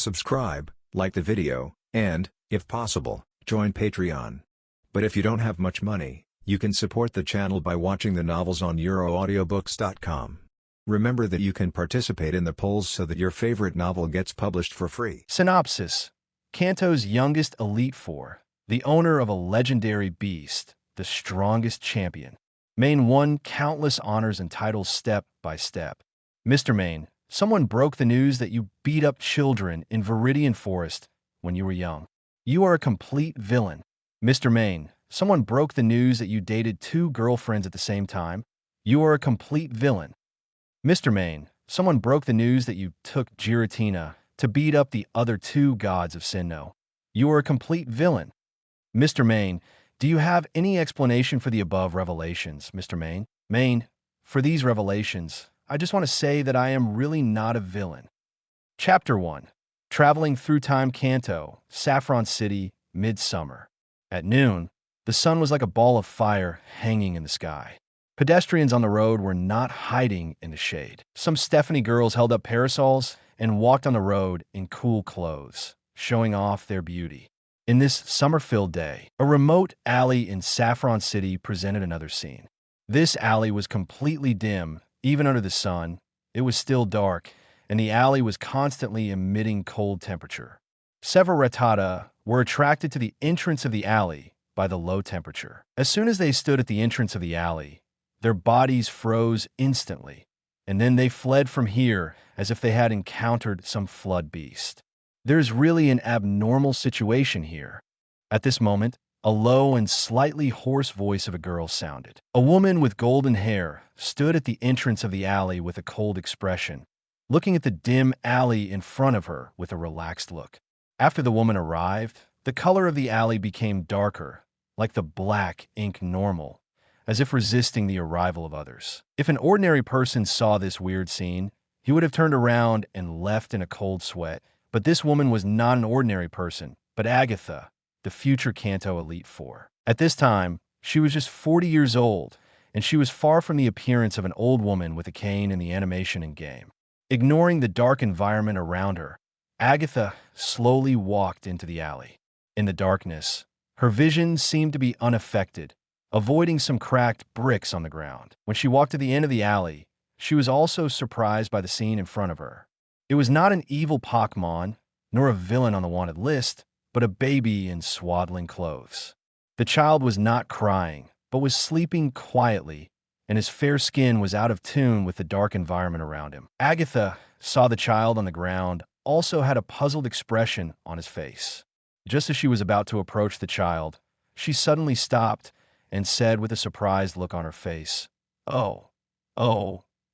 subscribe, like the video, and, if possible, join Patreon. But if you don't have much money, you can support the channel by watching the novels on euroaudiobooks.com. Remember that you can participate in the polls so that your favorite novel gets published for free. Synopsis: Kanto's youngest Elite Four, the owner of a legendary beast, the strongest champion. Maen won countless honors and titles step by step. Mr. Maen, someone broke the news that you beat up children in Viridian Forest when you were young. You are a complete villain. Mr. Maen, someone broke the news that you dated 2 girlfriends at the same time. You are a complete villain. Mr. Maen, someone broke the news that you took Giratina to beat up the other 2 gods of Sinnoh. You are a complete villain. Mr. Maen, do you have any explanation for the above revelations, Mr. Maen? Maen, for these revelations, I just want to say that I am really not a villain. Chapter 1. Traveling through time. Kanto, Saffron City, midsummer. At noon, the sun was like a ball of fire hanging in the sky. Pedestrians on the road were not hiding in the shade. Some Stephanie girls held up parasols and walked on the road in cool clothes, showing off their beauty. In this summer-filled day, a remote alley in Saffron City presented another scene. This alley was completely dim, even under the sun. It was still dark, and the alley was constantly emitting cold temperature. Several Retata were attracted to the entrance of the alley by the low temperature. As soon as they stood at the entrance of the alley, their bodies froze instantly, and then they fled from here as if they had encountered some flood beast. There's really an abnormal situation here. At this moment, a low and slightly hoarse voice of a girl sounded. A woman with golden hair stood at the entrance of the alley with a cold expression, looking at the dim alley in front of her with a relaxed look. After the woman arrived, the color of the alley became darker, like the black ink normal, as if resisting the arrival of others. If an ordinary person saw this weird scene, he would have turned around and left in a cold sweat. But this woman was not an ordinary person, but Agatha, the future Kanto Elite Four. At this time, she was just 40 years old, and she was far from the appearance of an old woman with a cane in the animation and game. Ignoring the dark environment around her, Agatha slowly walked into the alley. In the darkness, her vision seemed to be unaffected, avoiding some cracked bricks on the ground. When she walked to the end of the alley, she was also surprised by the scene in front of her. It was not an evil Pokemon, nor a villain on the wanted list, but a baby in swaddling clothes. The child was not crying, but was sleeping quietly, and his fair skin was out of tune with the dark environment around him. Agatha saw the child on the ground, also had a puzzled expression on his face. Just as she was about to approach the child, she suddenly stopped and said with a surprised look on her face, Oh,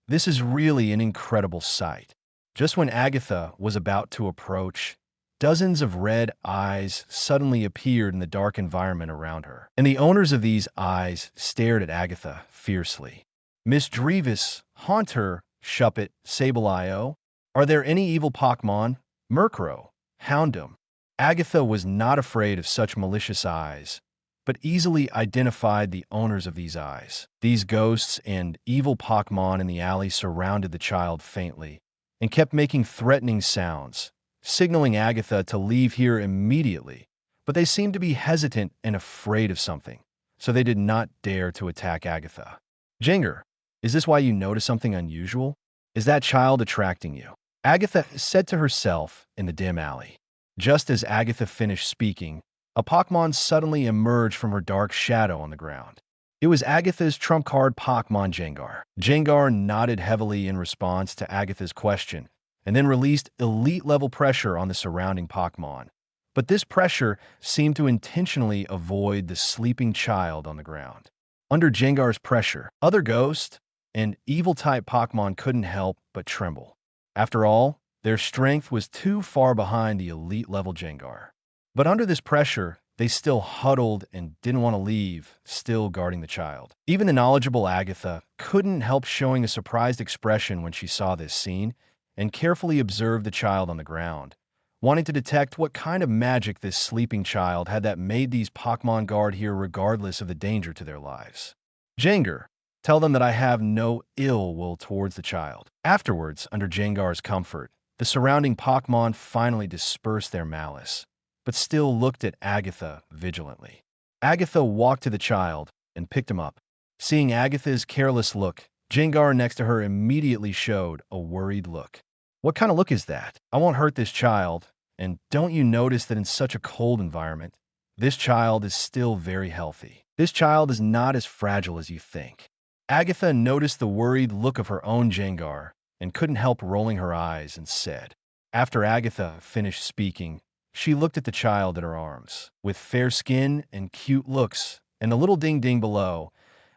this is really an incredible sight." Just when Agatha was about to approach, dozens of red eyes suddenly appeared in the dark environment around her, and the owners of these eyes stared at Agatha fiercely. "Miss Drevis, Haunter, Shuppet, Sableye, are there any evil Pokemon? Murkrow, Houndoom." Agatha was not afraid of such malicious eyes, but easily identified the owners of these eyes. These ghosts and evil Pokemon in the alley surrounded the child faintly and kept making threatening sounds, signaling Agatha to leave here immediately. But they seemed to be hesitant and afraid of something, so they did not dare to attack Agatha. "Jinger, is this why you notice something unusual? Is that child attracting you?" Agatha said to herself in the dim alley. Just as Agatha finished speaking, a Pokemon suddenly emerged from her dark shadow on the ground. It was Agatha's trump card Pokemon Gengar. Gengar nodded heavily in response to Agatha's question, and then released elite-level pressure on the surrounding Pokemon. But this pressure seemed to intentionally avoid the sleeping child on the ground. Under Gengar's pressure, other ghost and evil-type Pokemon couldn't help but tremble. After all, their strength was too far behind the elite-level Gengar. But under this pressure, they still huddled and didn't want to leave, still guarding the child. Even the knowledgeable Agatha couldn't help showing a surprised expression when she saw this scene and carefully observed the child on the ground, wanting to detect what kind of magic this sleeping child had that made these Pokemon guard here regardless of the danger to their lives. "Gengar, tell them that I have no ill will towards the child." Afterwards, under Gengar's comfort, The surrounding Pokémon finally dispersed their malice, but still looked at Agatha vigilantly. Agatha walked to the child and picked him up. Seeing Agatha's careless look, Jengar next to her immediately showed a worried look. What kind of look is that? I won't hurt this child, and don't you notice that in such a cold environment, this child is still very healthy. This child is not as fragile as you think. Agatha noticed the worried look of her own Jengar and couldn't help rolling her eyes and said. After Agatha finished speaking, she looked at the child in her arms. With fair skin and cute looks and a little ding-ding below,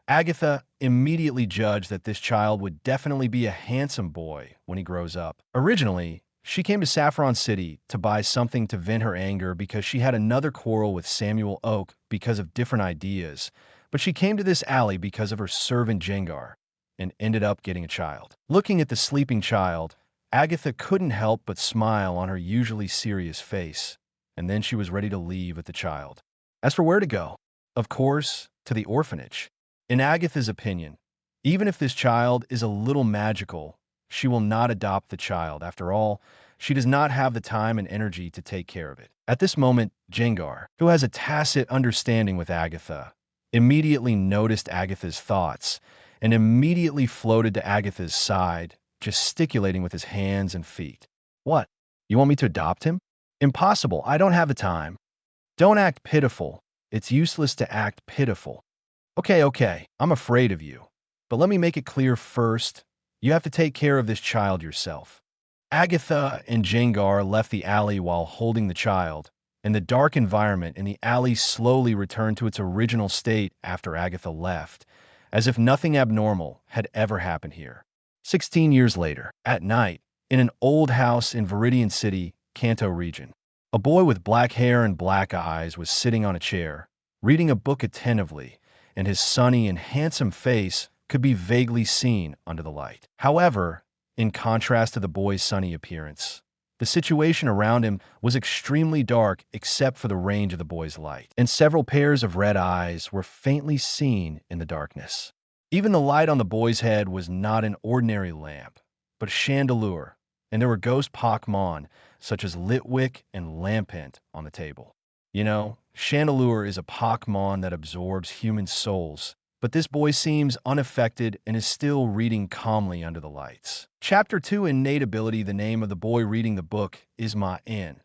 Agatha immediately judged that this child would definitely be a handsome boy when he grows up. Originally, she came to Saffron City to buy something to vent her anger because she had another quarrel with Samuel Oak because of different ideas, but she came to this alley because of her servant Jengar and ended up getting a child. Looking at the sleeping child, Agatha couldn't help but smile on her usually serious face, and then she was ready to leave with the child. As for where to go, of course, to the orphanage. In Agatha's opinion, even if this child is a little magical, she will not adopt the child. After all, she does not have the time and energy to take care of it. At this moment, Jengar, who has a tacit understanding with Agatha, immediately noticed Agatha's thoughts and immediately floated to Agatha's side, gesticulating with his hands and feet. What? You want me to adopt him? Impossible. I don't have the time. Don't act pitiful. It's useless to act pitiful. Okay, I'm afraid of you. But let me make it clear first. You have to take care of this child yourself. Agatha and Jengar left the alley while holding the child, and the dark environment in the alley slowly returned to its original state after Agatha left, as if nothing abnormal had ever happened here. 16 years later, at night, in an old house in Viridian City, Kanto region, a boy with black hair and black eyes was sitting on a chair, reading a book attentively, and his sunny and handsome face could be vaguely seen under the light. However, in contrast to the boy's sunny appearance, the situation around him was extremely dark except for the range of the boy's light, and several pairs of red eyes were faintly seen in the darkness. Even the light on the boy's head was not an ordinary lamp, but a chandelier, and there were ghost Pokémon such as Litwick and Lampent on the table. You know, Chandelier is a Pokémon that absorbs human souls, but this boy seems unaffected and is still reading calmly under the lights. Chapter 2 Innate Ability. The name of the boy reading the book is Maen,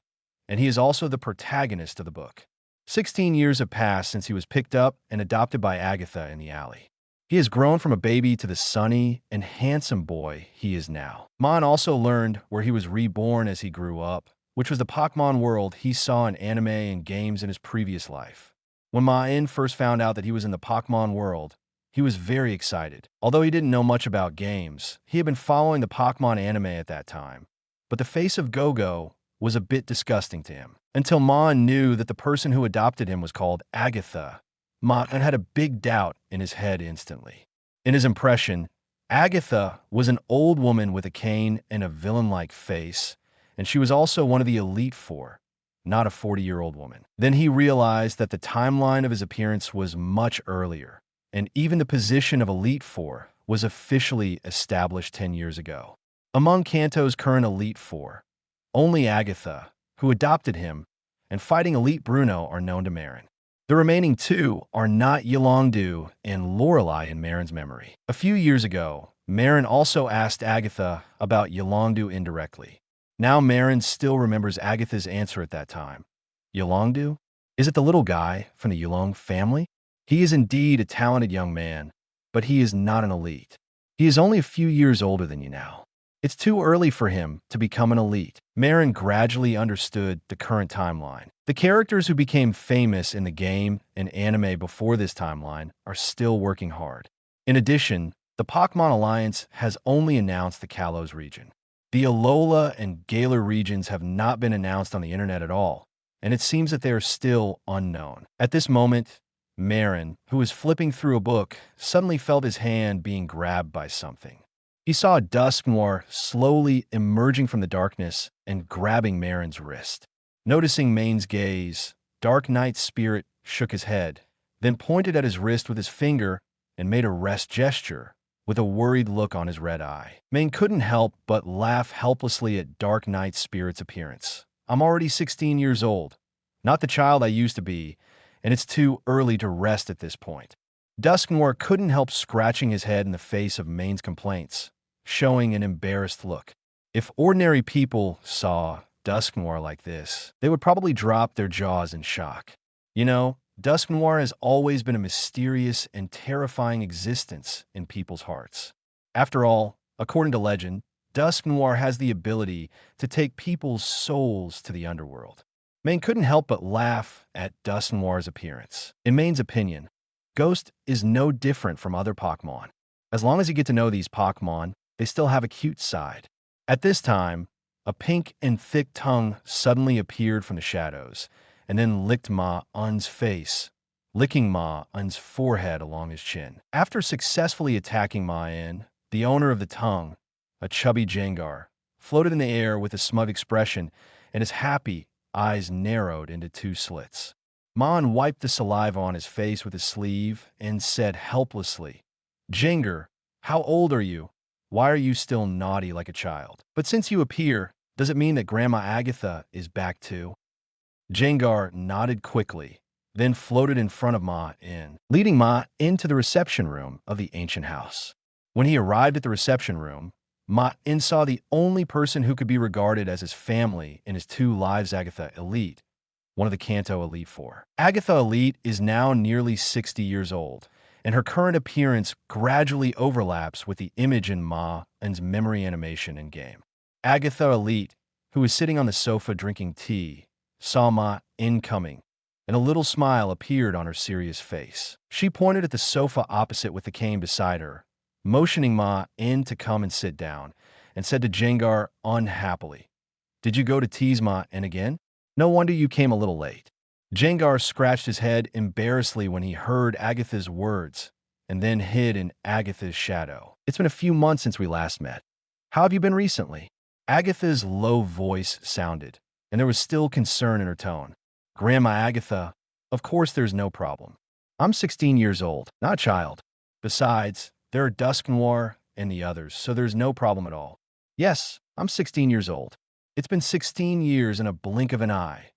and he is also the protagonist of the book. 16 years have passed since he was picked up and adopted by Agatha in the alley. He has grown from a baby to the sunny and handsome boy he is now. Maen also learned where he was reborn as he grew up, which was the Pokémon world he saw in anime and games in his previous life. When Maen first found out that he was in the Pokémon world, he was very excited. Although he didn't know much about games, he had been following the Pokémon anime at that time. But the face of Go-Go was a bit disgusting to him, until Maen knew that the person who adopted him was called Agatha. Maen had a big doubt in his head instantly. In his impression, Agatha was an old woman with a cane and a villain-like face, and she was also one of the Elite Four, not a 40-year-old woman. Then he realized that the timeline of his appearance was much earlier, and even the position of Elite Four was officially established 10 years ago. Among Kanto's current Elite Four, only Agatha, who adopted him, and Fighting Elite Bruno are known to Maen. The remaining two are not Yolongdu and Lorelei in Maren's memory. A few years ago, Maen also asked Agatha about Yolongdu indirectly. Now Maen still remembers Agatha's answer at that time. Yolongdu? Is it the little guy from the Yolong family? He is indeed a talented young man, but he is not an elite. He is only a few years older than you now. It's too early for him to become an elite. Maen gradually understood the current timeline. The characters who became famous in the game and anime before this timeline are still working hard. In addition, the Pokémon Alliance has only announced the Kalos region. The Alola and Galar regions have not been announced on the internet at all, and it seems that they are still unknown. At this moment, Maen, who was flipping through a book, suddenly felt his hand being grabbed by something. He saw a Dusknoir slowly emerging from the darkness and grabbing Maren's wrist. Noticing Maen's gaze, Dark Knight's spirit shook his head, then pointed at his wrist with his finger and made a rest gesture, with a worried look on his red eye. Maen couldn't help but laugh helplessly at Dark Night Spirit's appearance. I'm already 16 years old, not the child I used to be, and it's too early to rest at this point. Dusknoir couldn't help scratching his head in the face of Maen's complaints, showing an embarrassed look. If ordinary people saw Dusknoir like this, they would probably drop their jaws in shock. You know, Dusknoir has always been a mysterious and terrifying existence in people's hearts. After all, according to legend, Dusknoir has the ability to take people's souls to the underworld. Maen couldn't help but laugh at Dusknoir's appearance. In Maen's opinion, Ghost is no different from other Pokémon. As long as you get to know these Pokémon, they still have a cute side. At this time, a pink and thick tongue suddenly appeared from the shadows, and then licked Ma-Un's face, licking Ma-Un's forehead along his chin. After successfully attacking Ma-Un, the owner of the tongue, a chubby Jengar, floated in the air with a smug expression, and his happy eyes narrowed into two slits. Ma-Un wiped the saliva on his face with his sleeve and said helplessly, "Jengar, how old are you? Why are you still naughty like a child? But since you appear, does it mean that Grandma Agatha is back too?" Jengar nodded quickly, then floated in front of Ma-Un, leading Ma into the reception room of the ancient house. When he arrived at the reception room, Ma-Un saw the only person who could be regarded as his family in his 2 lives, Agatha Elite, one of the Kanto Elite Four. Agatha Elite is now nearly 60 years old, and her current appearance gradually overlaps with the image in Ma-Un's memory animation in-game. Agatha Elite, who was sitting on the sofa drinking tea, saw Ma-Un coming, and a little smile appeared on her serious face. She pointed at the sofa opposite with the cane beside her, motioning Ma-Un to come and sit down, and said to Jengar unhappily, "Did you go to tease Ma-Un again? No wonder you came a little late." Jengar scratched his head embarrassedly when he heard Agatha's words, and then hid in Agatha's shadow. "It's been a few months since we last met. How have you been recently?" Agatha's low voice sounded, and there was still concern in her tone. "Grandma Agatha, of course there's no problem. I'm 16 years old, not a child. Besides, there are Dusknoir and the others, so there's no problem at all. Yes, I'm 16 years old. It's been 16 years in a blink of an eye."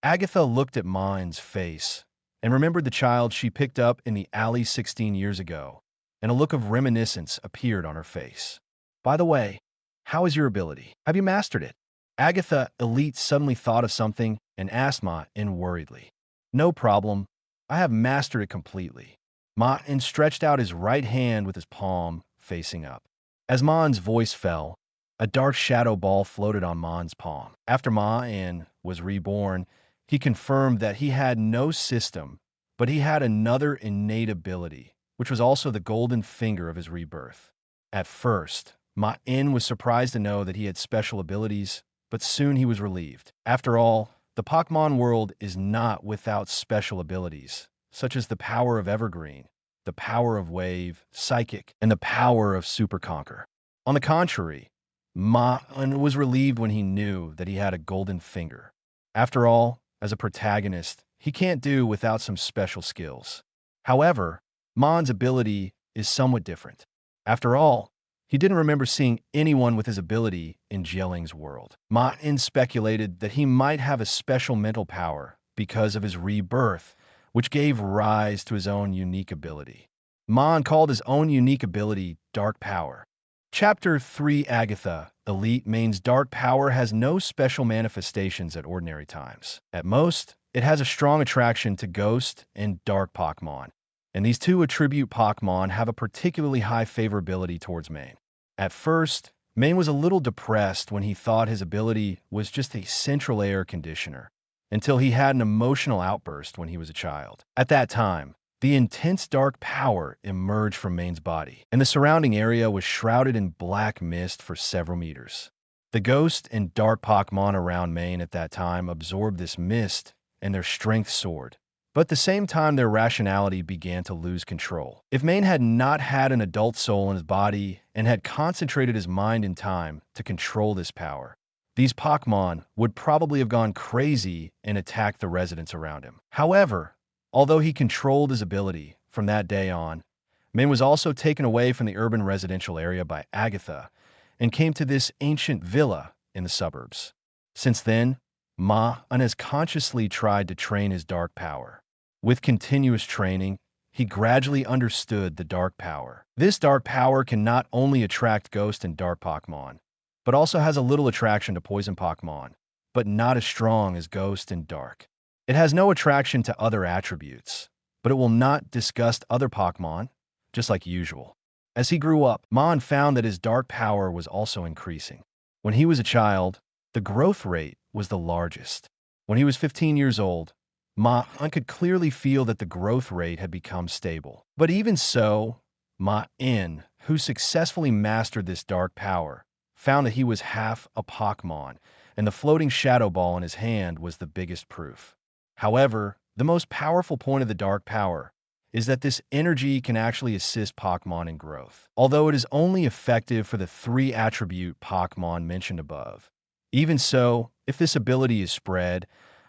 Agatha looked at Ma-Un's face and remembered the child she picked up in the alley 16 years ago, and a look of reminiscence appeared on her face. "By the way, how is your ability? Have you mastered it?" Agatha Elite suddenly thought of something and asked Ma-Un worriedly. "No problem. I have mastered it completely." Ma-Un stretched out his right hand with his palm facing up. As Ma-Un's voice fell, a dark shadow ball floated on Ma-Un's palm. After Ma-Un was reborn, he confirmed that he had no system, but he had another innate ability, which was also the golden finger of his rebirth. At first, Ma-Un was surprised to know that he had special abilities, but soon he was relieved. After all, the Pokémon world is not without special abilities, such as the power of Evergreen, the power of Wave, Psychic, and the power of Super Conquer. On the contrary, Ma-Un was relieved when he knew that he had a golden finger. After all, as a protagonist, he can't do without some special skills. However, Ma-Un's ability is somewhat different. After all, he didn't remember seeing anyone with his ability in Jieling's world. Ma-Un speculated that he might have a special mental power because of his rebirth, which gave rise to his own unique ability. Ma-Un called his own unique ability Dark Power. Chapter 3 Agatha Elite Maen's dark power has no special manifestations at ordinary times. At most, it has a strong attraction to ghost and dark Pokémon, and these two attribute Pokémon have a particularly high favorability towards Maen. At first, Maen was a little depressed when he thought his ability was just a central air conditioner, until he had an emotional outburst when he was a child. At that time, the intense dark power emerged from Maen's body, and the surrounding area was shrouded in black mist for several meters. The ghost and dark Pokémon around Maen at that time absorbed this mist, and their strength soared. But at the same time, their rationality began to lose control. If Maen had not had an adult soul in his body and had concentrated his mind and time to control this power, these Pokémon would probably have gone crazy and attacked the residents around him. However, although he controlled his ability from that day on, Maen was also taken away from the urban residential area by Agatha and came to this ancient villa in the suburbs. Since then, Maen has consciously tried to train his dark power. With continuous training, he gradually understood the dark power. This dark power can not only attract ghost and dark Pokemon, but also has a little attraction to poison Pokemon, but not as strong as ghost and dark. It has no attraction to other attributes, but it will not disgust other Pokemon, just like usual. As he grew up, Maen found that his dark power was also increasing. When he was a child, the growth rate was the largest. When he was 15 years old, Maen could clearly feel that the growth rate had become stable. But even so, Maen, who successfully mastered this dark power, found that he was half a Pokemon, and the floating shadow ball in his hand was the biggest proof. However, the most powerful point of the dark power is that this energy can actually assist Pokemon in growth, although it is only effective for the 3 attribute Pokemon mentioned above. Even so, if this ability is spread,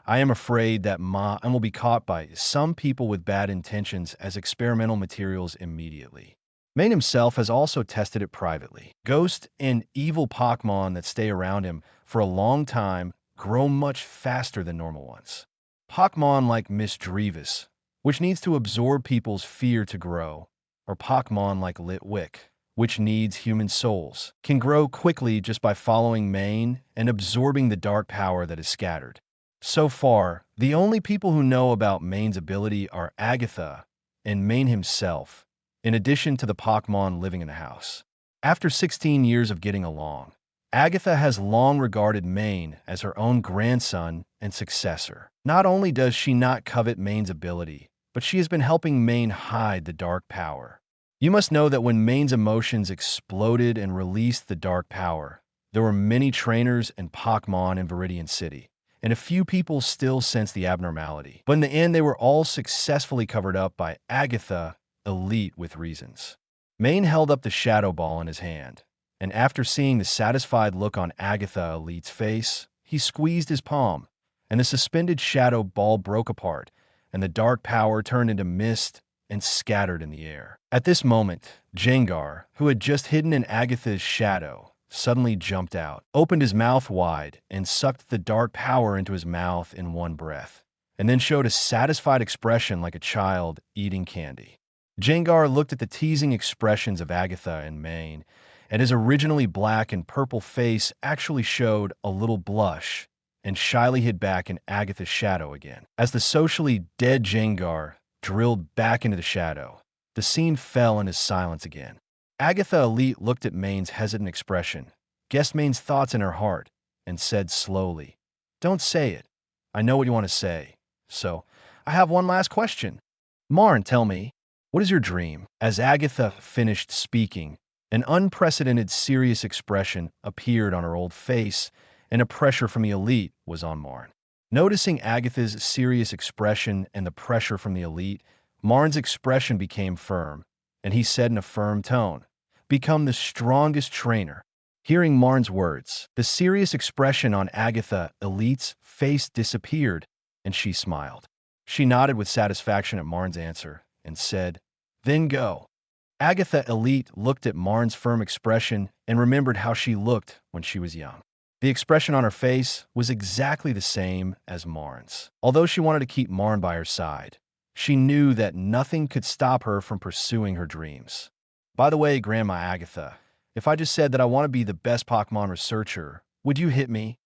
I am afraid that Maen will be caught by some people with bad intentions as experimental materials immediately. Maen himself has also tested it privately. Ghost and evil Pokemon that stay around him for a long time grow much faster than normal ones. Pokemon like Miss Drevis, which needs to absorb people's fear to grow, or Pokemon like Litwick, which needs human souls, can grow quickly just by following Maen and absorbing the dark power that is scattered. So far, the only people who know about Maen's ability are Agatha and Maen himself, in addition to the Pokemon living in the house. After 16 years of getting along, Agatha has long regarded Maen as her own grandson and successor. Not only does she not covet Maen's ability, but she has been helping Maen hide the dark power. You must know that when Maen's emotions exploded and released the dark power, there were many trainers and Pokemon in Viridian City, and a few people still sensed the abnormality. But in the end, they were all successfully covered up by Agatha, elite with reasons. Maen held up the Shadow Ball in his hand, and after seeing the satisfied look on Agatha Elite's face, he squeezed his palm, and the suspended Shadow Ball broke apart, and the dark power turned into mist and scattered in the air. At this moment, Jengar, who had just hidden in Agatha's shadow, suddenly jumped out, opened his mouth wide, and sucked the dark power into his mouth in one breath, and then showed a satisfied expression like a child eating candy. Jengar looked at the teasing expressions of Agatha and Maen, and his originally black and purple face actually showed a little blush, and shyly hid back in Agatha's shadow again. As the socially dead Jengar drilled back into the shadow, the scene fell into silence again. Agatha Elite looked at Maen's hesitant expression, guessed Maen's thoughts in her heart, and said slowly, "Don't say it. I know what you want to say. So, I have one last question. Maen, tell me, what is your dream?" As Agatha finished speaking, an unprecedented serious expression appeared on her old face, and a pressure from the Elite was on Maen. Noticing Agatha's serious expression and the pressure from the Elite, Maen's expression became firm, and he said in a firm tone, "Become the strongest trainer." Hearing Maen's words, the serious expression on Agatha Elite's face disappeared, and she smiled. She nodded with satisfaction at Maen's answer and said, "Then go." Agatha Elite looked at Maen's firm expression and remembered how she looked when she was young. The expression on her face was exactly the same as Maen's. Although she wanted to keep Maen by her side, she knew that nothing could stop her from pursuing her dreams. By the way, Grandma Agatha, if I just said that I want to be the best Pokemon researcher, would you hit me?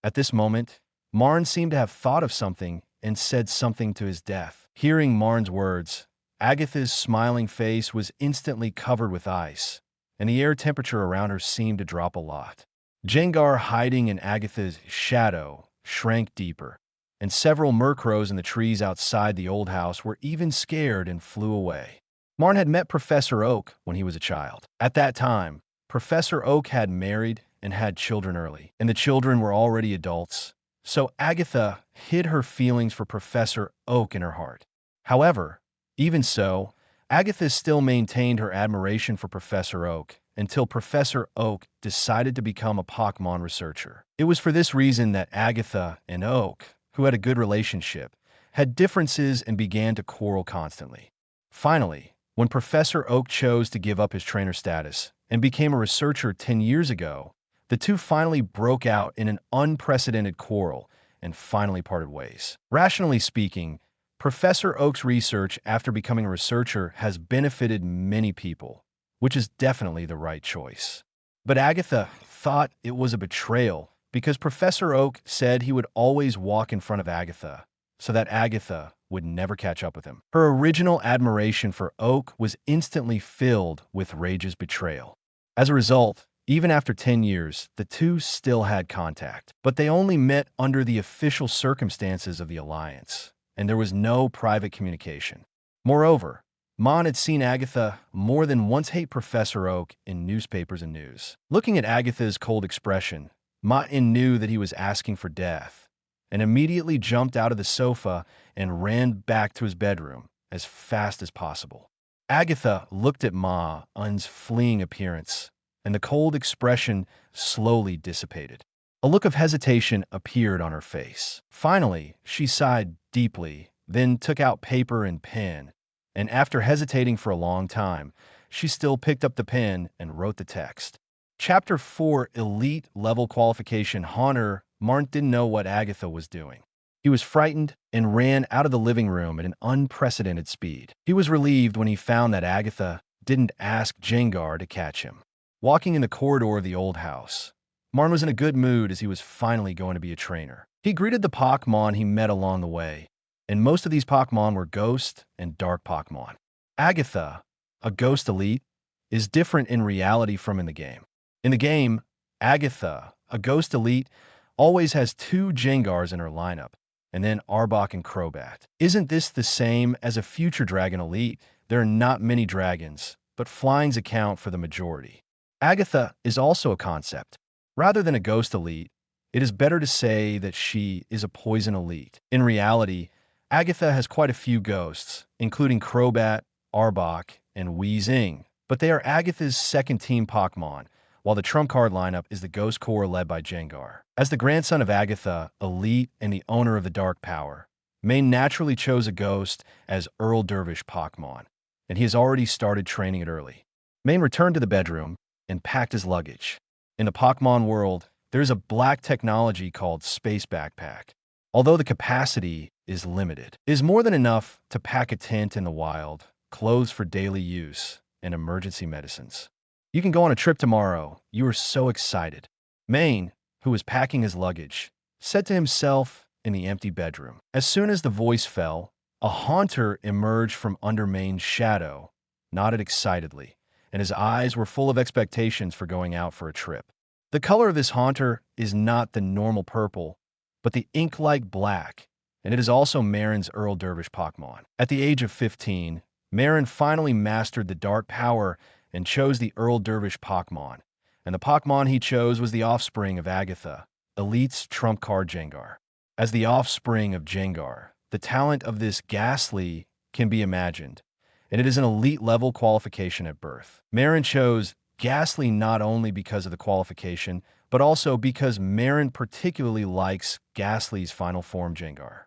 At this moment, Maen seemed to have thought of something and said something to his death. Hearing Maen's words, Agatha's smiling face was instantly covered with ice, and the air temperature around her seemed to drop a lot. Jengar, hiding in Agatha's shadow, shrank deeper, and several Murkrows in the trees outside the old house were even scared and flew away. Maen had met Professor Oak when he was a child. At that time, Professor Oak had married and had children early, and the children were already adults, so Agatha hid her feelings for Professor Oak in her heart. However, even so, Agatha still maintained her admiration for Professor Oak until Professor Oak decided to become a Pokemon researcher. It was for this reason that Agatha and Oak, who had a good relationship, had differences and began to quarrel constantly. Finally, When Professor Oak chose to give up his trainer status and became a researcher 10 years ago, the two finally broke out in an unprecedented quarrel and finally parted ways. Rationally speaking, Professor Oak's research after becoming a researcher has benefited many people, which is definitely the right choice. But Agatha thought it was a betrayal because Professor Oak said he would always walk in front of Agatha, so that Agatha would never catch up with him. Her original admiration for Oak was instantly filled with Rage's betrayal. As a result, even after 10 years, the two still had contact, but they only met under the official circumstances of the alliance, and there was no private communication. Moreover, Maen had seen Agatha more than once hate Professor Oak in newspapers and news. Looking at Agatha's cold expression, Maen knew that he was asking for death, and immediately jumped out of the sofa and ran back to his bedroom as fast as possible. Agatha looked at Maen's fleeing appearance, and the cold expression slowly dissipated. A look of hesitation appeared on her face. Finally, she sighed deeply, then took out paper and pen, and after hesitating for a long time, she still picked up the pen and wrote the text. Chapter 4, Elite Level Qualification. Haunter Maen didn't know what Agatha was doing. He was frightened and ran out of the living room at an unprecedented speed. He was relieved when he found that Agatha didn't ask Jengar to catch him. Walking in the corridor of the old house, Maen was in a good mood as he was finally going to be a trainer. He greeted the Pokémon he met along the way, and most of these Pokémon were Ghost and Dark Pokémon. Agatha, a Ghost Elite, is different in reality from in the game. In the game, Agatha, a Ghost Elite, always has 2 Jengars in her lineup, and then Arbok and Crobat. Isn't this the same as a future Dragon Elite? There are not many dragons, but flyings account for the majority. Agatha is also a concept. Rather than a Ghost Elite, it is better to say that she is a Poison Elite. In reality, Agatha has quite a few ghosts, including Crobat, Arbok, and Weezing, but they are Agatha's second-team Pokémon, while the trump card lineup is the Ghost Corps led by Jengar. As the grandson of Agatha, Elite, and the owner of the Dark Power, Maen naturally chose a Ghost as Earl Dervish Pokémon, and he has already started training it early. Maen returned to the bedroom and packed his luggage. In the Pokémon world, there is a black technology called Space Backpack. Although the capacity is limited, it is more than enough to pack a tent in the wild, clothes for daily use, and emergency medicines. You can go on a trip tomorrow. You are so excited. Maen, who was packing his luggage, said to himself in the empty bedroom. As soon as the voice fell, a haunter emerged from under Maen's shadow, nodded excitedly, and his eyes were full of expectations for going out for a trip. The color of this haunter is not the normal purple, but the ink-like black, and it is also Maren's Earl Dervish Pokémon. At the age of 15, Maen finally mastered the Dark Power and chose the Earl Dervish Pokémon, and the Pokémon he chose was the offspring of Agatha, Elite's trump card Jengar. As the offspring of Jengar, the talent of this Ghastly can be imagined, and it is an elite level qualification at birth. Maen chose Ghastly not only because of the qualification, but also because Maen particularly likes Ghastly's final form Jengar.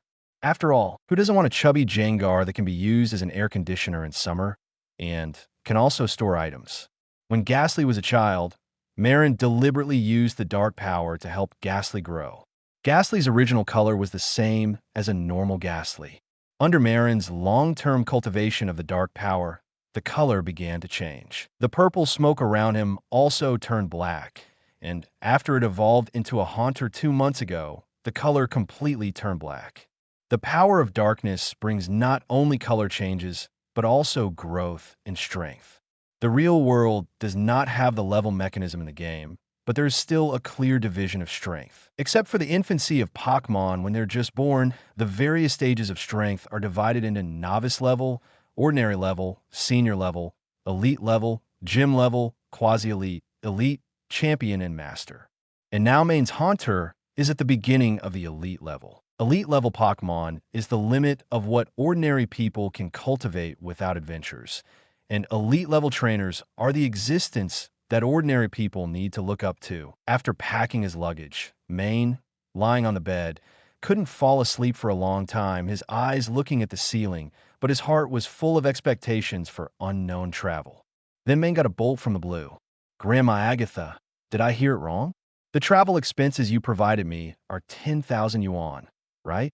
After all, who doesn't want a chubby Jengar that can be used as an air conditioner in summer and can also store items? When Ghastly was a child, Maen deliberately used the Dark Power to help Ghastly grow. Ghastly's original color was the same as a normal Ghastly. Under Maren's long-term cultivation of the Dark Power, the color began to change. The purple smoke around him also turned black, and after it evolved into a haunter 2 months ago, the color completely turned black. The power of darkness brings not only color changes, but also growth and strength. The real world does not have the level mechanism in the game, but there is still a clear division of strength. Except for the infancy of Pokémon when they're just born, the various stages of strength are divided into novice level, ordinary level, senior level, elite level, gym level, quasi-elite, elite, champion, and master. And now Maen's haunter is at the beginning of the elite level. Elite level Pokémon is the limit of what ordinary people can cultivate without adventures, and elite level trainers are the existence that ordinary people need to look up to. After packing his luggage, Maen, lying on the bed, couldn't fall asleep for a long time, his eyes looking at the ceiling, but his heart was full of expectations for unknown travel. Then Maen got a bolt from the blue. "Grandma Agatha, did I hear it wrong? The travel expenses you provided me are 10,000 yuan, right?"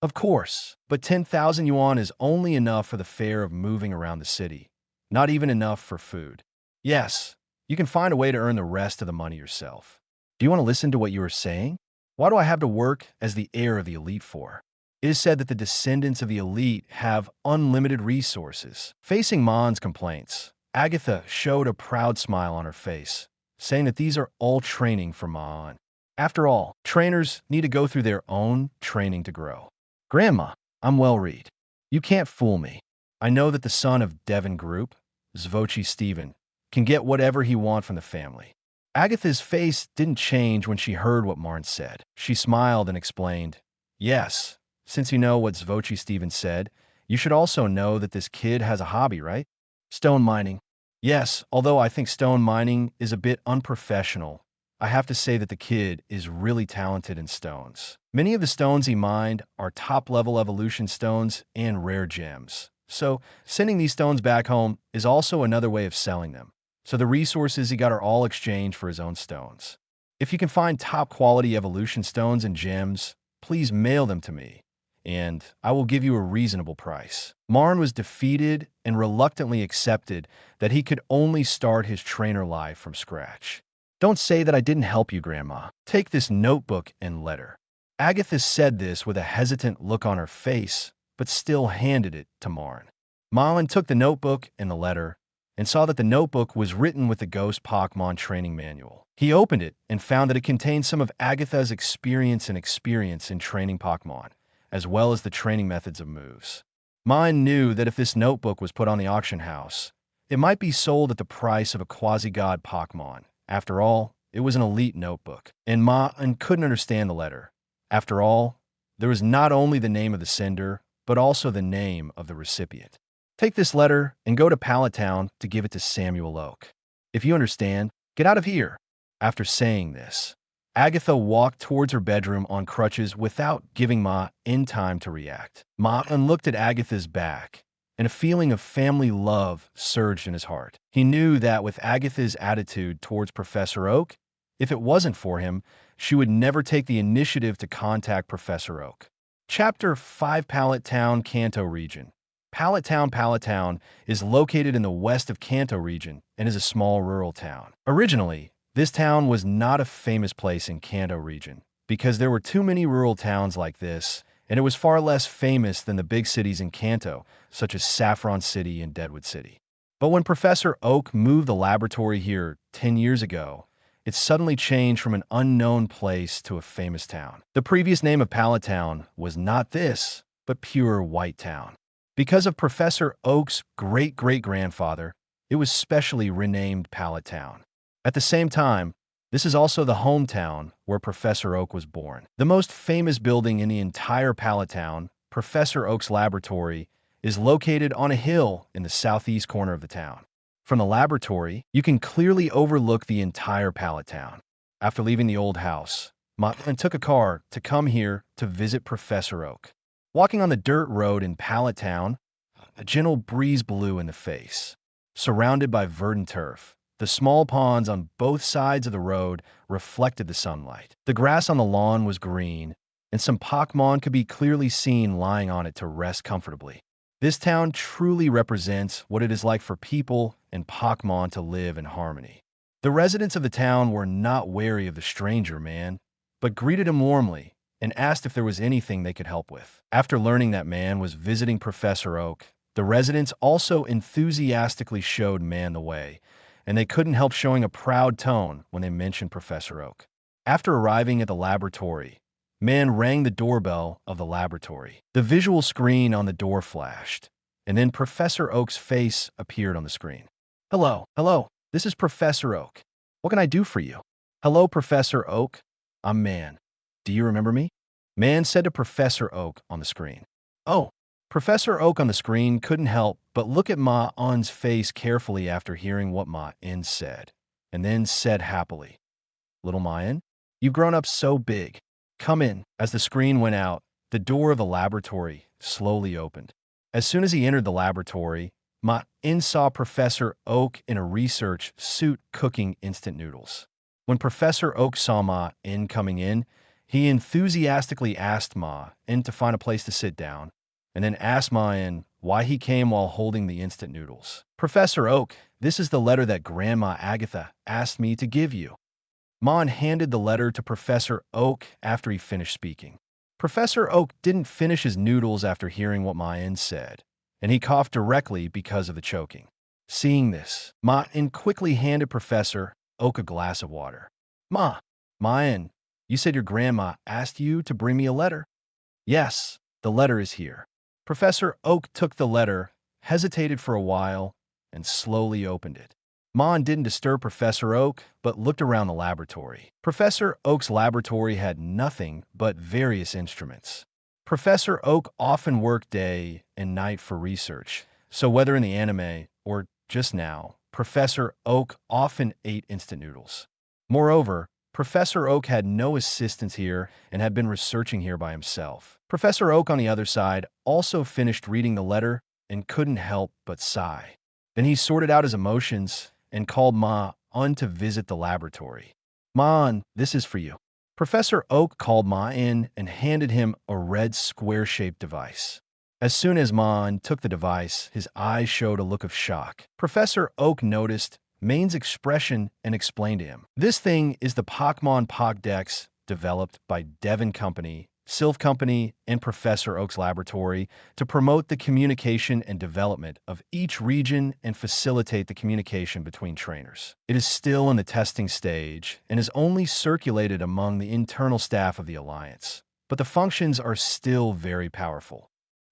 "Of course, but 10,000 yuan is only enough for the fare of moving around the city. Not even enough for food." "Yes, you can find a way to earn the rest of the money yourself." "Do you want to listen to what you were saying? Why do I have to work as the heir of the elite for?" "It is said that the descendants of the elite have unlimited resources." Facing Maen's complaints, Agatha showed a proud smile on her face, saying that these are all training for Maen. After all, trainers need to go through their own training to grow. "Grandma, I'm well read. You can't fool me. I know that the son of Devon Group, Zvochi Stephen, can get whatever he wants from the family." Agatha's face didn't change when she heard what Maen said. She smiled and explained, "Yes, since you know what Zvochi Stephen said, you should also know that this kid has a hobby, right?" "Stone mining." "Yes, although I think stone mining is a bit unprofessional, I have to say that the kid is really talented in stones. Many of the stones he mined are top-level evolution stones and rare gems. So sending these stones back home is also another way of selling them. So the resources he got are all exchanged for his own stones. If you can find top-quality evolution stones and gems, please mail them to me, and I will give you a reasonable price." Maen was defeated and reluctantly accepted that he could only start his trainer life from scratch. "Don't say that I didn't help you, Grandma. Take this notebook and letter." Agatha said this with a hesitant look on her face, but still handed it to Maen. Maen took the notebook and the letter, and saw that the notebook was written with the Ghost Pokemon training manual. He opened it and found that it contained some of Agatha's experience in training Pokemon, as well as the training methods of moves. Maen knew that if this notebook was put on the auction house, it might be sold at the price of a quasi-god Pokemon. After all, it was an elite notebook, and Maen couldn't understand the letter. After all, there was not only the name of the sender, but also the name of the recipient. "Take this letter and go to Pallet Town to give it to Samuel Oak. If you understand, get out of here." After saying this, Agatha walked towards her bedroom on crutches without giving Maen time to react. Maen looked at Agatha's back, and a feeling of family love surged in his heart. He knew that with Agatha's attitude towards Professor Oak, if it wasn't for him, she would never take the initiative to contact Professor Oak. Chapter 5: Pallet Town, Kanto Region. Pallet Town is located in the west of Kanto region and is a small rural town. Originally, this town was not a famous place in Kanto region because there were too many rural towns like this, and it was far less famous than the big cities in Kanto, such as Saffron City and Deadwood City. But when Professor Oak moved the laboratory here 10 years ago, it suddenly changed from an unknown place to a famous town. The previous name of Pallet Town was not this, but pure White Town. Because of Professor Oak's great-great-grandfather, it was specially renamed Pallet Town. At the same time, this is also the hometown where Professor Oak was born. The most famous building in the entire Pallet Town, Professor Oak's laboratory, is located on a hill in the southeast corner of the town. From the laboratory, you can clearly overlook the entire Pallet Town. After leaving the old house, Maen took a car to come here to visit Professor Oak. Walking on the dirt road in Pallet Town, a gentle breeze blew in the face. Surrounded by verdant turf, the small ponds on both sides of the road reflected the sunlight. The grass on the lawn was green, and some Pokemon could be clearly seen lying on it to rest comfortably. This town truly represents what it is like for people and Pokemon to live in harmony. The residents of the town were not wary of the stranger man, but greeted him warmly and asked if there was anything they could help with. After learning that Maen was visiting Professor Oak, the residents also enthusiastically showed Maen the way, and they couldn't help showing a proud tone when they mentioned Professor Oak. After arriving at the laboratory, Maen rang the doorbell of the laboratory. The visual screen on the door flashed, and then Professor Oak's face appeared on the screen. Hello, this is Professor Oak. What can I do for you?" "Hello, Professor Oak. I'm Maen. Do you remember me?" Maen said to Professor Oak on the screen. "Oh." Professor Oak on the screen couldn't help but look at Maen's face carefully after hearing what Maen said, and then said happily, "Little Maen, you've grown up so big. "Come in." As the screen went out, the door of the laboratory slowly opened. As soon as he entered the laboratory, Maen saw Professor Oak in a research suit cooking instant noodles. When Professor Oak saw Maen coming in, he enthusiastically asked Maen to find a place to sit down, and then asked Maen why he came while holding the instant noodles. "Professor Oak, this is the letter that Grandma Agatha asked me to give you." Maen handed the letter to Professor Oak after he finished speaking. Professor Oak didn't finish his noodles after hearing what Maen said, and he coughed directly because of the choking. Seeing this, Maen quickly handed Professor Oak a glass of water. Maen, you said your grandma asked you to bring me a letter?" "Yes, the letter is here." Professor Oak took the letter, hesitated for a while, and slowly opened it. Maen didn't disturb Professor Oak, but looked around the laboratory. Professor Oak's laboratory had nothing but various instruments. Professor Oak often worked day and night for research, so whether in the anime or just now, Professor Oak often ate instant noodles. Moreover, Professor Oak had no assistants here and had been researching here by himself. Professor Oak, on the other side, also finished reading the letter and couldn't help but sigh. Then he sorted out his emotions and called Maen to visit the laboratory. "Maen, this is for you." Professor Oak called Maen and handed him a red square-shaped device. As soon as Maen took the device, his eyes showed a look of shock. Professor Oak noticed Maen's expression and explained to him, "This thing is the Pokemon Pokédex developed by Devon Company, Sylph Company, and Professor Oak's laboratory to promote the communication and development of each region and facilitate the communication between trainers. It is still in the testing stage and is only circulated among the internal staff of the Alliance, but the functions are still very powerful."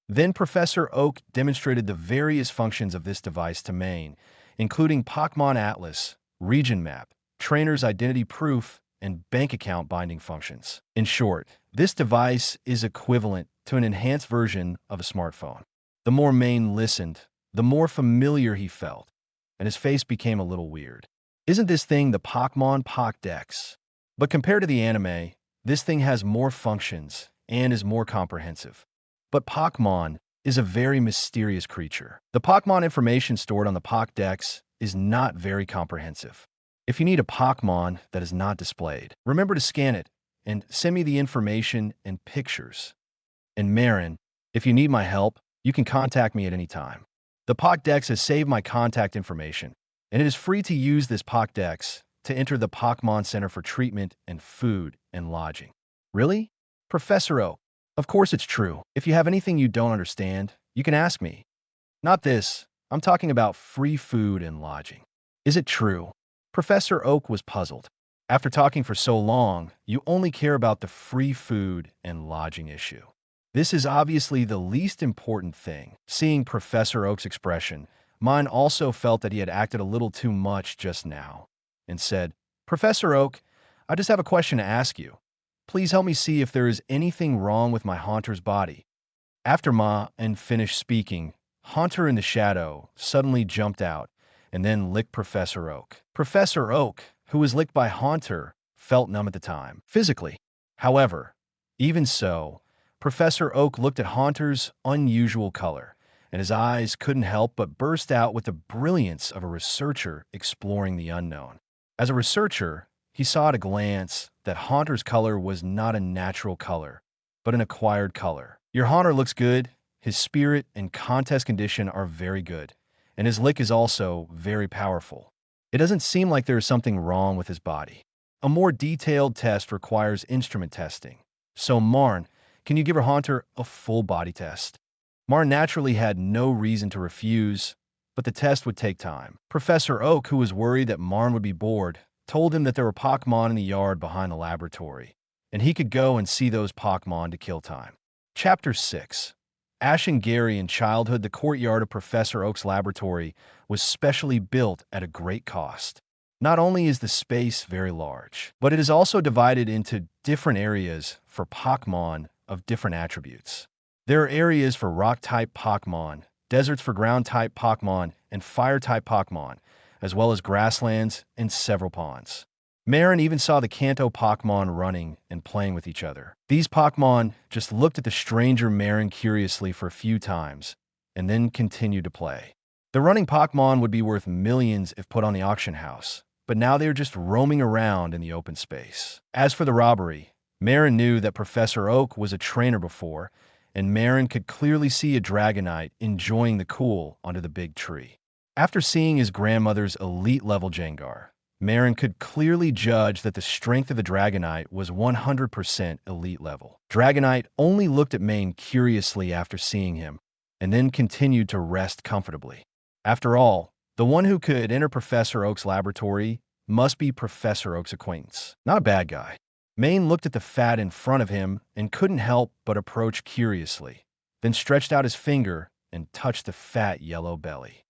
Then Professor Oak demonstrated the various functions of this device to Maen, including Pokemon Atlas, Region Map, Trainer's Identity Proof, and bank account binding functions. In short, this device is equivalent to an enhanced version of a smartphone. The more Maen listened, the more familiar he felt, and his face became a little weird. Isn't this thing the Pokemon Pokédex? But compared to the anime, this thing has more functions and is more comprehensive. But Pokemon is a very mysterious creature. The Pokemon information stored on the Pokédex is not very comprehensive. If you need a Pokemon that is not displayed, remember to scan it and send me the information and pictures. And Maen, if you need my help, you can contact me at any time. The Pokédex has saved my contact information, and it is free to use this Pokédex to enter the Pokemon Center for treatment and food and lodging. Really? Professor Oak, of course it's true. If you have anything you don't understand, you can ask me. Not this. I'm talking about free food and lodging. Is it true? Professor Oak was puzzled. After talking for so long, you only care about the free food and lodging issue. This is obviously the least important thing. Seeing Professor Oak's expression, Maen also felt that he had acted a little too much just now, and said, "Professor Oak, I just have a question to ask you. Please help me see if there is anything wrong with my Haunter's body." After Maen finished speaking, Haunter in the shadow suddenly jumped out and then licked Professor Oak. Professor Oak, who was licked by Haunter, felt numb at the time, physically. However, even so, Professor Oak looked at Haunter's unusual color, and his eyes couldn't help but burst out with the brilliance of a researcher exploring the unknown. As a researcher, he saw at a glance that Haunter's color was not a natural color, but an acquired color. Your Haunter looks good, his spirit and contest condition are very good, and his lick is also very powerful. It doesn't seem like there is something wrong with his body. A more detailed test requires instrument testing. So Maen, can you give her Haunter a full body test? Maen naturally had no reason to refuse, but the test would take time. Professor Oak, who was worried that Maen would be bored, told him that there were Pokemon in the yard behind the laboratory, and he could go and see those Pokemon to kill time. Chapter 6. Ash and Gary in childhood, the courtyard of Professor Oak's laboratory was specially built at a great cost. Not only is the space very large, but it is also divided into different areas for Pokemon of different attributes. There are areas for rock-type Pokemon, deserts for ground-type Pokemon, and fire-type Pokemon, as well as grasslands and several ponds. Maen even saw the Kanto Pokemon running and playing with each other. These Pokemon just looked at the stranger Maen curiously for a few times, and then continued to play. The running Pokemon would be worth millions if put on the auction house, but now they were just roaming around in the open space. As for the robbery, Maen knew that Professor Oak was a trainer before, and Maen could clearly see a Dragonite enjoying the cool under the big tree. After seeing his grandmother's elite-level Jengar, Maen could clearly judge that the strength of the Dragonite was 100% elite level. Dragonite only looked at Maen curiously after seeing him, and then continued to rest comfortably. After all, the one who could enter Professor Oak's laboratory must be Professor Oak's acquaintance, not a bad guy. Maen looked at the fat in front of him and couldn't help but approach curiously, then stretched out his finger and touched the fat yellow belly.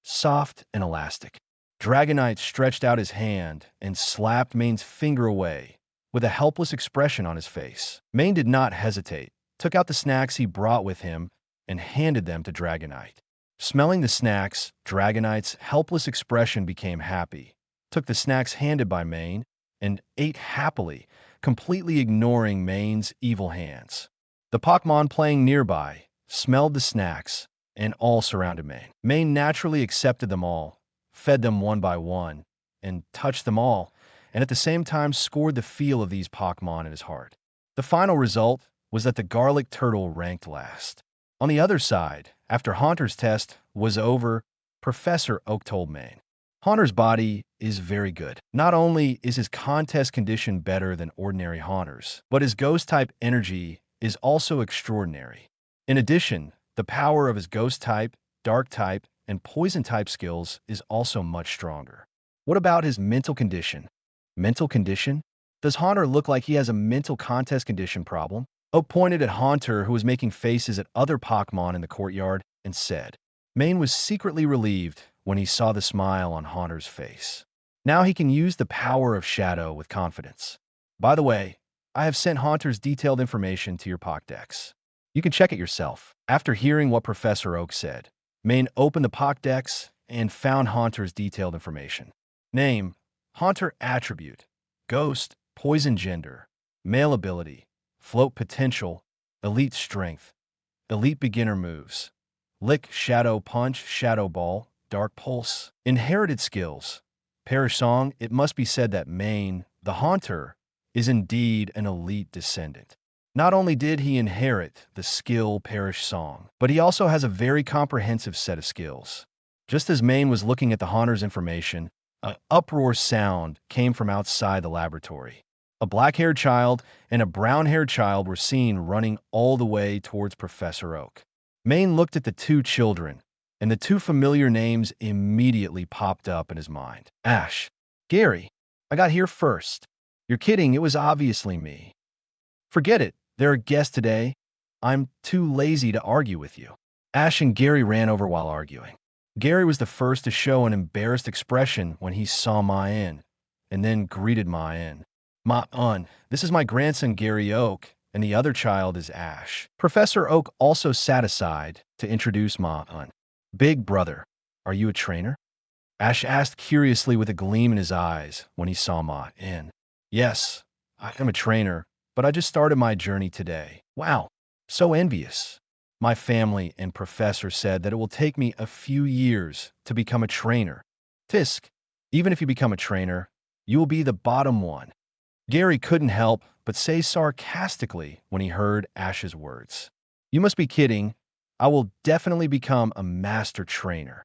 Soft and elastic. Dragonite stretched out his hand and slapped Maen's finger away with a helpless expression on his face. Maen did not hesitate, took out the snacks he brought with him, and handed them to Dragonite. Smelling the snacks, Dragonite's helpless expression became happy, took the snacks handed by Maen, and ate happily, completely ignoring Maen's evil hands. The Pokemon playing nearby smelled the snacks and all surrounded Maen. Maen naturally accepted them all, fed them one by one, and touched them all, and at the same time scored the feel of these Pokemon in his heart. The final result was that the Garlic Turtle ranked last. On the other side, after Haunter's test was over, Professor Oak told Maen, "Haunter's body is very good. Not only is his contest condition better than ordinary Haunter's, but his Ghost-type energy is also extraordinary. In addition, the power of his Ghost-type, Dark-type, and Poison-type skills is also much stronger. What about his mental condition?" Mental condition? Does Haunter look like he has a mental contest condition problem? Oak pointed at Haunter, who was making faces at other Pokemon in the courtyard, and said. Maen was secretly relieved when he saw the smile on Haunter's face. Now he can use the power of Shadow with confidence. By the way, I have sent Haunter's detailed information to your Pokédex. You can check it yourself. After hearing what Professor Oak said, Maen opened the Pokédex and found Haunter's detailed information. Name, Haunter attribute, Ghost, Poison gender, Male ability, Float potential, Elite strength, Elite beginner moves, Lick, Shadow punch, Shadow ball, Dark pulse. Inherited skills, Perish song. It must be said that Maen, the Haunter, is indeed an elite descendant. Not only did he inherit the skill Perish song, but he also has a very comprehensive set of skills. Just as Maen was looking at the Haunter's information, an uproar sound came from outside the laboratory. A black-haired child and a brown-haired child were seen running all the way towards Professor Oak. Maen looked at the two children, and the two familiar names immediately popped up in his mind. Ash. Gary. I got here first. You're kidding, it was obviously me. Forget it, there are guests today. I'm too lazy to argue with you. Ash and Gary ran over while arguing. Gary was the first to show an embarrassed expression when he saw Maen, and then greeted Maen. Maen, this is my grandson Gary Oak, and the other child is Ash. Professor Oak also sat aside to introduce Maen. Big brother, are you a trainer? Ash asked curiously with a gleam in his eyes when he saw Maen. Yes, I am a trainer, but I just started my journey today. Wow, so envious. My family and professor said that it will take me a few years to become a trainer. Tisk, even if you become a trainer, you will be the bottom one. Gary couldn't help but say sarcastically when he heard Ash's words. You must be kidding. I will definitely become a master trainer.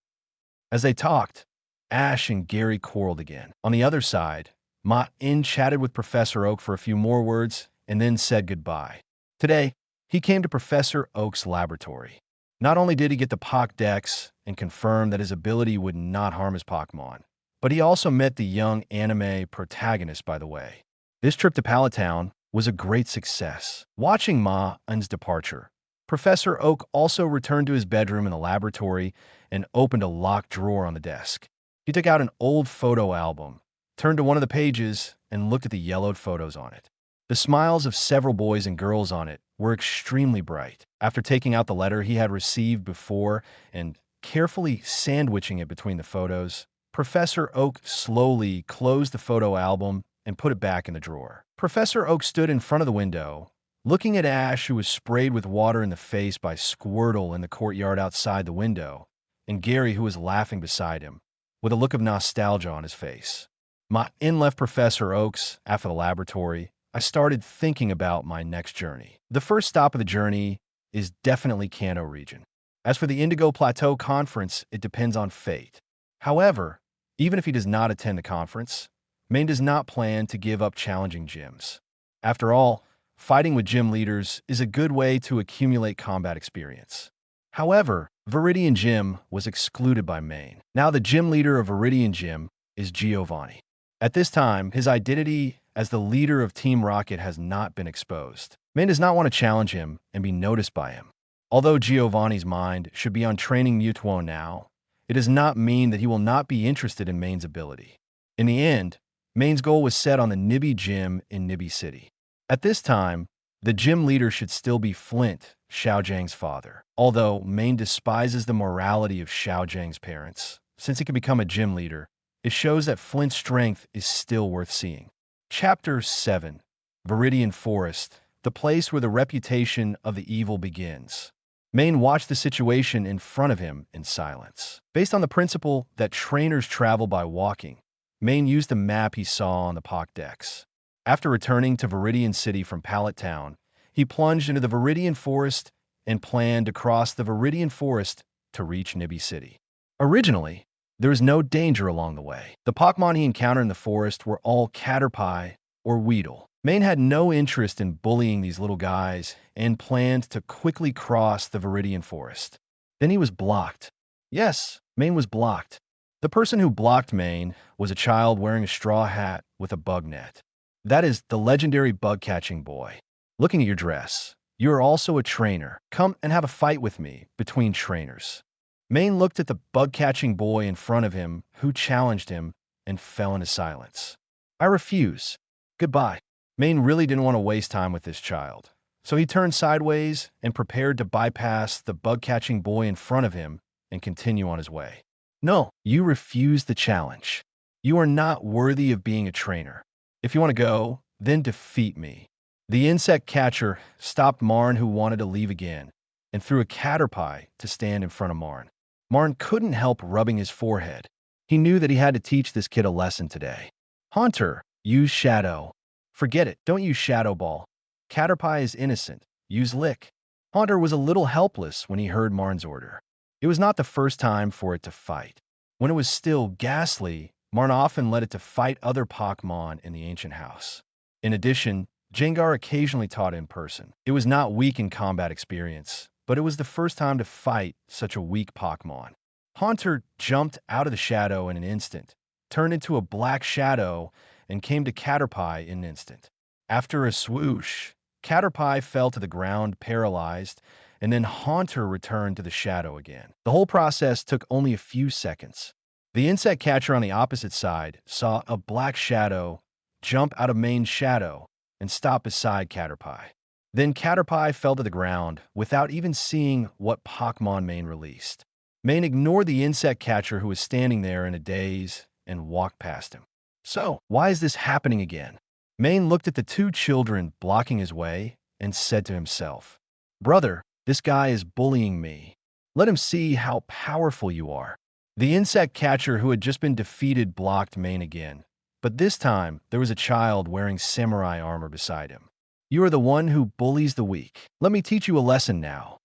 As they talked, Ash and Gary quarreled again. On the other side, Maen chatted with Professor Oak for a few more words and then said goodbye. Today, he came to Professor Oak's laboratory. Not only did he get the Pokédex and confirm that his ability would not harm his Pokémon, but he also met the young anime protagonist by the way. This trip to Palatown was a great success. Watching Maen's departure, Professor Oak also returned to his bedroom in the laboratory and opened a locked drawer on the desk. He took out an old photo album, turned to one of the pages, and looked at the yellowed photos on it. The smiles of several boys and girls on it were extremely bright. After taking out the letter he had received before and carefully sandwiching it between the photos, Professor Oak slowly closed the photo album and put it back in the drawer. Professor Oak stood in front of the window, looking at Ash, who was sprayed with water in the face by Squirtle in the courtyard outside the window, and Gary, who was laughing beside him, with a look of nostalgia on his face. Maen left Professor Oak's after the laboratory. I started thinking about my next journey. The first stop of the journey is definitely Kanto region. As for the Indigo Plateau Conference, it depends on fate. However, even if he does not attend the conference, Maen does not plan to give up challenging gyms. After all, fighting with gym leaders is a good way to accumulate combat experience. However, Viridian Gym was excluded by Maen. Now the gym leader of Viridian Gym is Giovanni. At this time, his identity as the leader of Team Rocket has not been exposed. Maen does not want to challenge him and be noticed by him. Although Giovanni's mind should be on training Mutuo now, it does not mean that he will not be interested in Maen's ability. In the end, Maen's goal was set on the Nibby Gym in Nibby City. At this time, the gym leader should still be Flint, Xiaojiang's father. Although Maen despises the morality of Xiaojiang's parents, since he can become a gym leader, it shows that Flint's strength is still worth seeing. Chapter 7. Viridian Forest, the place where the reputation of the evil begins. Maen watched the situation in front of him in silence. Based on the principle that trainers travel by walking, Maen used the map he saw on the POC decks. After returning to Viridian City from Pallet Town, he plunged into the Viridian Forest and planned to cross the Viridian Forest to reach Nibby City. Originally, there was no danger along the way. The Pokemon he encountered in the forest were all Caterpie or Weedle. Maen had no interest in bullying these little guys and planned to quickly cross the Viridian Forest. Then he was blocked. Yes, Maen was blocked. The person who blocked Maen was a child wearing a straw hat with a bug net. That is the legendary bug-catching boy. Looking at your dress, you are also a trainer. Come and have a fight with me between trainers. Maen looked at the bug-catching boy in front of him, who challenged him, and fell into silence. I refuse. Goodbye. Maen really didn't want to waste time with this child, so he turned sideways and prepared to bypass the bug-catching boy in front of him and continue on his way. No, you refuse the challenge. You are not worthy of being a trainer. If you want to go, then defeat me. The insect catcher stopped Maen, who wanted to leave again, and threw a Caterpie to stand in front of Maen. Maen couldn't help rubbing his forehead. He knew that he had to teach this kid a lesson today. Haunter, use Shadow. Forget it, don't use Shadow Ball. Caterpie is innocent. Use Lick. Haunter was a little helpless when he heard Maen's order. It was not the first time for it to fight. When it was still Ghastly, Maen often led it to fight other Pokemon in the ancient house. In addition, Jengar occasionally taught in person. It was not weak in combat experience, but it was the first time to fight such a weak Pokemon. Haunter jumped out of the shadow in an instant, turned into a black shadow, and came to Caterpie in an instant. After a swoosh, Caterpie fell to the ground paralyzed, and then Haunter returned to the shadow again. The whole process took only a few seconds. The insect catcher on the opposite side saw a black shadow jump out of Maen's shadow and stop beside Caterpie. Then Caterpie fell to the ground without even seeing what Pokemon Maen released. Maen ignored the insect catcher who was standing there in a daze and walked past him. So, why is this happening again? Maen looked at the two children blocking his way and said to himself, "Brother, this guy is bullying me. Let him see how powerful you are." The insect catcher who had just been defeated blocked Maen again, but this time there was a child wearing samurai armor beside him. "You are the one who bullies the weak. Let me teach you a lesson now."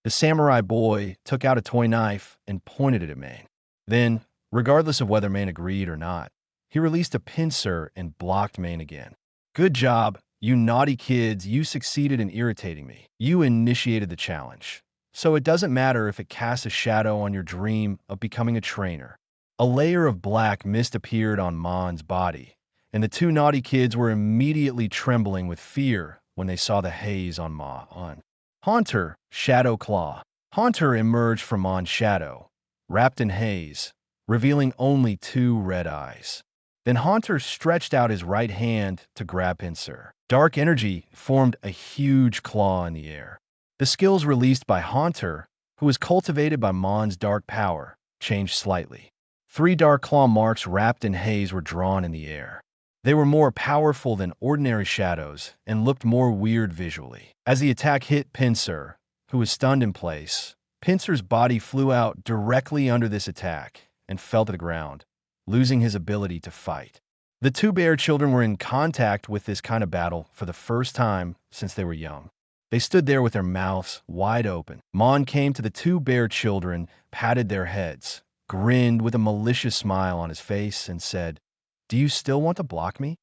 The samurai boy took out a toy knife and pointed it at Maen. Then, regardless of whether Maen agreed or not, he released a pincer and blocked Maen again. "Good job, you naughty kids, you succeeded in irritating me. You initiated the challenge. So it doesn't matter if it casts a shadow on your dream of becoming a trainer." A layer of black mist appeared on Maen's body, and the two naughty kids were immediately trembling with fear when they saw the haze on Maen. Haunter, Shadow Claw. Haunter emerged from Maen's shadow, wrapped in haze, revealing only two red eyes. Then Haunter stretched out his right hand to grab Pincer. Dark energy formed a huge claw in the air. The skills released by Haunter, who was cultivated by Maen's dark power, changed slightly. 3 dark claw marks wrapped in haze were drawn in the air. They were more powerful than ordinary shadows and looked more weird visually. As the attack hit Pinsir, who was stunned in place, Pinsir's body flew out directly under this attack and fell to the ground, losing his ability to fight. The 2 bear children were in contact with this kind of battle for the first time since they were young. They stood there with their mouths wide open. Maen came to the 2 bear children, patted their heads, grinned with a malicious smile on his face, and said, "Do you still want to block me?"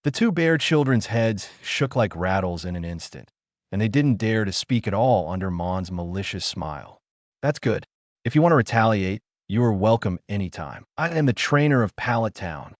The 2 bear children's heads shook like rattles in an instant, and they didn't dare to speak at all under Maen's malicious smile. "That's good. If you want to retaliate, you are welcome anytime. I am the trainer of Pallet Town."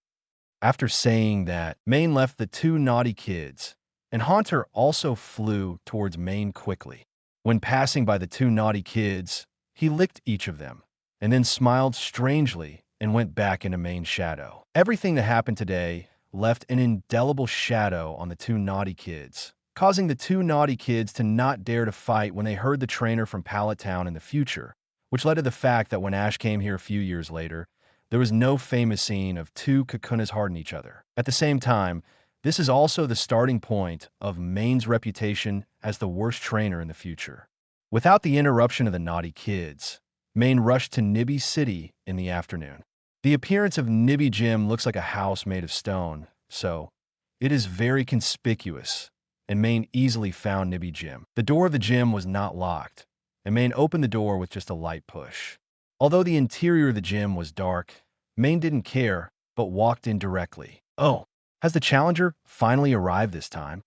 After saying that, Maen left the 2 naughty kids, and Haunter also flew towards Maen quickly. When passing by the 2 naughty kids, he licked each of them, and then smiled strangely and went back into Maen's shadow. Everything that happened today left an indelible shadow on the 2 naughty kids, causing the 2 naughty kids to not dare to fight when they heard the trainer from Pallet Town in the future, which led to the fact that when Ash came here a few years later, there was no famous scene of 2 Kakunas harding each other. At the same time, this is also the starting point of Maen's reputation as the worst trainer in the future. Without the interruption of the naughty kids, Maen rushed to Nibby City in the afternoon. The appearance of Nibby Gym looks like a house made of stone, so it is very conspicuous, and Maen easily found Nibby Gym. The door of the gym was not locked, and Maen opened the door with just a light push. Although the interior of the gym was dark, Maen didn't care, but walked in directly. "Oh, has the challenger finally arrived this time?"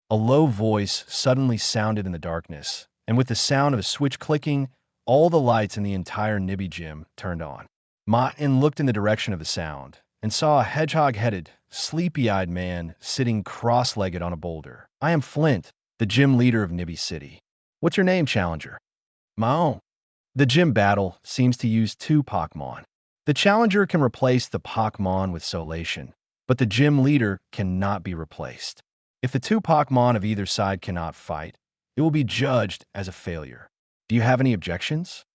A low voice suddenly sounded in the darkness, and with the sound of a switch clicking, all the lights in the entire Nibby Gym turned on. Maen looked in the direction of the sound and saw a hedgehog-headed, sleepy-eyed man sitting cross-legged on a boulder. "I am Flint, the gym leader of Nibby City. What's your name, challenger?" "Maen." The gym battle seems to use 2 Pokemon. The challenger can replace the Pokemon with Solation, but the gym leader cannot be replaced. If the 2 Pokemon of either side cannot fight, it will be judged as a failure. Do you have any objections?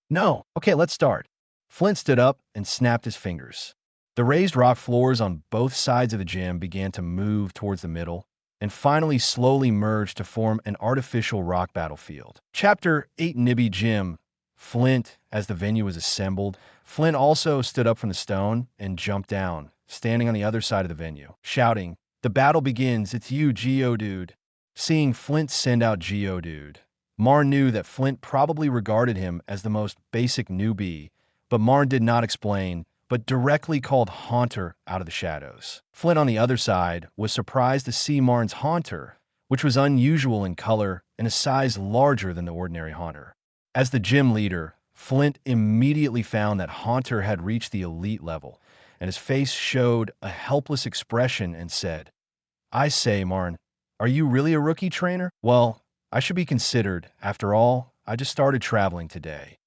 No. Okay, let's start. Flint stood up and snapped his fingers. The raised rock floors on both sides of the gym began to move towards the middle, and finally slowly merged to form an artificial rock battlefield. Chapter 8 Nibby Gym. Flint, as the venue was assembled, Flint also stood up from the stone and jumped down, standing on the other side of the venue, shouting, "The battle begins, it's you, Geodude." Seeing Flint send out Geodude, Maen knew that Flint probably regarded him as the most basic newbie, but Maen did not explain, but directly called Haunter out of the shadows. Flint on the other side was surprised to see Maen's Haunter, which was unusual in color and a size larger than the ordinary Haunter. As the gym leader, Flint immediately found that Haunter had reached the elite level, and his face showed a helpless expression and said, "I say, Maen, are you really a rookie trainer? Well, I should be considered. After all, I just started traveling today.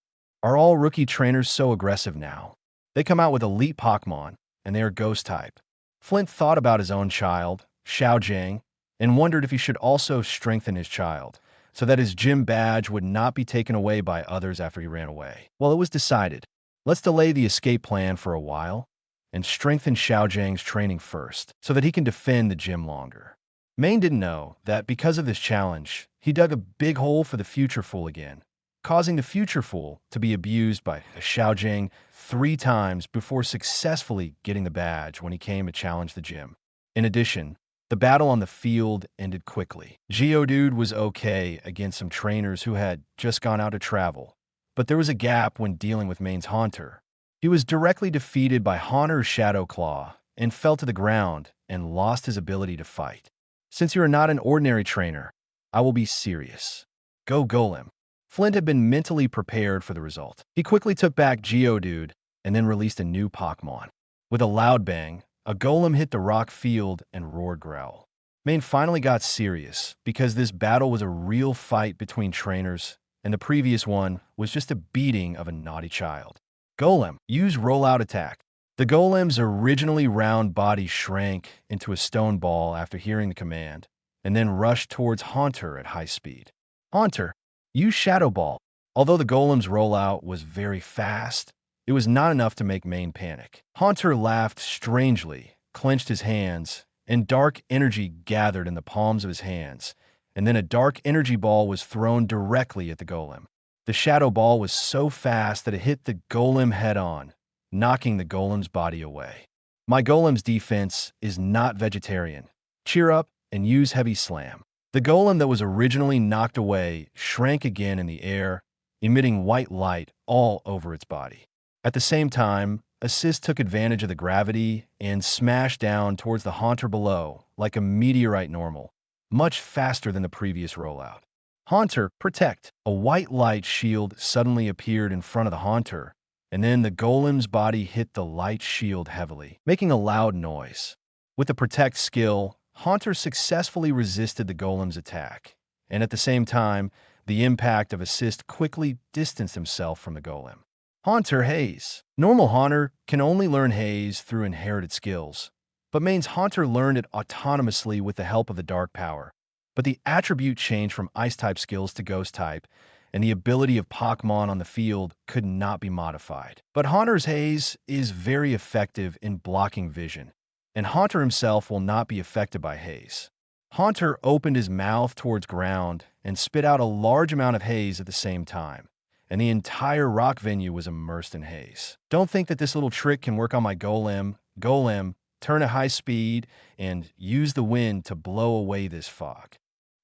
Are all rookie trainers so aggressive now? They come out with elite Pokemon, and they are ghost type." Flint thought about his own child, Xiaojing, and wondered if he should also strengthen his child, so that his gym badge would not be taken away by others after he ran away. Well, it was decided. Let's delay the escape plan for a while, and strengthen Xiaojing's training first, so that he can defend the gym longer. Maen didn't know that because of this challenge, he dug a big hole for the Future Fool again, causing the Future Fool to be abused by Xiaojing 3 times before successfully getting the badge when he came to challenge the gym. In addition, the battle on the field ended quickly. Geodude was okay against some trainers who had just gone out to travel, but there was a gap when dealing with Maen's Haunter. He was directly defeated by Haunter's Shadow Claw and fell to the ground and lost his ability to fight. "Since you are not an ordinary trainer, I will be serious. Go Golem." Flint had been mentally prepared for the result. He quickly took back Geodude and then released a new Pokemon. With a loud bang, a golem hit the rock field and roared growl. Maen finally got serious because this battle was a real fight between trainers, and the previous one was just a beating of a naughty child. Golem, use rollout attack. The golem's originally round body shrank into a stone ball after hearing the command, and then rushed towards Haunter at high speed. Haunter, use Shadow Ball. Although the golem's rollout was very fast, it was not enough to make Maen panic. Haunter laughed strangely, clenched his hands, and dark energy gathered in the palms of his hands, and then a dark energy ball was thrown directly at the golem. The shadow ball was so fast that it hit the golem head-on, knocking the golem's body away. My golem's defense is not vegetarian. Cheer up and use heavy slam. The golem that was originally knocked away shrank again in the air, emitting white light all over its body. At the same time, Assist took advantage of the gravity and smashed down towards the Haunter below like a meteorite normal, much faster than the previous rollout. Haunter, protect! A white light shield suddenly appeared in front of the Haunter, and then the golem's body hit the light shield heavily, making a loud noise. With the protect skill, Haunter successfully resisted the golem's attack, and at the same time, the impact of Assist quickly distanced himself from the golem. Haunter Haze. Normal Haunter can only learn Haze through inherited skills, but Maen's Haunter learned it autonomously with the help of the Dark Power. But the attribute changed from Ice-type skills to Ghost-type, and the ability of Pokemon on the field could not be modified. But Haunter's Haze is very effective in blocking vision, and Haunter himself will not be affected by Haze. Haunter opened his mouth towards ground and spit out a large amount of haze at the same time, and the entire rock venue was immersed in haze. Don't think that this little trick can work on my golem. Golem, turn at high speed and use the wind to blow away this fog.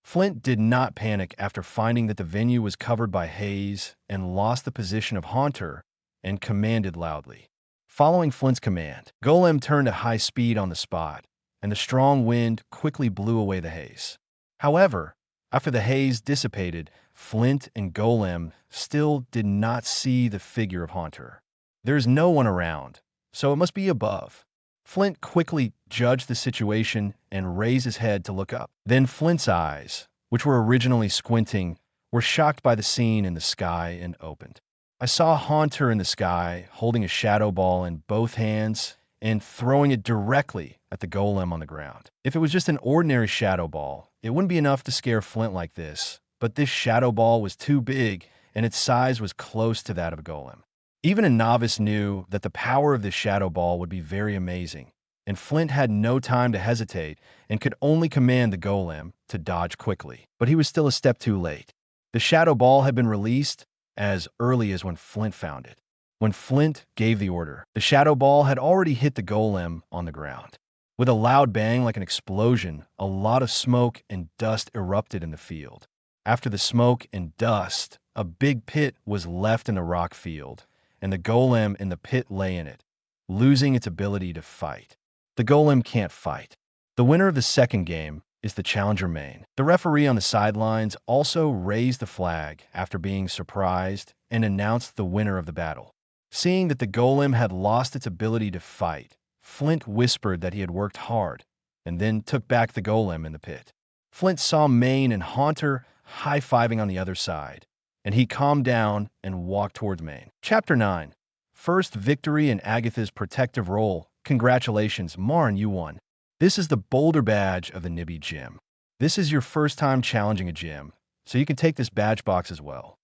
Flint did not panic after finding that the venue was covered by haze and lost the position of Haunter and commanded loudly. Following Flint's command, Golem turned at high speed on the spot, and the strong wind quickly blew away the haze. However, after the haze dissipated, Flint and Golem still did not see the figure of Haunter. There's no one around, so it must be above. Flint quickly judged the situation and raised his head to look up. Then Flint's eyes, which were originally squinting, were shocked by the scene in the sky and opened. I saw Haunter in the sky holding a shadow ball in both hands and throwing it directly at the golem on the ground. If it was just an ordinary shadow ball, it wouldn't be enough to scare Flint like this, but this shadow ball was too big and its size was close to that of a golem. Even a novice knew that the power of this shadow ball would be very amazing, and Flint had no time to hesitate and could only command the golem to dodge quickly. But he was still a step too late. The shadow ball had been released as early as when Flint found it. When Flint gave the order, the shadow ball had already hit the golem on the ground. With a loud bang like an explosion, a lot of smoke and dust erupted in the field. After the smoke and dust, a big pit was left in the rock field, and the golem in the pit lay in it, losing its ability to fight. The golem can't fight. The winner of the second game is the challenger Maen. The referee on the sidelines also raised the flag after being surprised and announced the winner of the battle. Seeing that the golem had lost its ability to fight, Flint whispered that he had worked hard, and then took back the golem in the pit. Flint saw Maen and Haunter high-fiving on the other side, and he calmed down and walked towards Maen. Chapter 9. First victory in Agatha's protective role. Congratulations, Maen, you won. This is the Boulder Badge of the Nibby Gym. This is your first time challenging a gym, so you can take this badge box as well.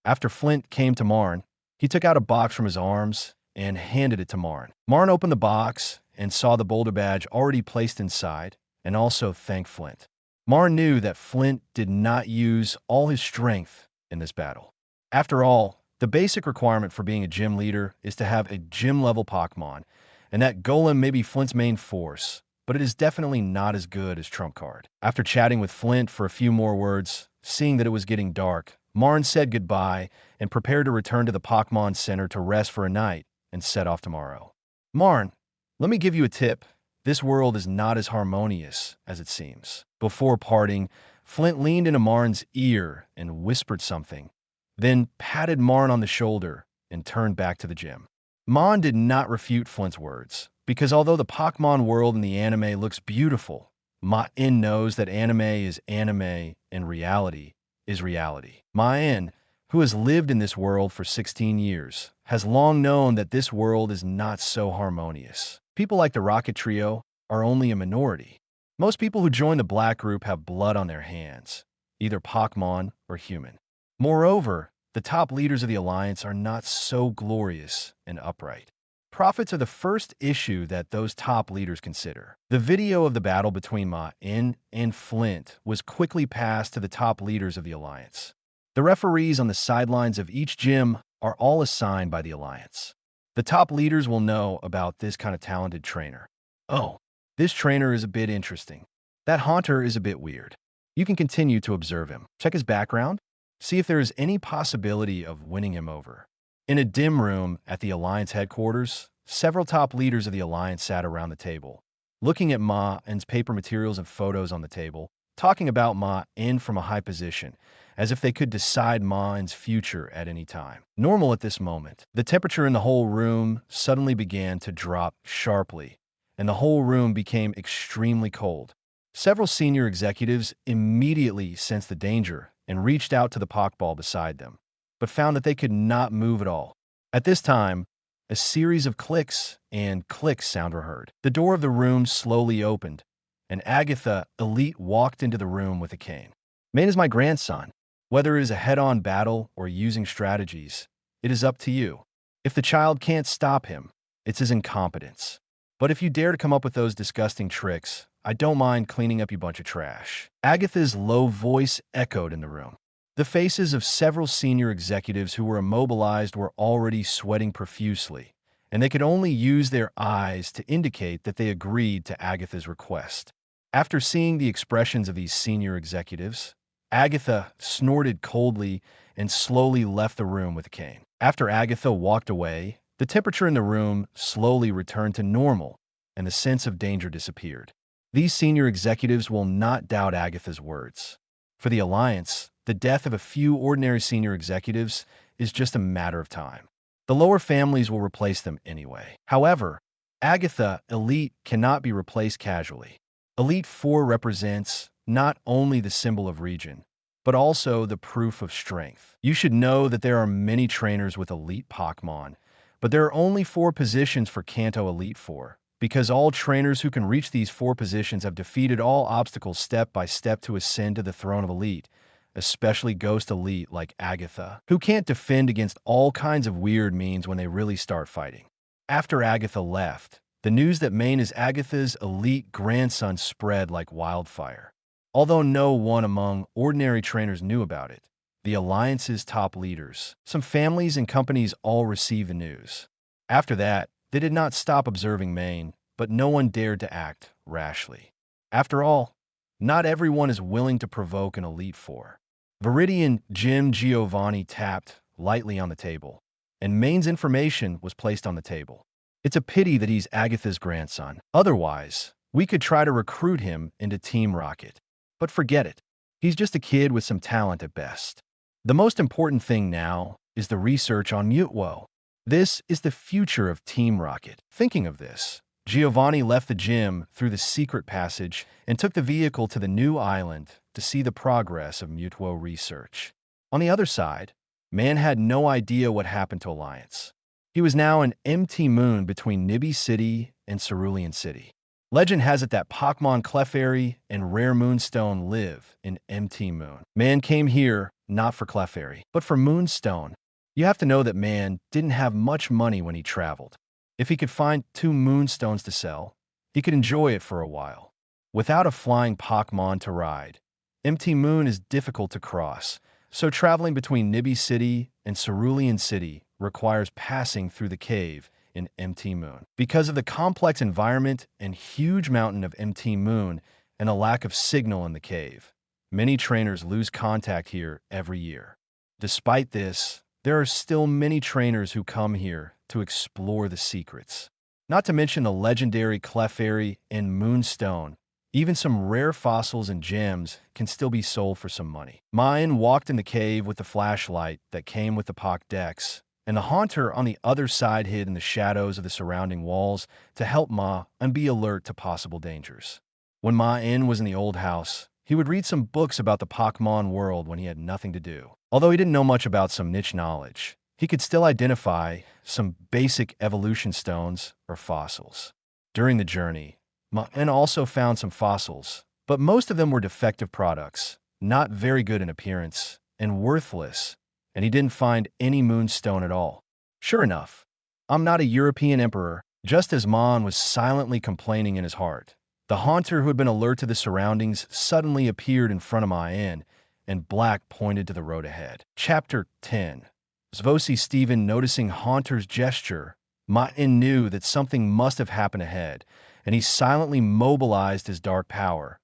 After Flint came to Maen, he took out a box from his arms and handed it to Maen. Maen opened the box and saw the Boulder Badge already placed inside, and also thanked Flint. Maen knew that Flint did not use all his strength in this battle. After all, the basic requirement for being a gym leader is to have a gym-level Pokemon, and that Golem may be Flint's main force, but it is definitely not as good as Trump Card. After chatting with Flint for a few more words, seeing that it was getting dark, Maen said goodbye and prepared to return to the Pokemon Center to rest for a night and set off tomorrow. Maen, let me give you a tip. This world is not as harmonious as it seems. Before parting, Flint leaned into Maen's ear and whispered something, then patted Maen on the shoulder and turned back to the gym. Maen did not refute Flint's words, because although the Pokemon world in the anime looks beautiful, Maen knows that anime is anime and reality is reality. Maen, who has lived in this world for 16 years, has long known that this world is not so harmonious. People like the Rocket Trio are only a minority. Most people who join the Black Group have blood on their hands, either Pokemon or human. Moreover, the top leaders of the Alliance are not so glorious and upright. Prophets are the first issue that those top leaders consider. The video of the battle between Maen and Flint was quickly passed to the top leaders of the Alliance. The referees on the sidelines of each gym are all assigned by the Alliance. The top leaders will know about this kind of talented trainer. Oh, this trainer is a bit interesting. That haunter is a bit weird. You can continue to observe him. Check his background. See if there is any possibility of winning him over. In a dim room at the Alliance headquarters, several top leaders of the Alliance sat around the table, looking at Maen's paper materials and photos on the table, talking about Maen from a high position, as if they could decide Maen's future at any time. Normal at this moment, the temperature in the whole room suddenly began to drop sharply, and the whole room became extremely cold. Several senior executives immediately sensed the danger and reached out to the Pokeball beside them, but found that they could not move at all. At this time, a series of clicks and clicks sound were heard. The door of the room slowly opened, and Agatha, Elite, walked into the room with a cane. Maen is my grandson. Whether it is a head-on battle or using strategies, it is up to you. If the child can't stop him, it's his incompetence. But if you dare to come up with those disgusting tricks, I don't mind cleaning up you bunch of trash. Agatha's low voice echoed in the room. The faces of several senior executives who were immobilized were already sweating profusely, and they could only use their eyes to indicate that they agreed to Agatha's request. After seeing the expressions of these senior executives, Agatha snorted coldly and slowly left the room with a cane. After Agatha walked away, the temperature in the room slowly returned to normal, and the sense of danger disappeared. These senior executives will not doubt Agatha's words. For the Alliance, the death of a few ordinary senior executives is just a matter of time. The lower families will replace them anyway. However, Agatha, Elite, cannot be replaced casually. Elite 4 represents not only the symbol of region, but also the proof of strength. You should know that there are many trainers with Elite Pokemon, but there are only 4 positions for Kanto Elite 4, because all trainers who can reach these 4 positions have defeated all obstacles step by step to ascend to the throne of Elite, especially Ghost Elite like Agatha, who can't defend against all kinds of weird means when they really start fighting. After Agatha left, the news that Maen is Agatha's Elite grandson spread like wildfire. Although no one among ordinary trainers knew about it, the Alliance's top leaders, some families and companies all received the news. After that, they did not stop observing Maen, but no one dared to act rashly. After all, not everyone is willing to provoke an Elite Four. Viridian Jim Giovanni tapped lightly on the table, and Maen's information was placed on the table. It's a pity that he's Agatha's grandson. Otherwise, we could try to recruit him into Team Rocket. But forget it. He's just a kid with some talent at best. The most important thing now is the research on Mutwo. This is the future of Team Rocket. Thinking of this, Giovanni left the gym through the secret passage and took the vehicle to the new island to see the progress of Mutwo research. On the other side, Maen had no idea what happened to Alliance. He was now an empty moon between Nibby City and Cerulean City. Legend has it that Pokemon Clefairy and Rare Moonstone live in Empty Moon. Maen came here not for Clefairy, but for Moonstone. You have to know that Maen didn't have much money when he traveled. If he could find 2 Moonstones to sell, he could enjoy it for a while. Without a flying Pokemon to ride, Empty Moon is difficult to cross, so traveling between Nibby City and Cerulean City requires passing through the cave in Empty Moon. Because of the complex environment and huge mountain of Empty Moon and a lack of signal in the cave, many trainers lose contact here every year. Despite this, there are still many trainers who come here to explore the secrets. Not to mention the legendary Clefairy and Moonstone. Even some rare fossils and gems can still be sold for some money. Maen walked in the cave with the flashlight that came with the Pokédex, and the Haunter on the other side hid in the shadows of the surrounding walls to help Ma and be alert to possible dangers. When Maen was in the old house, he would read some books about the Pokemon world when he had nothing to do. Although he didn't know much about some niche knowledge, he could still identify some basic evolution stones or fossils. During the journey, Maen also found some fossils, but most of them were defective products, not very good in appearance, and worthless and he didn't find any moonstone at all. Sure enough, I'm not a European emperor. Just as Maen was silently complaining in his heart, the haunter who had been alert to the surroundings suddenly appeared in front of Maen, and black pointed to the road ahead. Chapter 10. Zvosi Stephen noticing Haunter's gesture, Maen knew that something must have happened ahead, and he silently mobilized his dark power,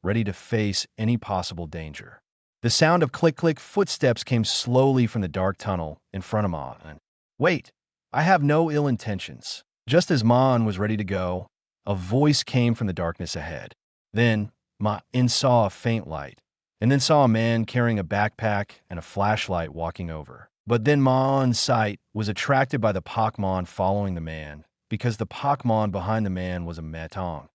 ready to face any possible danger. The sound of click-click footsteps came slowly from the dark tunnel in front of Maen. Wait, I have no ill intentions. Just as Maen was ready to go, a voice came from the darkness ahead. Then, Maen saw a faint light, and then saw a man carrying a backpack and a flashlight walking over. But then Maen's sight was attracted by the Pokemon following the man, because the Pokemon behind the man was a Metong,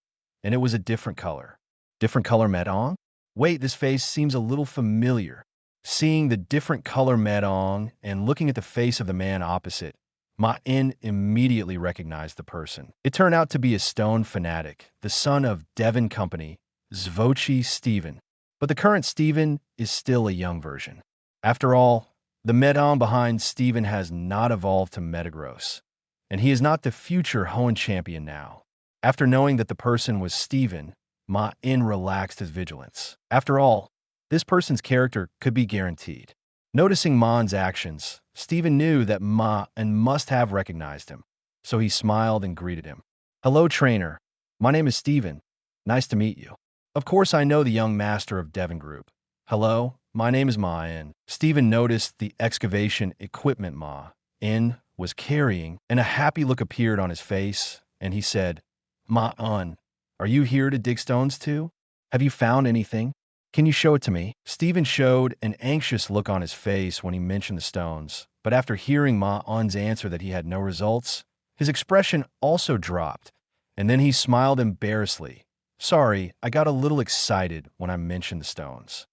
and it was a different color. Different color Metong? Wait, this face seems a little familiar. Seeing the different color Metong and looking at the face of the man opposite, Maen immediately recognized the person. It turned out to be a stone fanatic, the son of Devon Company, Zvosi Stephen. But the current Stephen is still a young version. After all, the Metong behind Stephen has not evolved to Metagross, and he is not the future Hoenn champion now. After knowing that the person was Stephen, Maen relaxed his vigilance. After all, this person's character could be guaranteed. Noticing Maen's actions, Stephen knew that Maen must have recognized him, so he smiled and greeted him. Hello, trainer. My name is Stephen. Nice to meet you. Of course, I know the young master of Devon Group. Hello, my name is Maen. Stephen noticed the excavation equipment Maen was carrying, and a happy look appeared on his face, and he said, Maen, are you here to dig stones too? Have you found anything? Can you show it to me? Stephen showed an anxious look on his face when he mentioned the stones, but after hearing Maen's answer that he had no results, his expression also dropped, and then he smiled embarrassedly. Sorry, I got a little excited when I mentioned the stones.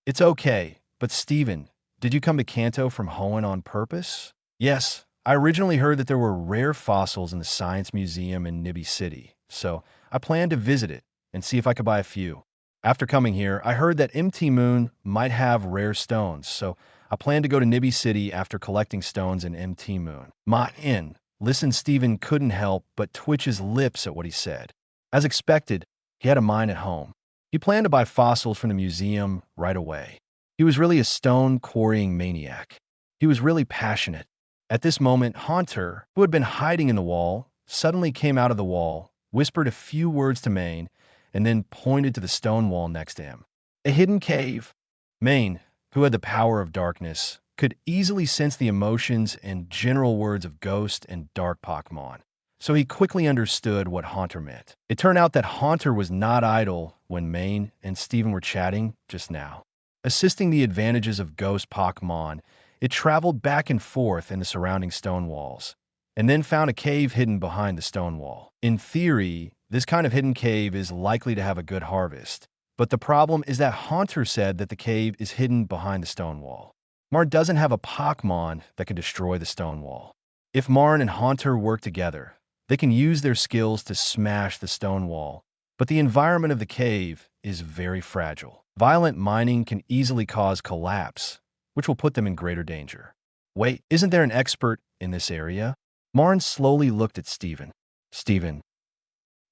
It's okay, but Stephen, did you come to Kanto from Hoenn on purpose? Yes, I originally heard that there were rare fossils in the Science Museum in Nibby City, so I planned to visit it and see if I could buy a few. After coming here, I heard that MT Moon might have rare stones, so I plan to go to Nibby City after collecting stones in MT Moon. Maen listened. Stephen couldn't help but twitch his lips at what he said. As expected, he had a mine at home. He planned to buy fossils from the museum right away. He was really a stone quarrying maniac. He was really passionate. At this moment, Haunter, who had been hiding in the wall, suddenly came out of the wall, whispered a few words to Maen, and then pointed to the stone wall next to him. A hidden cave. Maen, who had the power of darkness, could easily sense the emotions and general words of ghost and dark Pokemon, so he quickly understood what Haunter meant. It turned out that Haunter was not idle when Maen and Stephen were chatting just now. Assisting the advantages of ghost Pokemon, it traveled back and forth in the surrounding stone walls, and then found a cave hidden behind the stone wall. In theory, this kind of hidden cave is likely to have a good harvest, but the problem is that Haunter said that the cave is hidden behind the stone wall. Maen doesn't have a Pokemon that can destroy the stone wall. If Maen and Haunter work together, they can use their skills to smash the stone wall, but the environment of the cave is very fragile. Violent mining can easily cause collapse, which will put them in greater danger. Wait, isn't there an expert in this area? Maen slowly looked at Stephen. Stephen,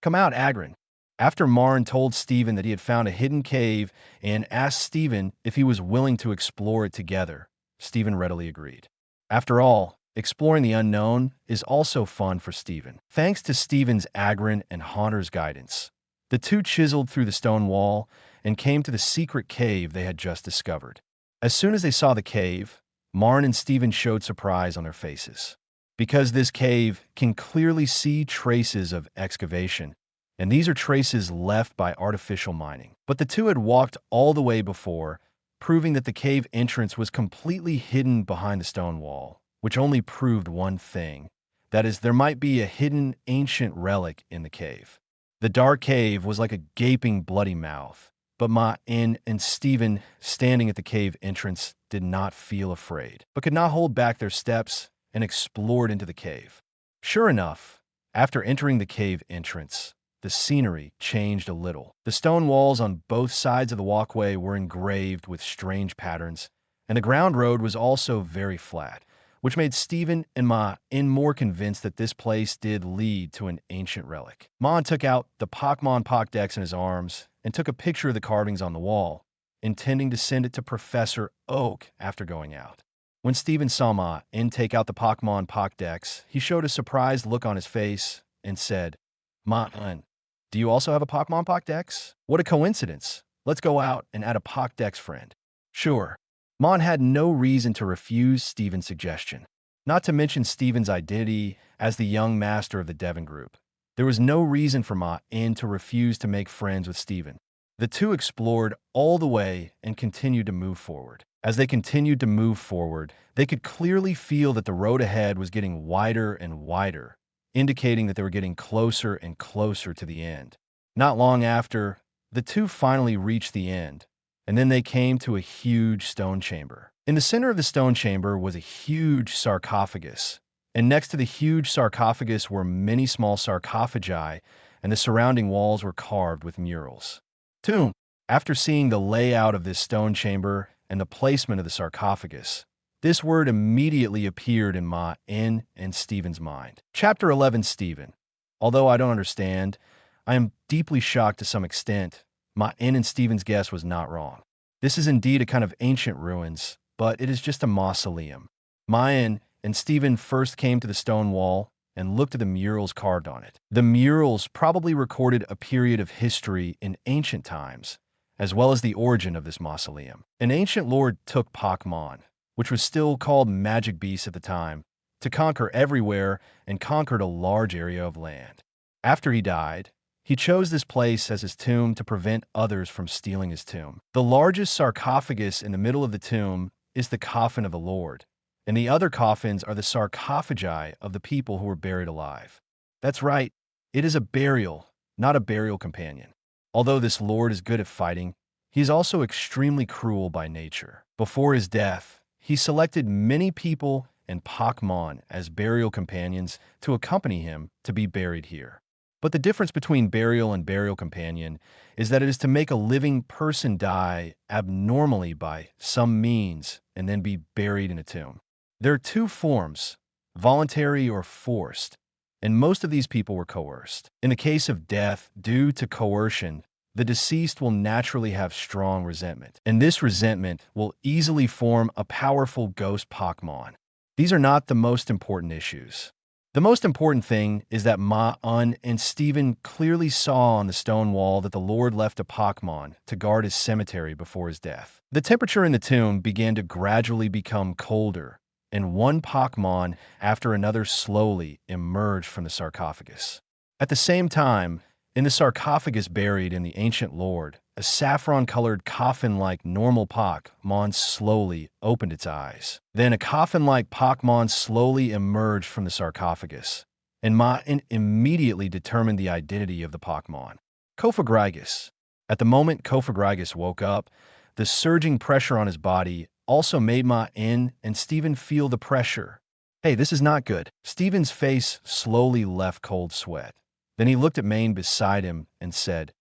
come out, Agron. After Maen told Stephen that he had found a hidden cave and asked Stephen if he was willing to explore it together, Stephen readily agreed. After all, exploring the unknown is also fun for Stephen. Thanks to Stephen's Agron and Haunter's guidance, the two chiseled through the stone wall and came to the secret cave they had just discovered. As soon as they saw the cave, Maen and Stephen showed surprise on their faces. Because this cave can clearly see traces of excavation, and these are traces left by artificial mining. But the two had walked all the way before, proving that the cave entrance was completely hidden behind the stone wall, which only proved one thing. That is, there might be a hidden ancient relic in the cave. The dark cave was like a gaping bloody mouth, but Maen and Stephen, standing at the cave entrance, did not feel afraid, but could not hold back their steps and explored into the cave. Sure enough, after entering the cave entrance, the scenery changed a little. The stone walls on both sides of the walkway were engraved with strange patterns, and the ground road was also very flat, which made Stephen and Maen more convinced that this place did lead to an ancient relic. Maen took out the Pokemon Pokédex in his arms and took a picture of the carvings on the wall, intending to send it to Professor Oak after going out. When Stephen saw Maen take out the Pokemon Pokédex, he showed a surprised look on his face and said, "Maen, do you also have a Pokemon Pokédex? What a coincidence. Let's go out and add a Pokédex friend." Sure. Maen had no reason to refuse Stephen's suggestion, not to mention Stephen's identity as the young master of the Devon group. There was no reason for Maen to refuse to make friends with Stephen. The two explored all the way and continued to move forward. As they continued to move forward, they could clearly feel that the road ahead was getting wider and wider, indicating that they were getting closer and closer to the end. Not long after, the two finally reached the end, and then they came to a huge stone chamber. In the center of the stone chamber was a huge sarcophagus, and next to the huge sarcophagus were many small sarcophagi, and the surrounding walls were carved with murals. Tomb. After seeing the layout of this stone chamber and the placement of the sarcophagus, this word immediately appeared in Maen and Stephen's mind. Chapter 11, Stephen. Although I don't understand, I am deeply shocked to some extent. Maen and Stephen's guess was not wrong. This is indeed a kind of ancient ruins, but it is just a mausoleum. Maen and Stephen first came to the stone wall and looked at the murals carved on it. The murals probably recorded a period of history in ancient times, as well as the origin of this mausoleum. An ancient lord took Pokemon, which was still called magic beasts at the time, to conquer everywhere and conquered a large area of land. After he died, he chose this place as his tomb to prevent others from stealing his tomb. The largest sarcophagus in the middle of the tomb is the coffin of the Lord, and the other coffins are the sarcophagi of the people who were buried alive. That's right, it is a burial, not a burial companion. Although this Lord is good at fighting, he is also extremely cruel by nature. Before his death, he selected many people and Pokemon as burial companions to accompany him to be buried here. But the difference between burial and burial companion is that it is to make a living person die abnormally by some means and then be buried in a tomb. There are two forms, voluntary or forced, and most of these people were coerced. In the case of death due to coercion, the deceased will naturally have strong resentment, and this resentment will easily form a powerful ghost Pokemon. These are not the most important issues. The most important thing is that Maen and Stephen clearly saw on the stone wall that the Lord left a Pokemon to guard his cemetery before his death. The temperature in the tomb began to gradually become colder, and one Pokemon after another slowly emerged from the sarcophagus. At the same time, in the sarcophagus buried in the ancient Lord, a saffron-colored coffin-like normal Pokemon slowly opened its eyes. Then a coffin-like Pokemon slowly emerged from the sarcophagus, and Maen immediately determined the identity of the Pokemon. Cofagrigus. At the moment Cofagrigus woke up, the surging pressure on his body also made Maen and Stephen feel the pressure. Hey, this is not good. Stephen's face slowly left cold sweat. Then he looked at Maen beside him and said,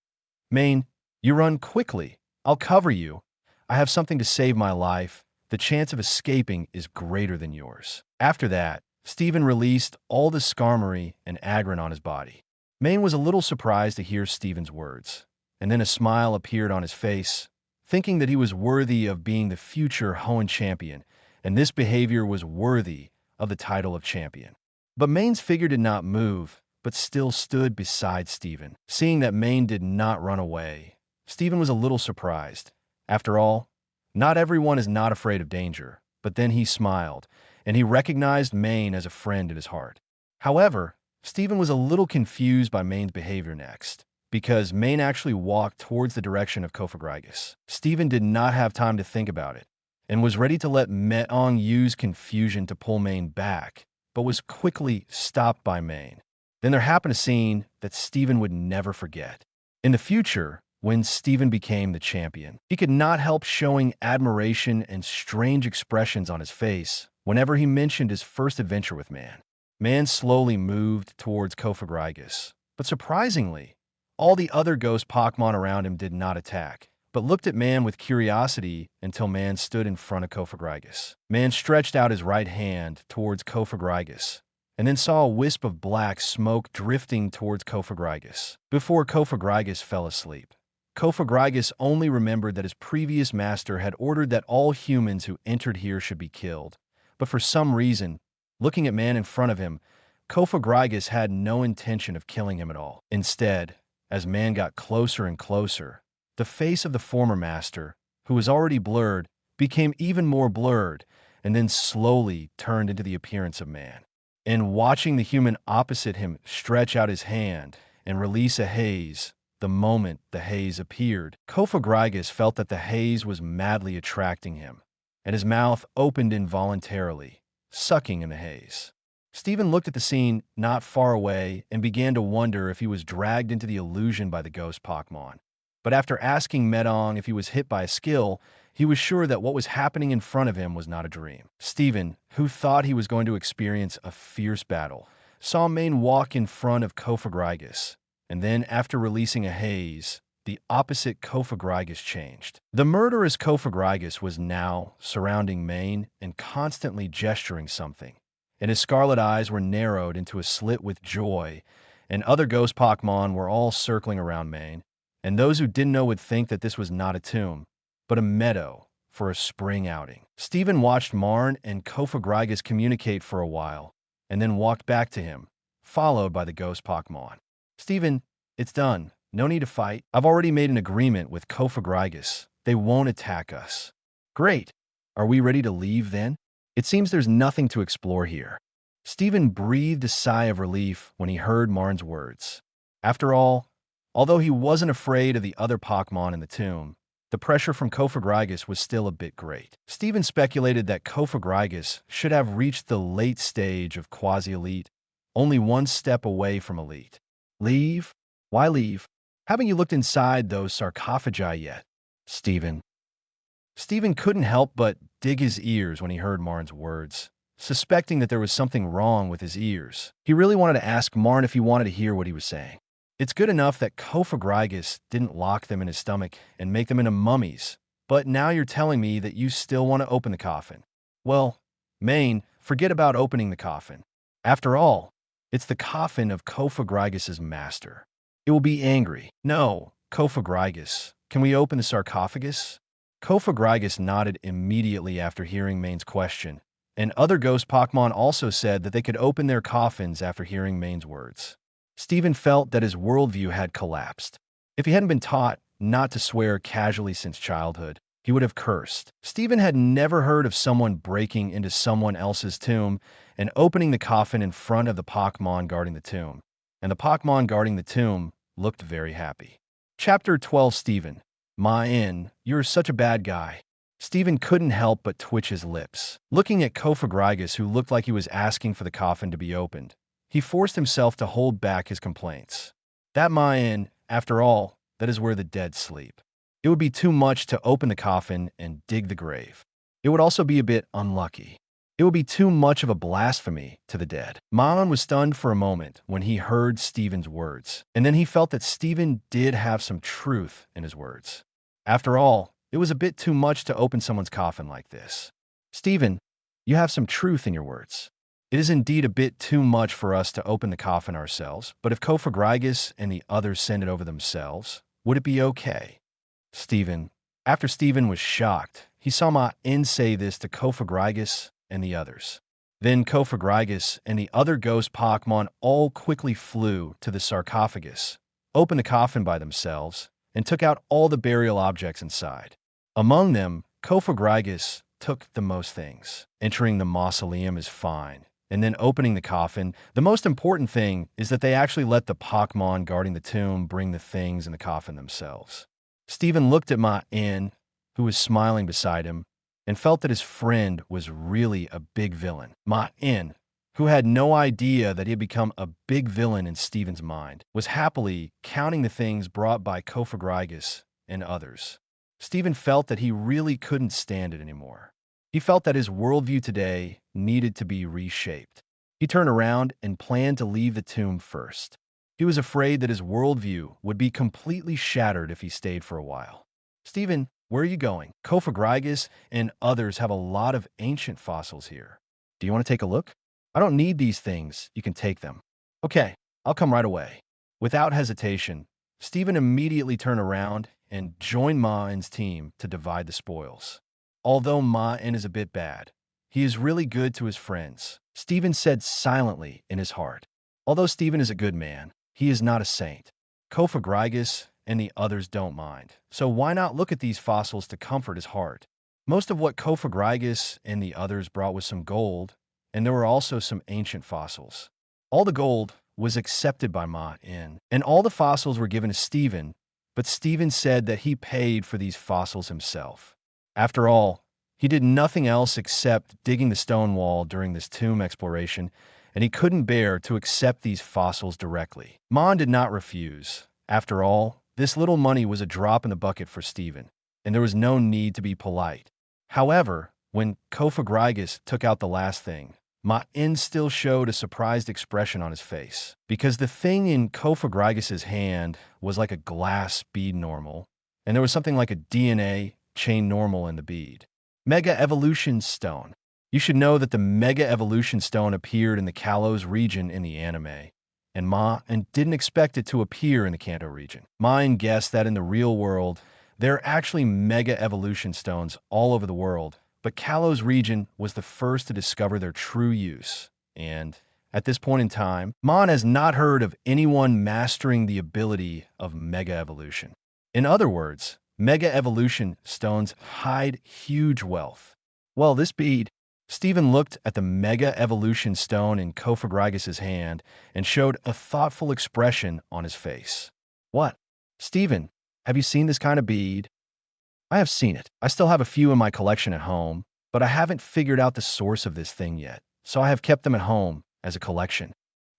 "Maen, you run quickly. I'll cover you. I have something to save my life. The chance of escaping is greater than yours." After that, Stephen released all the Skarmory and Aggron on his body. Maen was a little surprised to hear Stephen's words, and then a smile appeared on his face, thinking that he was worthy of being the future Hoenn champion, and this behavior was worthy of the title of champion. But Maen's figure did not move, but still stood beside Stephen. Seeing that Maen did not run away, Stephen was a little surprised. After all, not everyone is not afraid of danger, but then he smiled, and he recognized Maen as a friend in his heart. However, Stephen was a little confused by Maen's behavior next, because Maen actually walked towards the direction of Cofagrigus. Stephen did not have time to think about it, and was ready to let Maen use confusion to pull Maen back, but was quickly stopped by Maen. Then there happened a scene that Stephen would never forget. In the future, when Stephen became the champion, he could not help showing admiration and strange expressions on his face whenever he mentioned his first adventure with Maen. Maen slowly moved towards Cofagrigus, but surprisingly, all the other ghost Pokemon around him did not attack. but looked at Maen with curiosity until Maen stood in front of Cophagraigus. Maen stretched out his right hand towards Cophagraigus, and then saw a wisp of black smoke drifting towards Cophagraigus. Before Cophagraigus fell asleep, Cophagraigus only remembered that his previous master had ordered that all humans who entered here should be killed. But for some reason, looking at Maen in front of him, Cophagraigus had no intention of killing him at all. Instead, as Maen got closer and closer, the face of the former master, who was already blurred, became even more blurred and then slowly turned into the appearance of Maen. And watching the human opposite him stretch out his hand and release a haze, the moment the haze appeared, Cophagraigus felt that the haze was madly attracting him, and his mouth opened involuntarily, sucking in the haze. Stephen looked at the scene not far away and began to wonder if he was dragged into the illusion by the ghost Pokemon. But after asking Medong if he was hit by a skill, he was sure that what was happening in front of him was not a dream. Stephen, who thought he was going to experience a fierce battle, saw Maen walk in front of Cophagraigus, and then after releasing a haze, the opposite Cophagraigus changed. The murderous Cophagraigus was now surrounding Maen and constantly gesturing something, and his scarlet eyes were narrowed into a slit with joy, and other ghost Pokemon were all circling around Maen, and those who didn't know would think that this was not a tomb, but a meadow for a spring outing. Stephen watched Maen and Cophagraigus communicate for a while, and then walked back to him, followed by the ghost Pokemon. Stephen, it's done. No need to fight. I've already made an agreement with Cophagraigus. They won't attack us. Great. Are we ready to leave then? It seems there's nothing to explore here. Stephen breathed a sigh of relief when he heard Maen's words. After all, although he wasn't afraid of the other Pokemon in the tomb, the pressure from Cophagraigus was still a bit great. Stephen speculated that Cophagraigus should have reached the late stage of quasi-elite, only one step away from elite. Leave? Why leave? Haven't you looked inside those sarcophagi yet, Stephen? Stephen couldn't help but dig his ears when he heard Maen's words, suspecting that there was something wrong with his ears. He really wanted to ask Maen if he wanted to hear what he was saying. It's good enough that Cophagraigus didn't lock them in his stomach and make them into mummies, but now you're telling me that you still want to open the coffin. Well, Maen, forget about opening the coffin. After all, it's the coffin of Cophagraigus' master. It will be angry. No, Cophagraigus, can we open the sarcophagus? Cophagraigus nodded immediately after hearing Maen's question, and other ghost Pokemon also said that they could open their coffins after hearing Maen's words. Stephen felt that his worldview had collapsed. If he hadn't been taught not to swear casually since childhood, he would have cursed. Stephen had never heard of someone breaking into someone else's tomb and opening the coffin in front of the Pokemon guarding the tomb, and the Pokemon guarding the tomb looked very happy. Chapter 12. Stephen, Maen, you're such a bad guy. Stephen couldn't help but twitch his lips. Looking at Cophagraigus, who looked like he was asking for the coffin to be opened, he forced himself to hold back his complaints. That Maen, after all, that is where the dead sleep. It would be too much to open the coffin and dig the grave. It would also be a bit unlucky. It would be too much of a blasphemy to the dead. Maen was stunned for a moment when he heard Stephen's words, and then he felt that Stephen did have some truth in his words. After all, it was a bit too much to open someone's coffin like this. Stephen, you have some truth in your words. It is indeed a bit too much for us to open the coffin ourselves, but if Cophagraigus and the others send it over themselves, would it be okay? Stephen. After Stephen was shocked, he saw Maen say this to Cophagraigus and the others. Then Cophagraigus and the other ghost Pokemon all quickly flew to the sarcophagus, opened the coffin by themselves, and took out all the burial objects inside. Among them, Cophagraigus took the most things. Entering the mausoleum is fine, and then opening the coffin, the most important thing is that they actually let the Pokemon guarding the tomb bring the things in the coffin themselves. Stephen looked at Maen, who was smiling beside him, and felt that his friend was really a big villain. Maen, who had no idea that he had become a big villain in Stephen's mind, was happily counting the things brought by Cophagraigus and others. Stephen felt that he really couldn't stand it anymore. He felt that his worldview today needed to be reshaped. He turned around and planned to leave the tomb first. He was afraid that his worldview would be completely shattered if he stayed for a while. Stephen, where are you going? Kophagrigus and others have a lot of ancient fossils here. Do you want to take a look? I don't need these things. You can take them. Okay, I'll come right away. Without hesitation, Stephen immediately turned around and joined Maen's team to divide the spoils. Although Maen is a bit bad, he is really good to his friends, Stephen said silently in his heart. Although Stephen is a good man, he is not a saint. Kophagrigus and the others don't mind, so why not look at these fossils to comfort his heart? Most of what Kophagrigus and the others brought was some gold, and there were also some ancient fossils. All the gold was accepted by Maen, and all the fossils were given to Stephen, but Stephen said that he paid for these fossils himself. After all, he did nothing else except digging the stone wall during this tomb exploration, and he couldn't bear to accept these fossils directly. Maen did not refuse. After all, this little money was a drop in the bucket for Stephen, and there was no need to be polite. However, when Kophagrigus took out the last thing, Maen still showed a surprised expression on his face, because the thing in Kophagrigus' hand was like a glass bead normal, and there was something like a DNA chain normal in the bead. Mega Evolution Stone. You should know that the Mega Evolution Stone appeared in the Kalos region in the anime, and Maen didn't expect it to appear in the Kanto region. Maen guessed that in the real world, there are actually Mega Evolution Stones all over the world, but Kalos region was the first to discover their true use, and at this point in time, Maen has not heard of anyone mastering the ability of Mega Evolution. In other words, Mega Evolution Stones hide huge wealth. Well, this bead, Stephen looked at the Mega Evolution Stone in Kophagrigus' hand and showed a thoughtful expression on his face. What? Stephen, have you seen this kind of bead? I have seen it. I still have a few in my collection at home, but I haven't figured out the source of this thing yet, so I have kept them at home as a collection.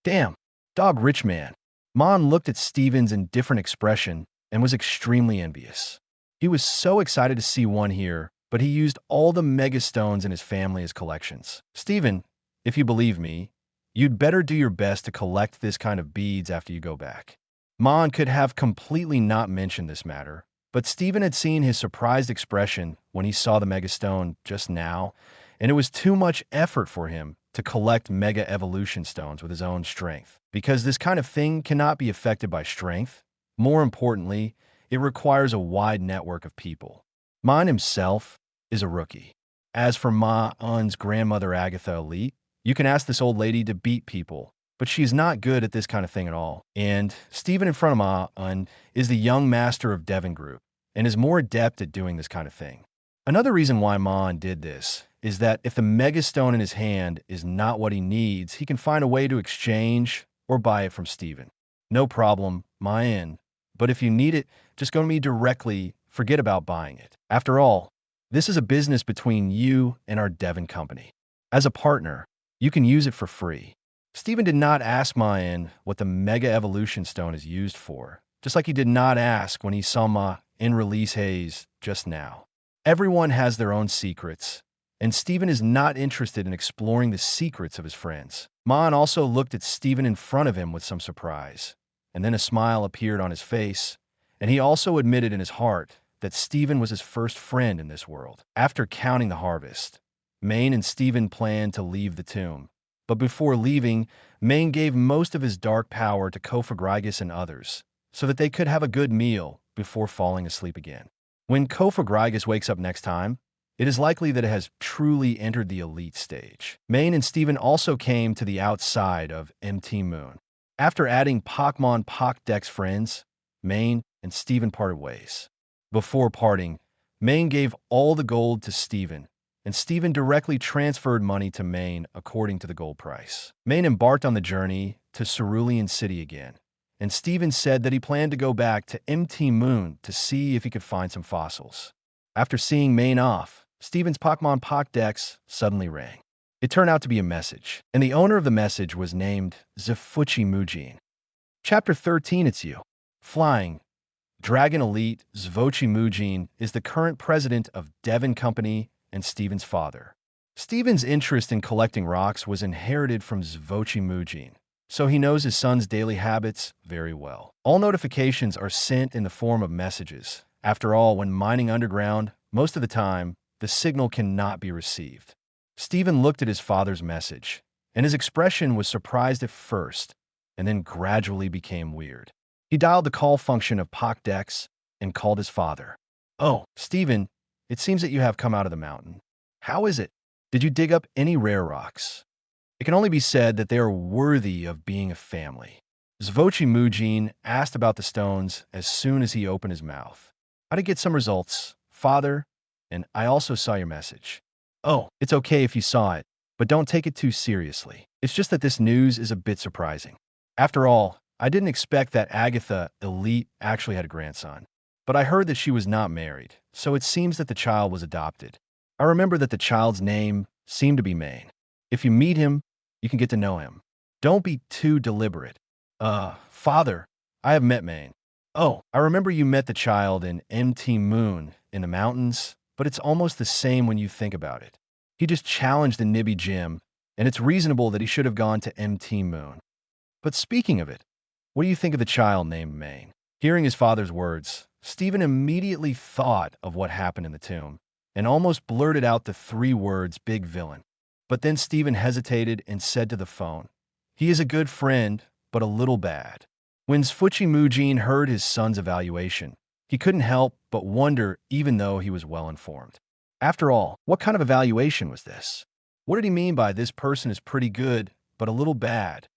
Damn, dog rich man. Maen looked at Stephen's indifferent expression and was extremely envious. He was so excited to see one here, but he used all the mega stones in his family as collections. Stephen, if you believe me, you'd better do your best to collect this kind of beads after you go back. Maen could have completely not mentioned this matter, but Stephen had seen his surprised expression when he saw the Mega Stone just now, and it was too much effort for him to collect Mega Evolution Stones with his own strength, because this kind of thing cannot be affected by strength. More importantly, it requires a wide network of people. Maen himself is a rookie. As for Maen's grandmother Agatha Elite, you can ask this old lady to beat people, but she's not good at this kind of thing at all. And Stephen in front of Maen is the young master of Devon Group, and is more adept at doing this kind of thing. Another reason why Maen did this is that if the Mega Stone in his hand is not what he needs, he can find a way to exchange or buy it from Stephen. No problem, Maen, but if you need it, just go to me directly, forget about buying it. After all, this is a business between you and our Devon company. As a partner, you can use it for free. Stephen did not ask Maen what the Mega Evolution Stone is used for, just like he did not ask when he saw Maen release haze just now. Everyone has their own secrets, and Stephen is not interested in exploring the secrets of his friends. Maen also looked at Stephen in front of him with some surprise, and then a smile appeared on his face, and he also admitted in his heart that Stephen was his first friend in this world. After counting the harvest, Maen and Stephen planned to leave the tomb. But before leaving, Maen gave most of his dark power to Kophagrigus and others, so that they could have a good meal before falling asleep again. When Kophagrigus wakes up next time, it is likely that it has truly entered the elite stage. Maen and Stephen also came to the outside of MT Moon. After adding Pokemon Pokédex friends, Maen and Stephen parted ways. Before parting, Maen gave all the gold to Stephen, and Stephen directly transferred money to Maen according to the gold price. Maen embarked on the journey to Cerulean City again, and Stephen said that he planned to go back to MT Moon to see if he could find some fossils. After seeing Maen off, Stephen's Pokemon Pokédex suddenly rang. It turned out to be a message, and the owner of the message was named Zafuchi Mujin. Chapter 13, it's you. Flying. Dragon Elite Zvochi Mujin is the current president of Devon Company and Stephen's father. Stephen's interest in collecting rocks was inherited from Zvochi Mujin, so he knows his son's daily habits very well. All notifications are sent in the form of messages, After all, when mining underground, most of the time, the signal cannot be received. Stephen looked at his father's message, and his expression was surprised at first, and then gradually became weird. He dialed the call function of Pockdex and called his father. "Oh, Stephen, it seems that you have come out of the mountain. How is it? Did you dig up any rare rocks? It can only be said that they are worthy of being a family." Zvochi Mujin asked about the stones as soon as he opened his mouth. "I did get some results, father, and I also saw your message." "Oh, it's okay if you saw it, but don't take it too seriously. It's just that this news is a bit surprising. After all, I didn't expect that Agatha, Elite, actually had a grandson. But I heard that she was not married, so it seems that the child was adopted. I remember that the child's name seemed to be Maen. If you meet him, you can get to know him. Don't be too deliberate." Father, I have met Maen." "Oh, I remember you met the child in MT Moon in the mountains, but it's almost the same when you think about it. He just challenged the Nibby gym, and it's reasonable that he should have gone to MT Moon. But speaking of it, what do you think of the child named Maen?" Hearing his father's words, Stephen immediately thought of what happened in the tomb, and almost blurted out the 3 words, "big villain." But then Stephen hesitated and said to the phone, "He is a good friend, but a little bad." When Sfuchi Mujin heard his son's evaluation, he couldn't help but wonder even though he was well informed. After all, what kind of evaluation was this? What did he mean by "this person is pretty good, but a little bad"?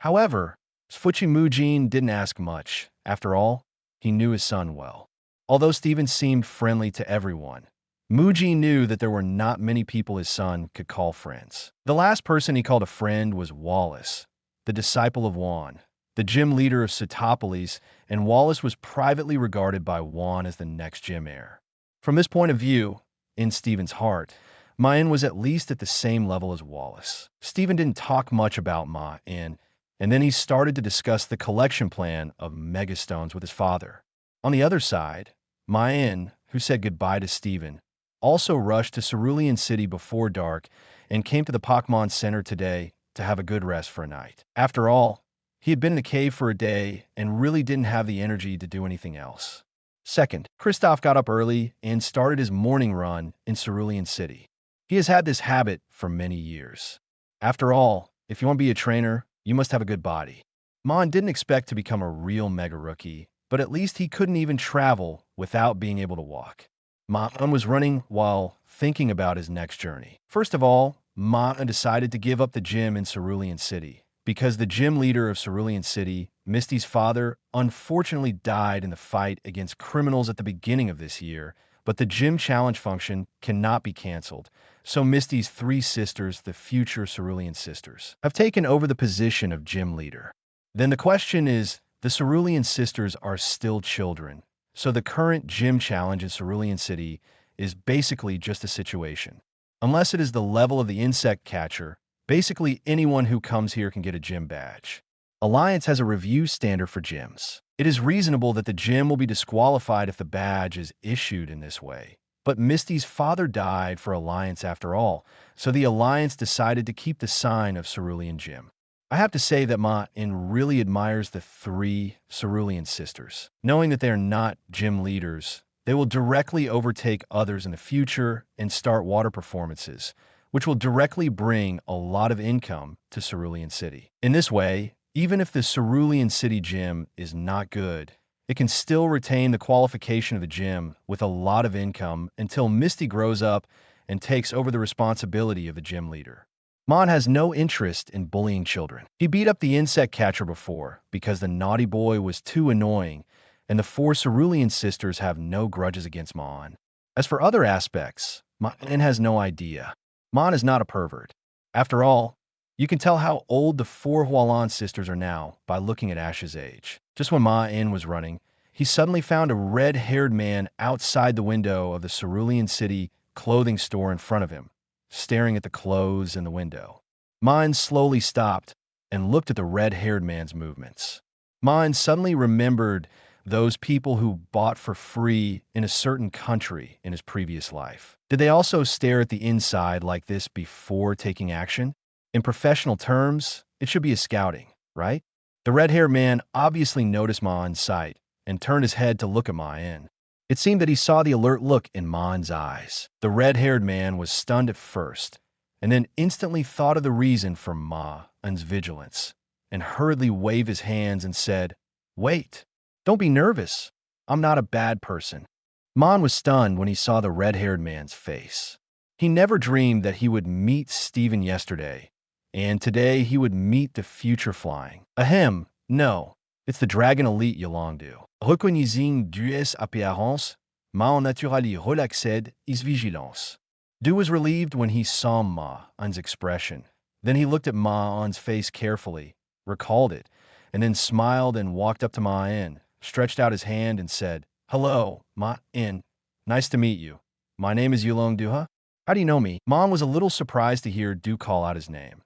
However, Sfuchi Mujin didn't ask much. After all, he knew his son well. Although Stephen seemed friendly to everyone, Mujin knew that there were not many people his son could call friends. The last person he called a friend was Wallace, the disciple of Juan, the gym leader of Sitopolis, and Wallace was privately regarded by Juan as the next gym heir. From this point of view, in Stephen's heart, Maen was at least at the same level as Wallace. Stephen didn't talk much about Maen, and then he started to discuss the collection plan of megastones with his father. On the other side, Maen, who said goodbye to Stephen, also rushed to Cerulean City before dark and came to the Pokemon Center today to have a good rest for a night. After all, he had been in a cave for a day and really didn't have the energy to do anything else. Second, Kristoff got up early and started his morning run in Cerulean City. He has had this habit for many years. After all, if you want to be a trainer, you must have a good body. Maen didn't expect to become a real Mega Rookie, but at least he couldn't even travel without being able to walk. Maen was running while thinking about his next journey. First of all, Maen decided to give up the gym in Cerulean City, because the gym leader of Cerulean City, Misty's father, unfortunately died in the fight against criminals at the beginning of this year, but the gym challenge function cannot be canceled, so Misty's 3 sisters, the future Cerulean sisters, have taken over the position of gym leader. Then the question is, the Cerulean sisters are still children, so the current gym challenge in Cerulean City is basically just a situation. Unless it is the level of the insect catcher, basically anyone who comes here can get a gym badge. Alliance has a review standard for gyms. It is reasonable that the gym will be disqualified if the badge is issued in this way. But Misty's father died for Alliance after all, so the Alliance decided to keep the sign of Cerulean Gym. I have to say that Maen really admires the 3 Cerulean sisters. Knowing that they are not gym leaders, they will directly overtake others in the future and start water performances, which will directly bring a lot of income to Cerulean City. In this way, even if the Cerulean City gym is not good, it can still retain the qualification of the gym with a lot of income until Misty grows up and takes over the responsibility of the gym leader. Maen has no interest in bullying children. He beat up the insect catcher before because the naughty boy was too annoying, and the 4 Cerulean sisters have no grudges against Maen. As for other aspects, Maen has no idea. Maen is not a pervert. After all, you can tell how old the 4 Hualan sisters are now by looking at Ash's age. Just when Maen was running, he suddenly found a red-haired man outside the window of the Cerulean City clothing store in front of him, staring at the clothes in the window. Maen slowly stopped and looked at the red-haired man's movements. Maen suddenly remembered those people who bought for free in a certain country in his previous life. Did they also stare at the inside like this before taking action? In professional terms, it should be a scouting, right? The red-haired man obviously noticed Maen's sight and turned his head to look at Maen. It seemed that he saw the alert look in Maen's eyes. The red-haired man was stunned at first, and then instantly thought of the reason for Maen's vigilance, and hurriedly waved his hands and said, "Wait, don't be nervous. I'm not a bad person." Maen was stunned when he saw the red-haired man's face. He never dreamed that he would meet Stephen yesterday, and today he would meet the future flying. Ahem, no, it's the Dragon Elite Yolongdu. Reconnaissant Du's apparence, Maen naturally relaxed his vigilance. Du was relieved when he saw Maen's expression. Then he looked at Maen's face carefully, recalled it, and then smiled and walked up to Maen, stretched out his hand and said, "Hello, Maen. Nice to meet you. My name is Yolongdu. How do you know me?" Maen was a little surprised to hear Du call out his name.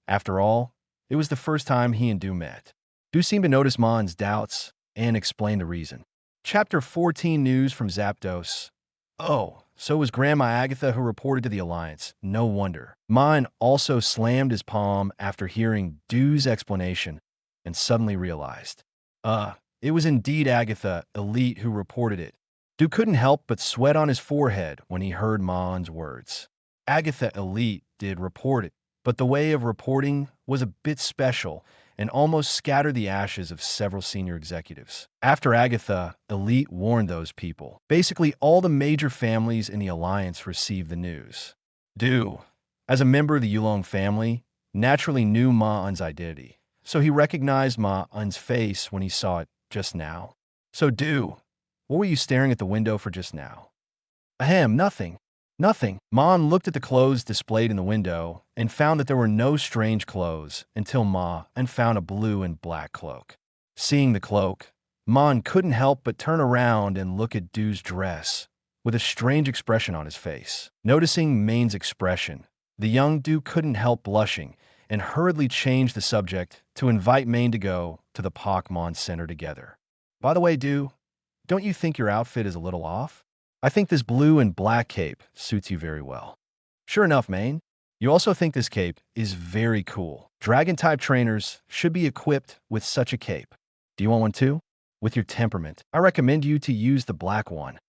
After all, it was the first time he and Du met. Du seemed to notice Maen's doubts and explained the reason. Chapter 14 News from Zapdos. Oh, so it was Grandma Agatha who reported to the Alliance. No wonder. Maen also slammed his palm after hearing Du's explanation and suddenly realized. It was indeed Agatha, Elite, who reported it. Du couldn't help but sweat on his forehead when he heard Maen's words. Agatha, Elite, did report it, but the way of reporting was a bit special and almost scattered the ashes of several senior executives. After Agatha, Elite warned those people. Basically, all the major families in the Alliance received the news. Du, as a member of the Yulong family, naturally knew Maen's identity, so he recognized Maen's face when he saw it just now. "So, Du, what were you staring at the window for just now?" "Ahem, nothing. Nothing." Maen looked at the clothes displayed in the window and found that there were no strange clothes until Maen found a blue and black cloak. Seeing the cloak, Maen couldn't help but turn around and look at Du's dress with a strange expression on his face. Noticing Maen's expression, the young Du couldn't help blushing and hurriedly changed the subject to invite Maen to go to the Pokemon Center together. "By the way, Du, don't you think your outfit is a little off? I think this blue and black cape suits you very well." "Sure enough, Maen. You also think this cape is very cool. Dragon-type trainers should be equipped with such a cape. Do you want one too? With your temperament, I recommend you to use the black one."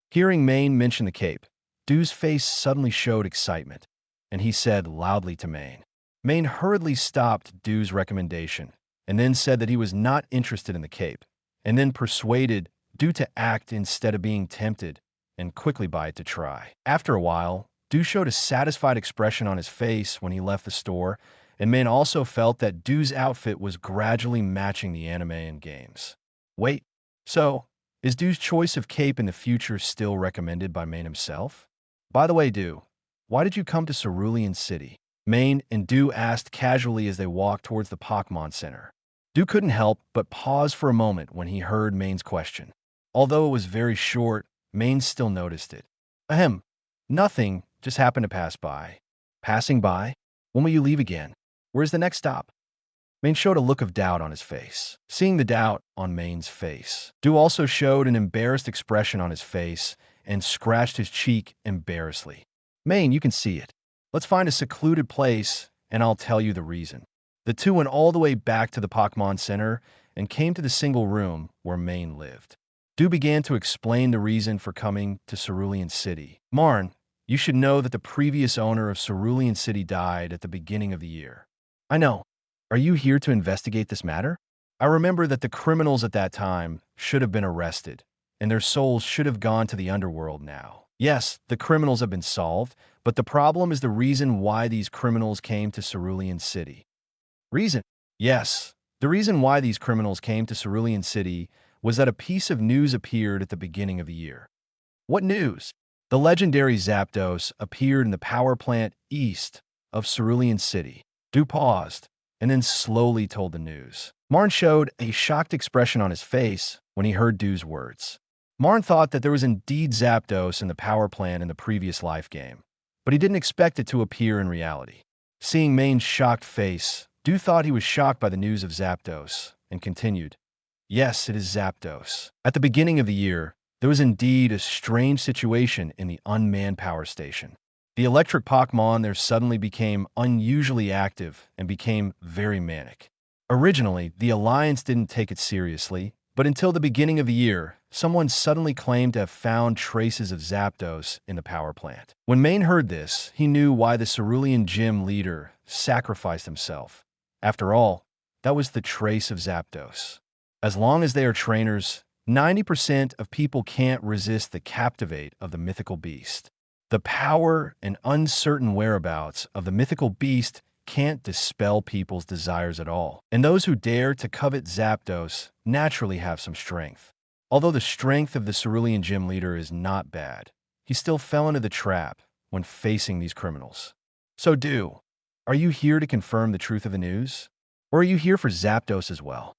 Hearing Maen mention the cape, Du's face suddenly showed excitement, and he said loudly to Maen. Maen hurriedly stopped Du's recommendation, and then said that he was not interested in the cape, and then persuaded Du to act instead of being tempted, and quickly buy it to try. After a while, Du showed a satisfied expression on his face when he left the store, and Maen also felt that Du's outfit was gradually matching the anime and games. Wait, so, is Du's choice of cape in the future still recommended by Maen himself? "By the way, Du, why did you come to Cerulean City?" Maen and Du asked casually as they walked towards the Pokemon Center. Du couldn't help but pause for a moment when he heard Maen's question. Although it was very short, Maen still noticed it. "Ahem, nothing, just happened to pass by." "Passing by? When will you leave again? Where's the next stop?" Maen showed a look of doubt on his face. Seeing the doubt on Maen's face, Du also showed an embarrassed expression on his face and scratched his cheek embarrassedly. "Maen, you can see it. Let's find a secluded place, and I'll tell you the reason." The two went all the way back to the Pokemon Center and came to the single room where Maen lived. Du began to explain the reason for coming to Cerulean City. "Maen, you should know that the previous owner of Cerulean City died at the beginning of the year." "I know. Are you here to investigate this matter?" "I remember that the criminals at that time should have been arrested, and their souls should have gone to the underworld now. Yes, the criminals have been solved, but the problem is the reason why these criminals came to Cerulean City." "Reason?" "Yes, the reason why these criminals came to Cerulean City was that a piece of news appeared at the beginning of the year." "What news?" "The legendary Zapdos appeared in the power plant east of Cerulean City." Du paused, and then slowly told the news. Maen showed a shocked expression on his face when he heard Du's words. Maen thought that there was indeed Zapdos in the power plant in the previous life game, but he didn't expect it to appear in reality. Seeing Maen's shocked face, Du thought he was shocked by the news of Zapdos, and continued, "Yes, it is Zapdos. At the beginning of the year, there was indeed a strange situation in the unmanned power station. The electric Pokemon there suddenly became unusually active and became very manic. Originally, the Alliance didn't take it seriously, but until the beginning of the year, someone suddenly claimed to have found traces of Zapdos in the power plant. When Maen heard this, he knew why the Cerulean Gym leader sacrificed himself. After all, that was the trace of Zapdos. As long as they are trainers, 90% of people can't resist the captivate of the mythical beast. The power and uncertain whereabouts of the mythical beast can't dispel people's desires at all. And those who dare to covet Zapdos naturally have some strength. Although the strength of the Cerulean Gym leader is not bad, he still fell into the trap when facing these criminals. So are you here to confirm the truth of the news? Or are you here for Zapdos as well?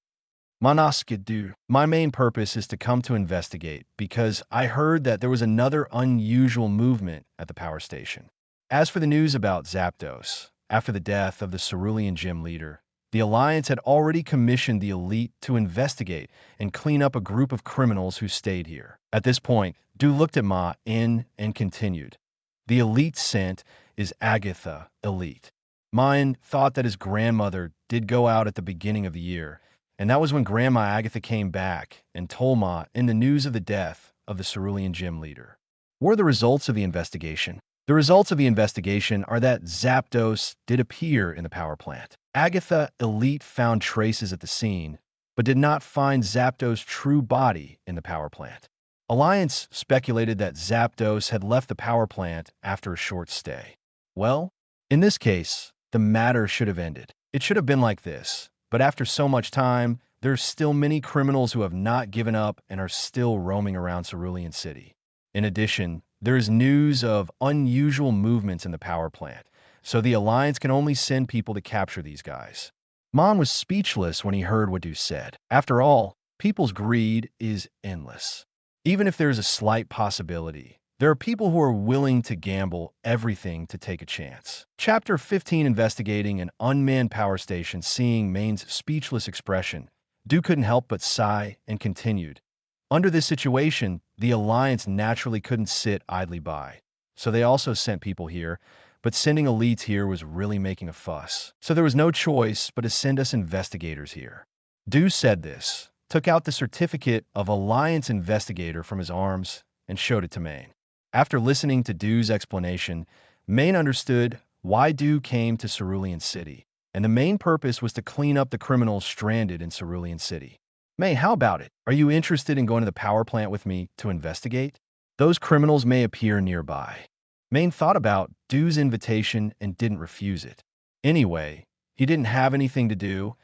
My main purpose is to come to investigate because I heard that there was another unusual movement at the power station. As for the news about Zapdos, after the death of the Cerulean Gym leader, the Alliance had already commissioned the elite to investigate and clean up a group of criminals who stayed here. At this point, looked at Maen and continued. The elite sent is Agatha elite. Maen thought that his grandmother did go out at the beginning of the year, and that was when Grandma Agatha came back and told Maen the news of the death of the Cerulean Gym leader. What are the results of the investigation? The results of the investigation are that Zapdos did appear in the power plant. Agatha elite found traces at the scene, but did not find Zapdos' true body in the power plant. Alliance speculated that Zapdos had left the power plant after a short stay. Well, in this case, the matter should have ended. It should have been like this. But after so much time, there's still many criminals who have not given up and are still roaming around Cerulean City. In addition, there is news of unusual movements in the power plant, so the Alliance can only send people to capture these guys. Maen was speechless when he heard what Du said. After all, people's greed is endless. Even if there's a slight possibility, there are people who are willing to gamble everything to take a chance. Chapter 15, investigating an unmanned power station. Seeing Maen's speechless expression, Du couldn't help but sigh and continued. Under this situation, the Alliance naturally couldn't sit idly by. So they also sent people here, but sending elites here was really making a fuss. So there was no choice but to send us investigators here. Du said this, took out the certificate of Alliance investigator from his arms, and showed it to Maen. After listening to Du's explanation, Maen understood why Du came to Cerulean City, and the main purpose was to clean up the criminals stranded in Cerulean City. Maen, how about it? Are you interested in going to the power plant with me to investigate? Those criminals may appear nearby. Maen thought about Du's invitation and didn't refuse it. Anyway, he didn't have anything to do,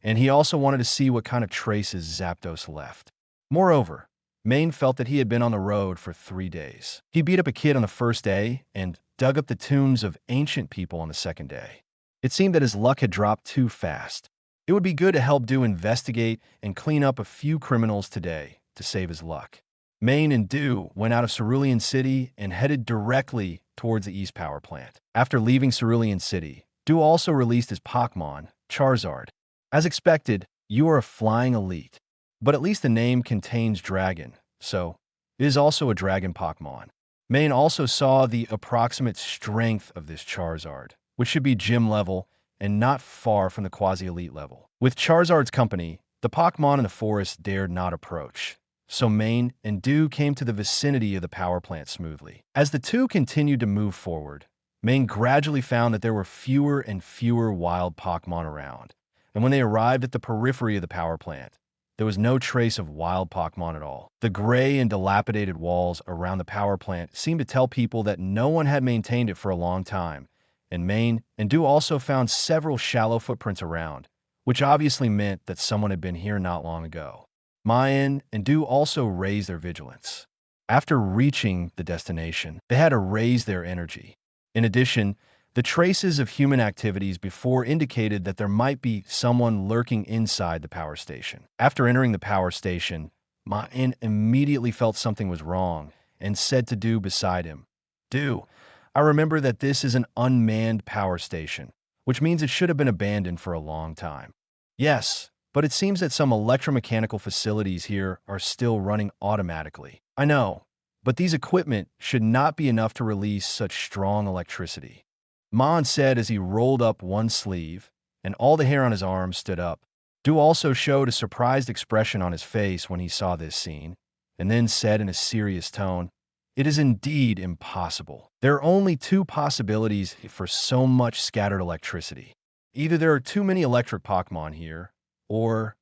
and he also wanted to see what kind of traces Zapdos left. Moreover, Maen felt that he had been on the road for 3 days. He beat up a kid on the first day and dug up the tombs of ancient people on the second day. It seemed that his luck had dropped too fast. It would be good to help Du investigate and clean up a few criminals today to save his luck. Maen and Du went out of Cerulean City and headed directly towards the East Power Plant. After leaving Cerulean City, Du also released his Pokémon, Charizard. As expected, you are a flying elite. But at least the name contains dragon, so it is also a dragon Pokémon. Maen also saw the approximate strength of this Charizard, which should be gym level and not far from the quasi-elite level. With Charizard's company, the Pokémon in the forest dared not approach, so Maen and Du came to the vicinity of the power plant smoothly. As the two continued to move forward, Maen gradually found that there were fewer and fewer wild Pokémon around, and when they arrived at the periphery of the power plant, there was no trace of wild Pokémon at all. The gray and dilapidated walls around the power plant seemed to tell people that no one had maintained it for a long time, and Maen and Du also found several shallow footprints around, which obviously meant that someone had been here not long ago. Maen and Du also raised their vigilance. After reaching the destination, they had to raise their energy. In addition, the traces of human activities before indicated that there might be someone lurking inside the power station. After entering the power station, Maen immediately felt something was wrong and said to Du beside him, Du, I remember that this is an unmanned power station, which means it should have been abandoned for a long time. Yes, but it seems that some electromechanical facilities here are still running automatically. I know, but these equipment should not be enough to release such strong electricity. Maen said as he rolled up one sleeve, and all the hair on his arm stood up. Du also showed a surprised expression on his face when he saw this scene, and then said in a serious tone, "It is indeed impossible. There are only two possibilities for so much scattered electricity. Either there are too many electric Pokemon here, or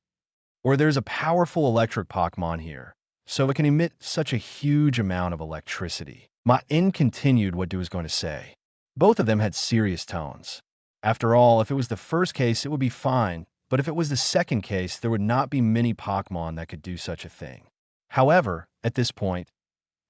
there's a powerful electric Pokemon here, so it can emit such a huge amount of electricity." Maen continued what Du was going to say. Both of them had serious tones. After all, if it was the first case, it would be fine, but if it was the second case, there would not be many Pokemon that could do such a thing. However, at this point,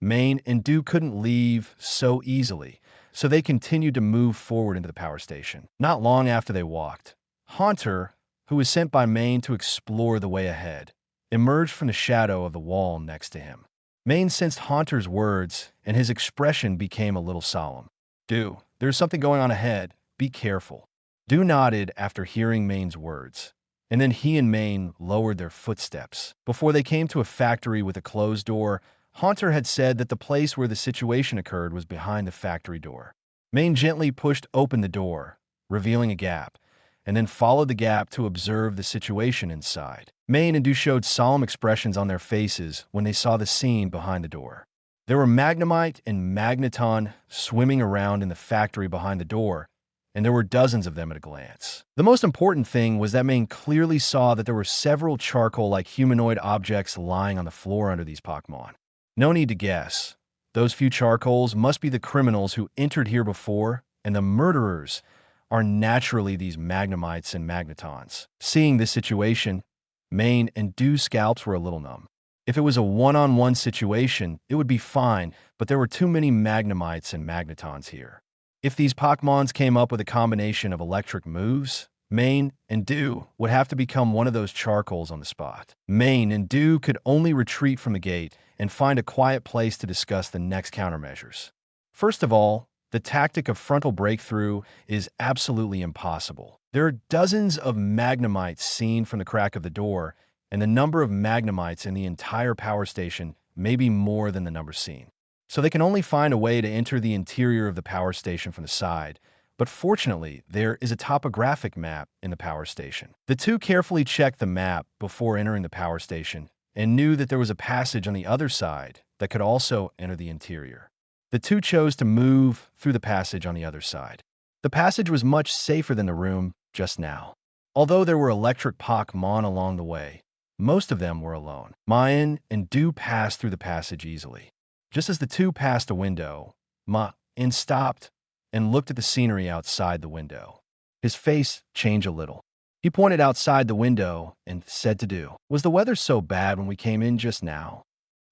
Maen and Du couldn't leave so easily, so they continued to move forward into the power station. Not long after they walked, Haunter, who was sent by Maen to explore the way ahead, emerged from the shadow of the wall next to him. Maen sensed Haunter's words, and his expression became a little solemn. "Du, there's something going on ahead. Be careful." Du nodded after hearing Maen's words, and then he and Maen lowered their footsteps. Before they came to a factory with a closed door, Haunter had said that the place where the situation occurred was behind the factory door. Maen gently pushed open the door, revealing a gap, and then followed the gap to observe the situation inside. Maen and Du showed solemn expressions on their faces when they saw the scene behind the door. There were Magnemite and Magneton swimming around in the factory behind the door, and there were dozens of them at a glance. The most important thing was that Maen clearly saw that there were several charcoal-like humanoid objects lying on the floor under these Pokemon. No need to guess. Those few charcoals must be the criminals who entered here before, and the murderers are naturally these Magnemites and Magnetons. Seeing this situation, Maen and Du's scalps were a little numb. If it was a one-on-one situation, it would be fine, but there were too many Magnemites and Magnetons here. If these Pokemons came up with a combination of electric moves, Maen and Du would have to become one of those charcoals on the spot. Maen and Du could only retreat from the gate and find a quiet place to discuss the next countermeasures. First of all, the tactic of frontal breakthrough is absolutely impossible. There are dozens of Magnemites seen from the crack of the door, and the number of Magnemites in the entire power station may be more than the number seen. So they can only find a way to enter the interior of the power station from the side. But fortunately, there is a topographic map in the power station. The two carefully checked the map before entering the power station and knew that there was a passage on the other side that could also enter the interior. The two chose to move through the passage on the other side. The passage was much safer than the room just now. Although there were electric Pokemon along the way, most of them were alone. Maen and Du passed through the passage easily. Just as the two passed a window, Maen stopped and looked at the scenery outside the window. His face changed a little. He pointed outside the window and said to Du, "Was the weather so bad when we came in just now?"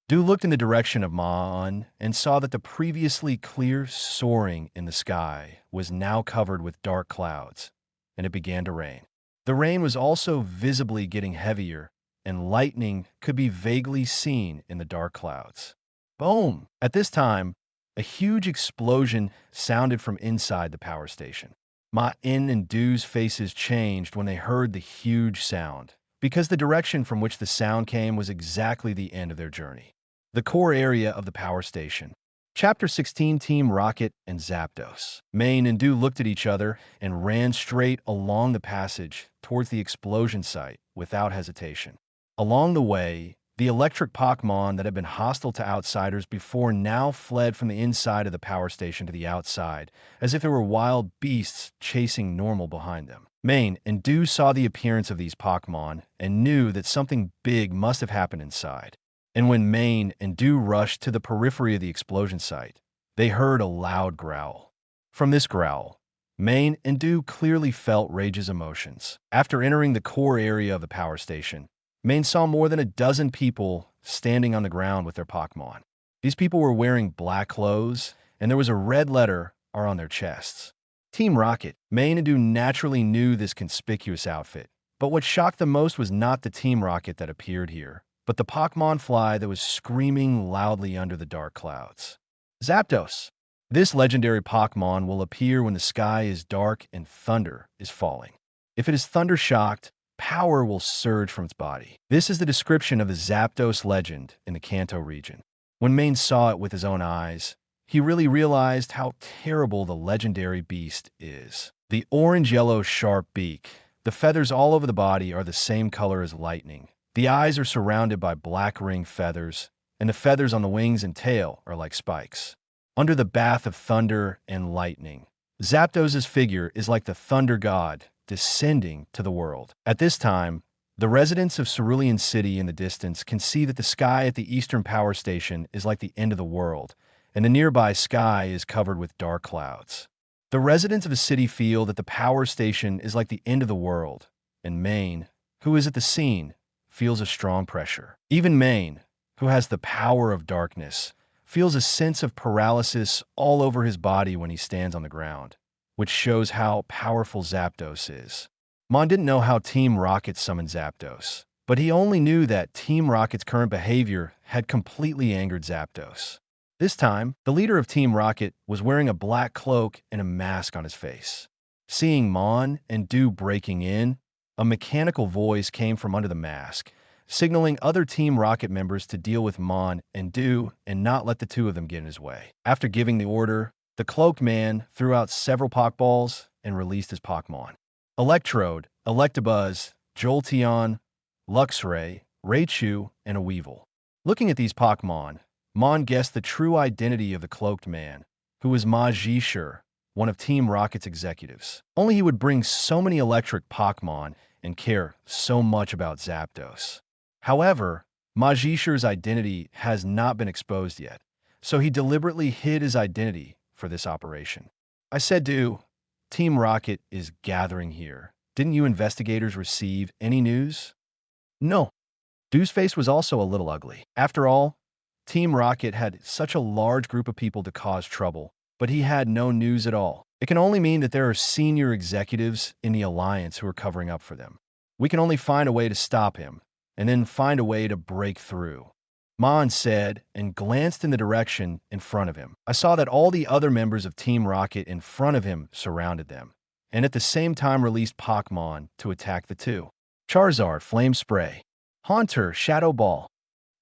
Du looked in the direction of Maen and saw that the previously clear soaring in the sky was now covered with dark clouds, and it began to rain. The rain was also visibly getting heavier, and lightning could be vaguely seen in the dark clouds. Boom! At this time, a huge explosion sounded from inside the power station. Maen and Du's faces changed when they heard the huge sound, because the direction from which the sound came was exactly the end of their journey. The core area of the power station. Chapter 16, Team Rocket and Zapdos. Maen and Du looked at each other and ran straight along the passage towards the explosion site without hesitation. Along the way, the electric Pokemon that had been hostile to outsiders before now fled from the inside of the power station to the outside, as if there were wild beasts chasing normal behind them. Maen and Du saw the appearance of these Pokemon and knew that something big must have happened inside. And when Maen and Du rushed to the periphery of the explosion site, they heard a loud growl. From this growl, Maen and Du clearly felt Rage's emotions. After entering the core area of the power station, Maen saw more than a dozen people standing on the ground with their Pokemon. These people were wearing black clothes, and there was a red letter R on their chests. Team Rocket. Maen and Du naturally knew this conspicuous outfit, but what shocked them most was not the Team Rocket that appeared here, but the Pokemon fly that was screaming loudly under the dark clouds. Zapdos. This legendary Pokemon will appear when the sky is dark and thunder is falling. If it is thunder-shocked, power will surge from its body. This is the description of the Zapdos legend in the Kanto region. When Maen saw it with his own eyes, he really realized how terrible the legendary beast is. The orange-yellow sharp beak, the feathers all over the body are the same color as lightning. The eyes are surrounded by black ring feathers, and the feathers on the wings and tail are like spikes. Under the bath of thunder and lightning, Zapdos' figure is like the thunder god descending to the world. At this time, the residents of Cerulean City in the distance can see that the sky at the Eastern Power Station is like the end of the world, and the nearby sky is covered with dark clouds. The residents of the city feel that the power station is like the end of the world, and Maen, who is at the scene, feels a strong pressure. Even Maen, who has the power of darkness, feels a sense of paralysis all over his body when he stands on the ground, which shows how powerful Zapdos is. Maen didn't know how Team Rocket summoned Zapdos, but he only knew that Team Rocket's current behavior had completely angered Zapdos. This time, the leader of Team Rocket was wearing a black cloak and a mask on his face. Seeing Maen and Dew breaking in, a mechanical voice came from under the mask, signaling other Team Rocket members to deal with Maen and Dew and not let the two of them get in his way. After giving the order, the Cloaked Man threw out several Pokeballs and released his Pokemon. Electrode, Electabuzz, Jolteon, Luxray, Raichu, and a Weevil. Looking at these Pokemon, Maen guessed the true identity of the Cloaked Man, who was Majishur, one of Team Rocket's executives. Only he would bring so many electric Pokemon and care so much about Zapdos. However, Majishur's identity has not been exposed yet, so he deliberately hid his identity for this operation. I said to Team Rocket is gathering here. Didn't you investigators receive any news? No. Dew's face was also a little ugly. After all, Team Rocket had such a large group of people to cause trouble, but he had no news at all. It can only mean that there are senior executives in the Alliance who are covering up for them. We can only find a way to stop him, and then find a way to break through. Maen said and glanced in the direction in front of him. I saw that all the other members of Team Rocket in front of him surrounded them, and at the same time released Pokemon to attack the two. Charizard, Flame Spray. Haunter, Shadow Ball.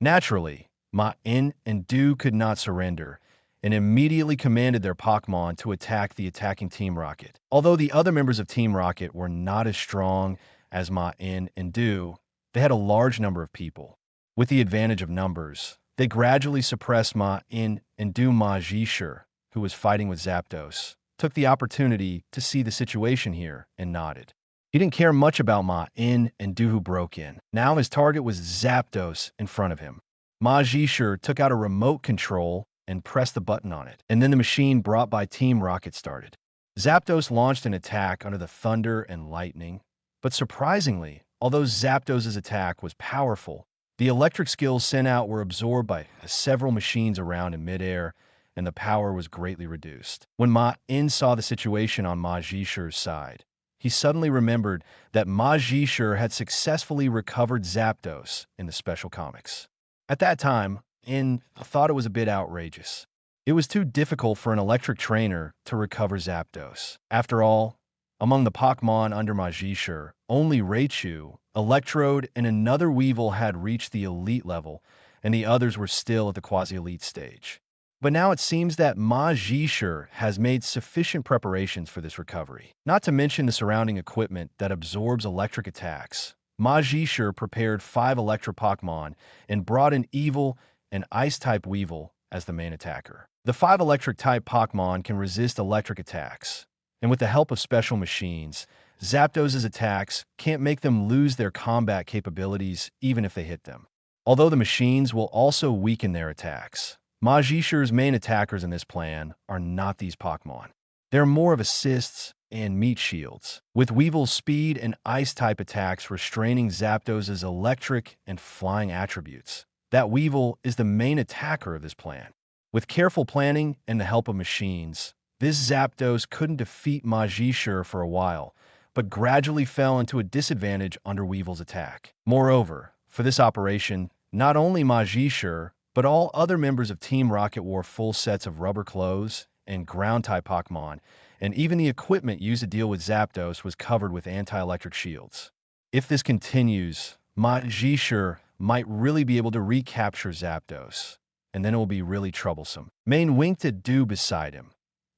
Naturally, Maen and Dew could not surrender, and immediately commanded their Pokemon to attack the attacking Team Rocket. Although the other members of Team Rocket were not as strong as Maen and Dew, they had a large number of people. With the advantage of numbers, they gradually suppressed Maen and Dew. Majishur, who was fighting with Zapdos, took the opportunity to see the situation here and nodded. He didn't care much about Maen and Dew who broke in. Now his target was Zapdos in front of him. Majishur took out a remote control and pressed the button on it, and then the machine brought by Team Rocket started. Zapdos launched an attack under the thunder and lightning, but surprisingly, although Zapdos' attack was powerful, the electric skills sent out were absorbed by several machines around in midair, and the power was greatly reduced. When Maen saw the situation on Majishur's side, he suddenly remembered that Majishur had successfully recovered Zapdos in the special comics. At that time, Maen thought it was a bit outrageous. It was too difficult for an electric trainer to recover Zapdos. After all, among the Pokemon under Majishur, only Raichu, Electrode, and another Weevil had reached the elite level, and the others were still at the quasi-elite stage. But now it seems that Majishur has made sufficient preparations for this recovery. Not to mention the surrounding equipment that absorbs electric attacks. Majishur prepared 5 electric Pokemon and brought an Evil and Ice-type Weevil as the main attacker. The 5 electric-type Pokemon can resist electric attacks, and with the help of special machines, Zapdos' attacks can't make them lose their combat capabilities even if they hit them. Although the machines will also weaken their attacks, Majishur's main attackers in this plan are not these Pokemon. They're more of assists and meat shields, with Weevil's speed and Ice-type attacks restraining Zapdos' electric and flying attributes. That Weevil is the main attacker of this plan. With careful planning and the help of machines, this Zapdos couldn't defeat Majishur for a while, but gradually fell into a disadvantage under Weevil's attack. Moreover, for this operation, not only Majishur, but all other members of Team Rocket wore full sets of rubber clothes and ground-type Pokemon, and even the equipment used to deal with Zapdos was covered with anti-electric shields. If this continues, Majishur might really be able to recapture Zapdos, and then it will be really troublesome. Maen winked at Dew beside him,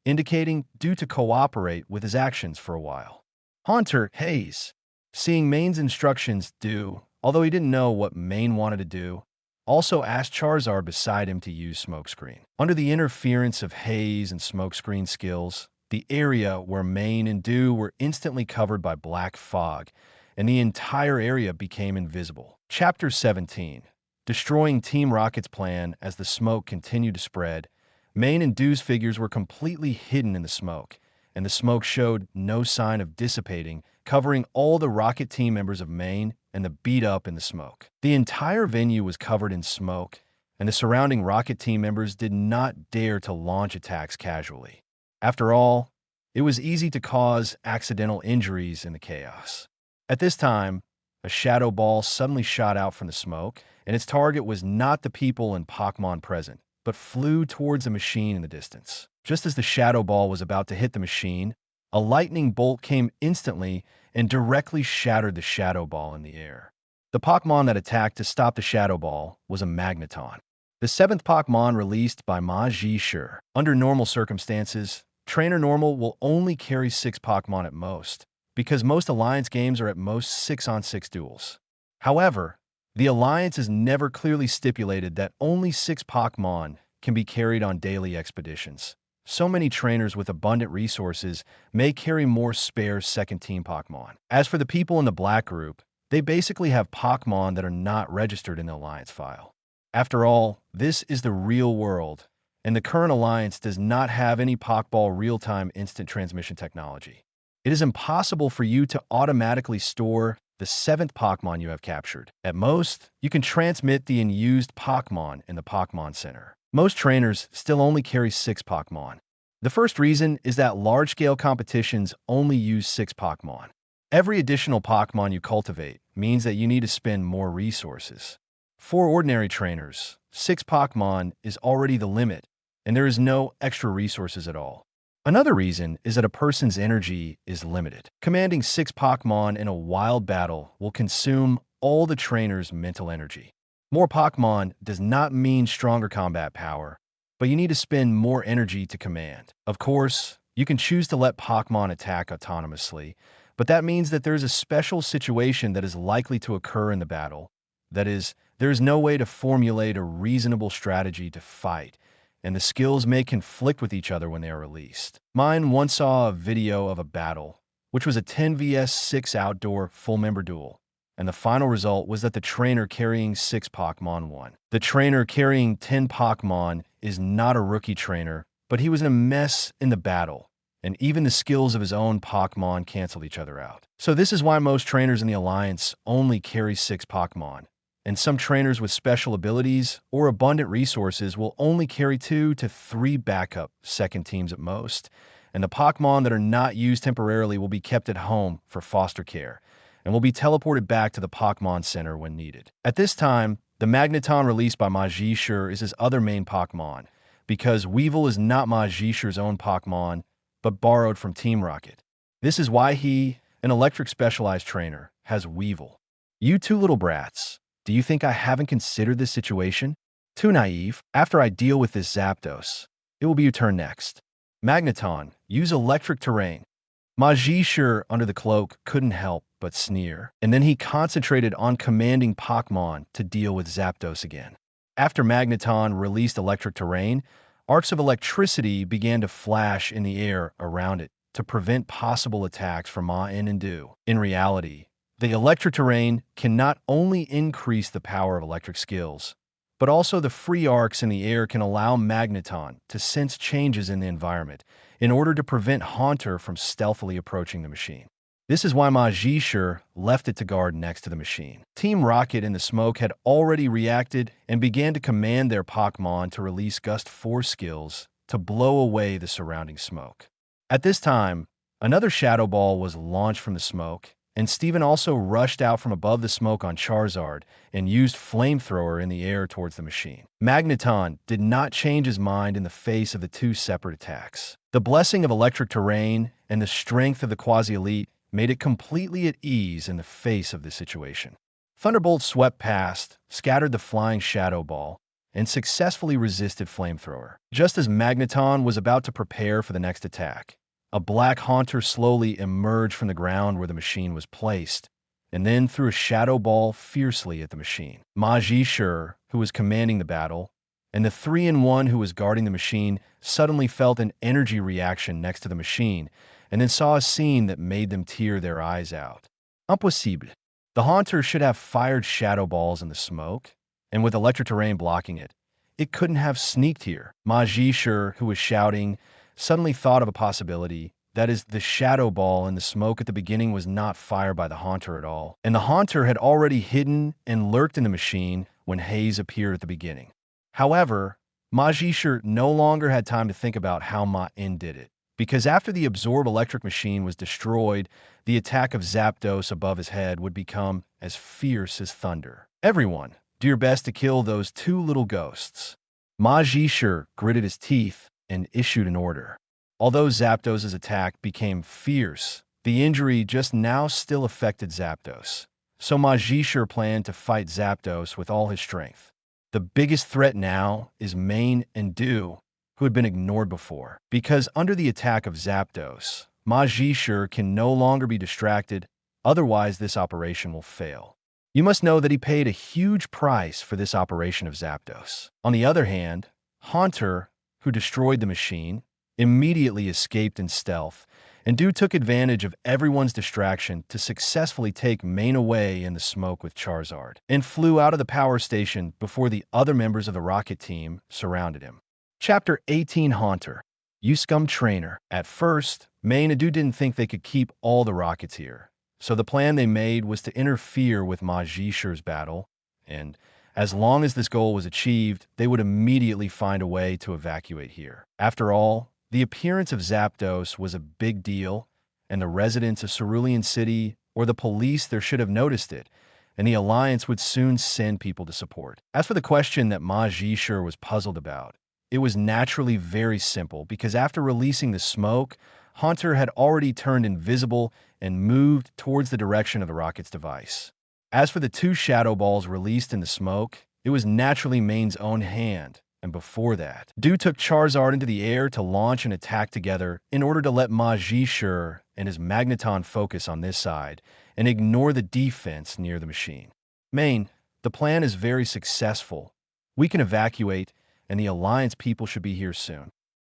indicating Dew to cooperate with his actions for a while. Haunter, Haze. Seeing Maen's instructions, Dew, although he didn't know what Maen wanted to do, also asked Charizard beside him to use Smokescreen. Under the interference of haze and Smokescreen skills, the area where Maen and Dew were instantly covered by black fog, and the entire area became invisible. Chapter 17. Destroying Team Rocket's plan. As the smoke continued to spread, Maen and Dew's figures were completely hidden in the smoke, and the smoke showed no sign of dissipating, covering all the Rocket team members of Maen and the beat-up in the smoke. The entire venue was covered in smoke, and the surrounding Rocket team members did not dare to launch attacks casually. After all, it was easy to cause accidental injuries in the chaos. At this time, a shadow ball suddenly shot out from the smoke, and its target was not the people and Pokemon present, but flew towards a machine in the distance. Just as the shadow ball was about to hit the machine, a lightning bolt came instantly and directly shattered the shadow ball in the air. The Pokemon that attacked to stop the shadow ball was a Magneton, the 7th Pokemon released by Maen. Under normal circumstances, Trainer Normal will only carry 6 Pokemon at most, because most Alliance games are at most 6-on-6 duels. However, the Alliance has never clearly stipulated that only 6 Pokemon can be carried on daily expeditions. So many trainers with abundant resources may carry more spare second-team Pokemon. As for the people in the Black group, they basically have Pokemon that are not registered in the Alliance file. After all, this is the real world, and the current Alliance does not have any Pokeball real-time instant transmission technology. It is impossible for you to automatically store the 7th Pokemon you have captured. At most, you can transmit the unused Pokemon in the Pokemon Center. Most trainers still only carry 6 Pokemon. The first reason is that large-scale competitions only use 6 Pokemon. Every additional Pokemon you cultivate means that you need to spend more resources. For ordinary trainers, 6 Pokemon is already the limit, and there is no extra resources at all. Another reason is that a person's energy is limited. Commanding 6 Pokemon in a wild battle will consume all the trainer's mental energy. More Pokemon does not mean stronger combat power, but you need to spend more energy to command. Of course, you can choose to let Pokemon attack autonomously, but that means that there is a special situation that is likely to occur in the battle. That is, there is no way to formulate a reasonable strategy to fight, and the skills may conflict with each other when they are released. Maen once saw a video of a battle, which was a 10 vs 6 outdoor full-member duel, and the final result was that the trainer carrying 6 Pokemon won. The trainer carrying 10 Pokemon is not a rookie trainer, but he was in a mess in the battle, and even the skills of his own Pokemon canceled each other out. So this is why most trainers in the Alliance only carry 6 Pokemon, and some trainers with special abilities or abundant resources will only carry 2 to 3 backup second teams at most, and the Pokemon that are not used temporarily will be kept at home for foster care, and will be teleported back to the Pokemon Center when needed. At this time, the Magneton released by Maen is his other main Pokemon, because Weavile is not Maen's own Pokemon, but borrowed from Team Rocket. This is why he, an electric specialized trainer, has Weavile. You two little brats, do you think I haven't considered this situation? Too naive. After I deal with this Zapdos, it will be your turn next. Magneton, use electric terrain. Maen, under the cloak, couldn't help but sneer, and then he concentrated on commanding Pokemon to deal with Zapdos again. After Magneton released electric terrain, arcs of electricity began to flash in the air around it to prevent possible attacks from Maen and Dew. In reality, the electric terrain can not only increase the power of electric skills, but also the free arcs in the air can allow Magneton to sense changes in the environment in order to prevent Haunter from stealthily approaching the machine. This is why Maen left it to guard next to the machine. Team Rocket in the smoke had already reacted and began to command their Pokemon to release Gust 4 skills to blow away the surrounding smoke. At this time, another Shadow Ball was launched from the smoke, and Steven also rushed out from above the smoke on Charizard and used Flamethrower in the air towards the machine. Magneton did not change his mind in the face of the 2 separate attacks. The blessing of electric terrain and the strength of the Quasi-Elite made it completely at ease in the face of this situation. Thunderbolt swept past, scattered the flying Shadow Ball, and successfully resisted Flamethrower. Just as Magneton was about to prepare for the next attack, a black Haunter slowly emerged from the ground where the machine was placed, and then threw a shadow ball fiercely at the machine. Ma Jishur, who was commanding the battle, and the 3-in-1 who was guarding the machine suddenly felt an energy reaction next to the machine, and then saw a scene that made them tear their eyes out. Impossible. The Haunter should have fired shadow balls in the smoke, and with electric terrain blocking it, it couldn't have sneaked here. Ma Jishur, who was shouting, suddenly thought of a possibility. That is, the shadow ball in the smoke at the beginning was not fired by the Haunter at all, and the Haunter had already hidden and lurked in the machine when haze appeared at the beginning. However, Ma Jishur no longer had time to think about how Maen did it, because after the absorb electric machine was destroyed, the attack of Zapdos above his head would become as fierce as thunder. Everyone, do your best to kill those 2 little ghosts. Ma Jishur gritted his teeth and issued an order. Although Zapdos' attack became fierce, the injury just now still affected Zapdos. So Ma Jishur planned to fight Zapdos with all his strength. The biggest threat now is Maen and Du, who had been ignored before. Because under the attack of Zapdos, Ma Jishur can no longer be distracted, otherwise this operation will fail. You must know that he paid a huge price for this operation of Zapdos. On the other hand, Haunter, who destroyed the machine, immediately escaped in stealth, and Du took advantage of everyone's distraction to successfully take Maen away in the smoke with Charizard, and flew out of the power station before the other members of the Rocket team surrounded him. Chapter 18 Haunter. You scum trainer. At first, Maen and Du didn't think they could keep all the Rockets here, so the plan they made was to interfere with Ma Jishur's battle, and as long as this goal was achieved, they would immediately find a way to evacuate here. After all, the appearance of Zapdos was a big deal, and the residents of Cerulean City or the police there should have noticed it, and the Alliance would soon send people to support. As for the question that Ma Jishur was puzzled about, it was naturally very simple because after releasing the smoke, Haunter had already turned invisible and moved towards the direction of the rocket's device. As for the 2 shadow balls released in the smoke, it was naturally Maen's own hand. And before that, Du took Charizard into the air to launch an attack together in order to let Ma Jishur and his Magneton focus on this side and ignore the defense near the machine. Maen, the plan is very successful. We can evacuate, and the Alliance people should be here soon.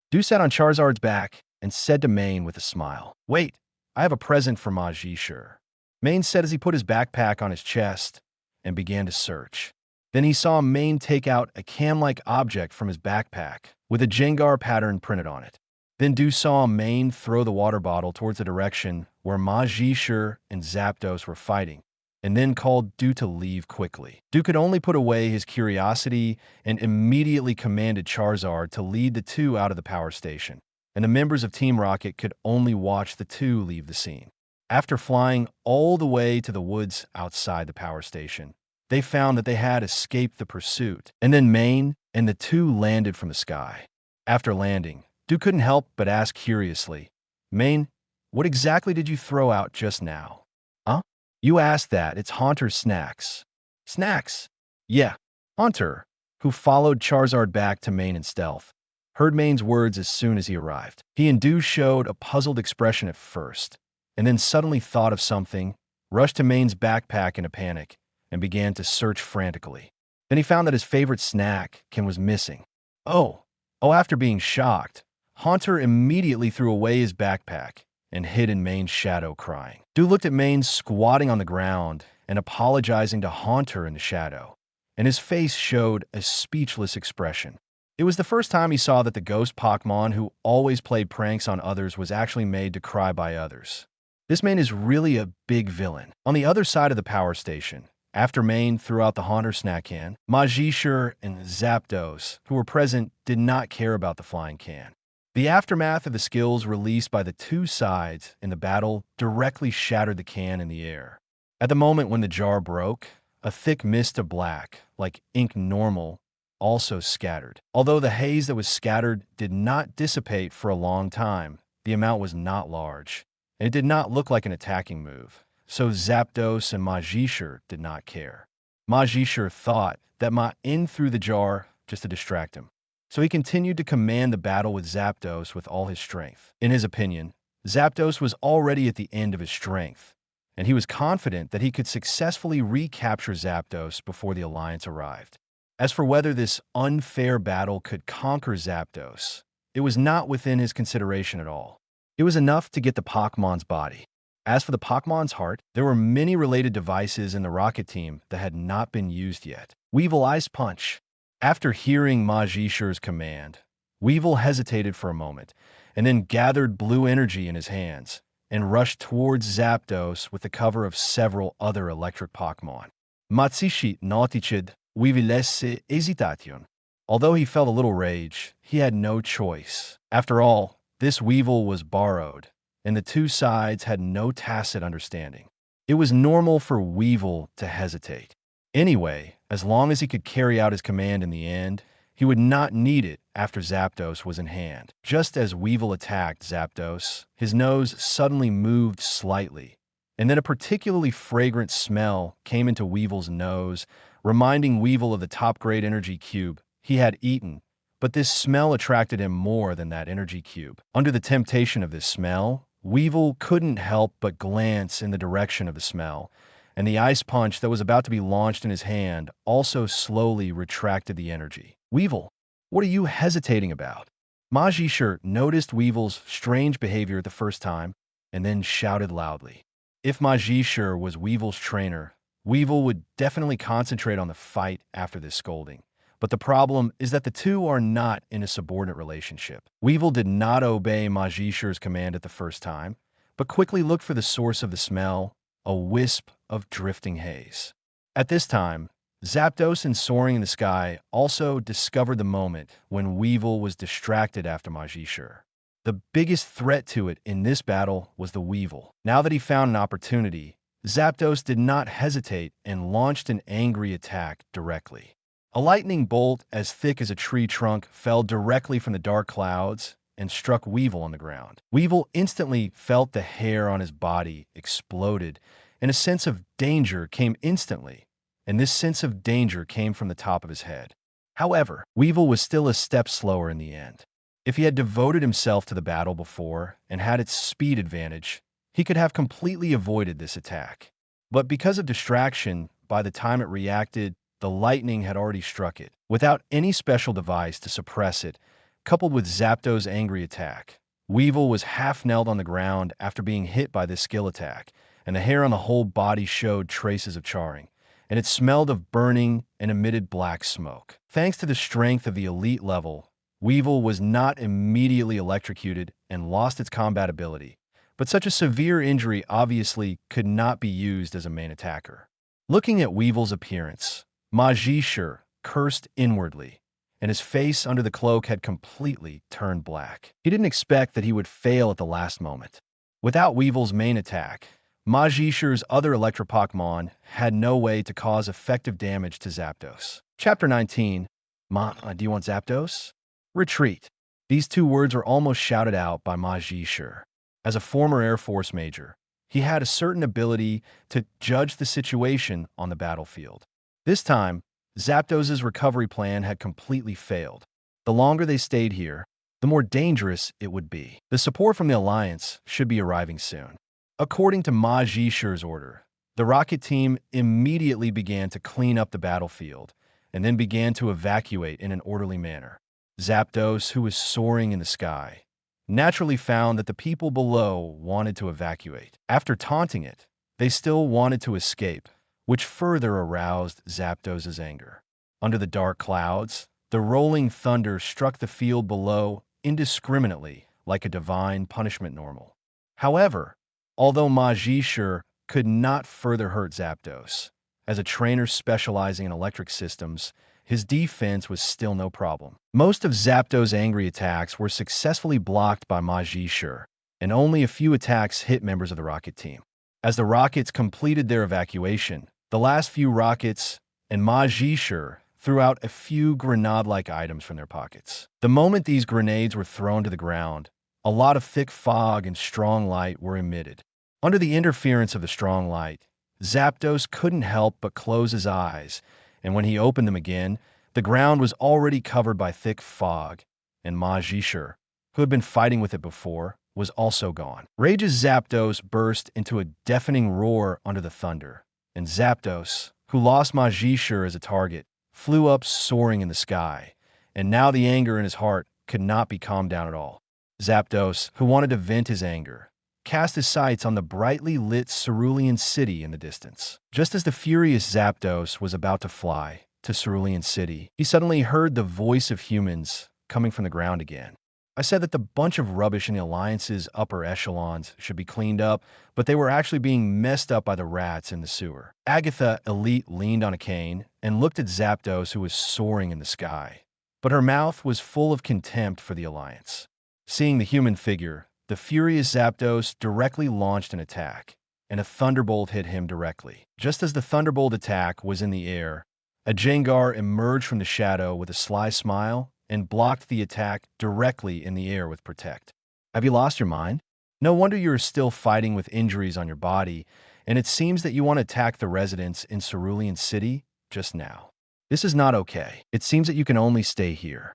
Du sat on Charizard's back and said to Maen with a smile, "Wait, I have a present for Ma Jishur." Maen said as he put his backpack on his chest and began to search. Then he saw Maen take out a cam-like object from his backpack with a Jengar pattern printed on it. Then Du saw Maen throw the water bottle towards the direction where Ma Jishur and Zapdos were fighting, and then called Du to leave quickly. Du could only put away his curiosity and immediately commanded Charizard to lead the 2 out of the power station, and the members of Team Rocket could only watch the 2 leave the scene. After flying all the way to the woods outside the power station, they found that they had escaped the pursuit, and then Maen and the 2 landed from the sky. After landing, Du couldn't help but ask curiously, "Maen, what exactly did you throw out just now?" "Huh? You asked that. It's Haunter's snacks." "Snacks?" "Yeah." Haunter, who followed Charizard back to Maen in stealth, heard Maen's words as soon as he arrived. He and Du showed a puzzled expression at first, and then suddenly thought of something, rushed to Maen's backpack in a panic, and began to search frantically. Then he found that his favorite snack, Ken, was missing. Oh, after being shocked, Haunter immediately threw away his backpack and hid in Maen's shadow, crying. Du looked at Maen squatting on the ground and apologizing to Haunter in the shadow, and his face showed a speechless expression. It was the first time he saw that the ghost Pokemon who always played pranks on others was actually made to cry by others. This Maen is really a big villain. On the other side of the power station, after Maen threw out the Haunter snack can, Ma Jishur and Zapdos, who were present, did not care about the flying can. The aftermath of the skills released by the 2 sides in the battle directly shattered the can in the air. At the moment when the jar broke, a thick mist of black, like ink normal, also scattered. Although the haze that was scattered did not dissipate for a long time, the amount was not large, and it did not look like an attacking move. So Zapdos and Ma Jishur did not care. Ma Jishur thought that Maen threw the jar just to distract him. So he continued to command the battle with Zapdos with all his strength. In his opinion, Zapdos was already at the end of his strength, and he was confident that he could successfully recapture Zapdos before the Alliance arrived. As for whether this unfair battle could conquer Zapdos, it was not within his consideration at all. It was enough to get the Pokemon's body. As for the Pokemon's heart, there were many related devices in the Rocket Team that had not been used yet. Weevil Ice Punch. After hearing Majishar's command, Weevil hesitated for a moment, and then gathered blue energy in his hands, and rushed towards Zapdos with the cover of several other electric Pokemon. Matsishi noticed Weevilesse hesitation. Although he felt a little rage, he had no choice. After all, this Weevil was borrowed, and the two sides had no tacit understanding. It was normal for Weevil to hesitate. Anyway, as long as he could carry out his command in the end, he would not need it after Zapdos was in hand. Just as Weevil attacked Zapdos, his nose suddenly moved slightly, and then a particularly fragrant smell came into Weevil's nose, reminding Weevil of the top-grade energy cube he had eaten, but this smell attracted him more than that energy cube. Under the temptation of this smell, Weevil couldn't help but glance in the direction of the smell, and the ice punch that was about to be launched in his hand also slowly retracted the energy. Weevil, what are you hesitating about? Majishar noticed Weevil's strange behavior at the first time, and then shouted loudly. If Majishar was Weevil's trainer, Weevil would definitely concentrate on the fight after this scolding. But the problem is that the two are not in a subordinate relationship. Weevil did not obey Majishar's command at the first time, but quickly looked for the source of the smell, a wisp of drifting haze. At this time, Zapdos and soaring in the sky also discovered the moment when Weevil was distracted after Majishar. The biggest threat to it in this battle was the Weevil. Now that he found an opportunity, Zapdos did not hesitate and launched an angry attack directly. A lightning bolt as thick as a tree trunk fell directly from the dark clouds and struck Weevil on the ground. Weevil instantly felt the hair on his body exploded, and a sense of danger came instantly, and this sense of danger came from the top of his head. However, Weevil was still a step slower in the end. If he had devoted himself to the battle before and had its speed advantage, he could have completely avoided this attack. But because of distraction, by the time it reacted, the lightning had already struck it. Without any special device to suppress it, coupled with Zapdos' angry attack, Weevil was half-knelled on the ground after being hit by this skill attack, and the hair on the whole body showed traces of charring, and it smelled of burning and emitted black smoke. Thanks to the strength of the elite level, Weevil was not immediately electrocuted and lost its combat ability, but such a severe injury obviously could not be used as a main attacker. Looking at Weevil's appearance, Majishar cursed inwardly, and his face under the cloak had completely turned black. He didn't expect that he would fail at the last moment. Without Weevil's main attack, Majishar's other Electro Pokemon had no way to cause effective damage to Zapdos. Chapter 19, do you want Zapdos? Retreat. These two words were almost shouted out by Majishar. As a former Air Force major, he had a certain ability to judge the situation on the battlefield. This time, Zapdos' recovery plan had completely failed. The longer they stayed here, the more dangerous it would be. The support from the Alliance should be arriving soon. According to Majishar's order, the Rocket Team immediately began to clean up the battlefield and then began to evacuate in an orderly manner. Zapdos, who was soaring in the sky, naturally found that the people below wanted to evacuate. After taunting it, they still wanted to escape, which further aroused Zapdos' anger. Under the dark clouds, the rolling thunder struck the field below indiscriminately like a divine punishment normal. However, although Majishar could not further hurt Zapdos, as a trainer specializing in electric systems, his defense was still no problem. Most of Zapdos' angry attacks were successfully blocked by Majishar, and only a few attacks hit members of the Rocket Team. As the Rockets completed their evacuation, the last few Rockets and Majishar threw out a few grenade-like items from their pockets. The moment these grenades were thrown to the ground, a lot of thick fog and strong light were emitted. Under the interference of the strong light, Zapdos couldn't help but close his eyes, and when he opened them again, the ground was already covered by thick fog, and Majishar, who had been fighting with it before, was also gone. Rage's Zapdos burst into a deafening roar under the thunder, and Zapdos, who lost Majishur as a target, flew up soaring in the sky, and now the anger in his heart could not be calmed down at all. Zapdos, who wanted to vent his anger, cast his sights on the brightly lit Cerulean City in the distance. Just as the furious Zapdos was about to fly to Cerulean City, he suddenly heard the voice of humans coming from the ground again. I said that the bunch of rubbish in the Alliance's upper echelons should be cleaned up, but they were actually being messed up by the rats in the sewer. Agatha Elite leaned on a cane and looked at Zapdos, who was soaring in the sky, but her mouth was full of contempt for the Alliance. Seeing the human figure, the furious Zapdos directly launched an attack, and a thunderbolt hit him directly. Just as the thunderbolt attack was in the air, a Jengar emerged from the shadow with a sly smile and blocked the attack directly in the air with Protect. Have you lost your mind? No wonder you're still fighting with injuries on your body, and it seems that you want to attack the residents in Cerulean City just now. This is not okay. It seems that you can only stay here.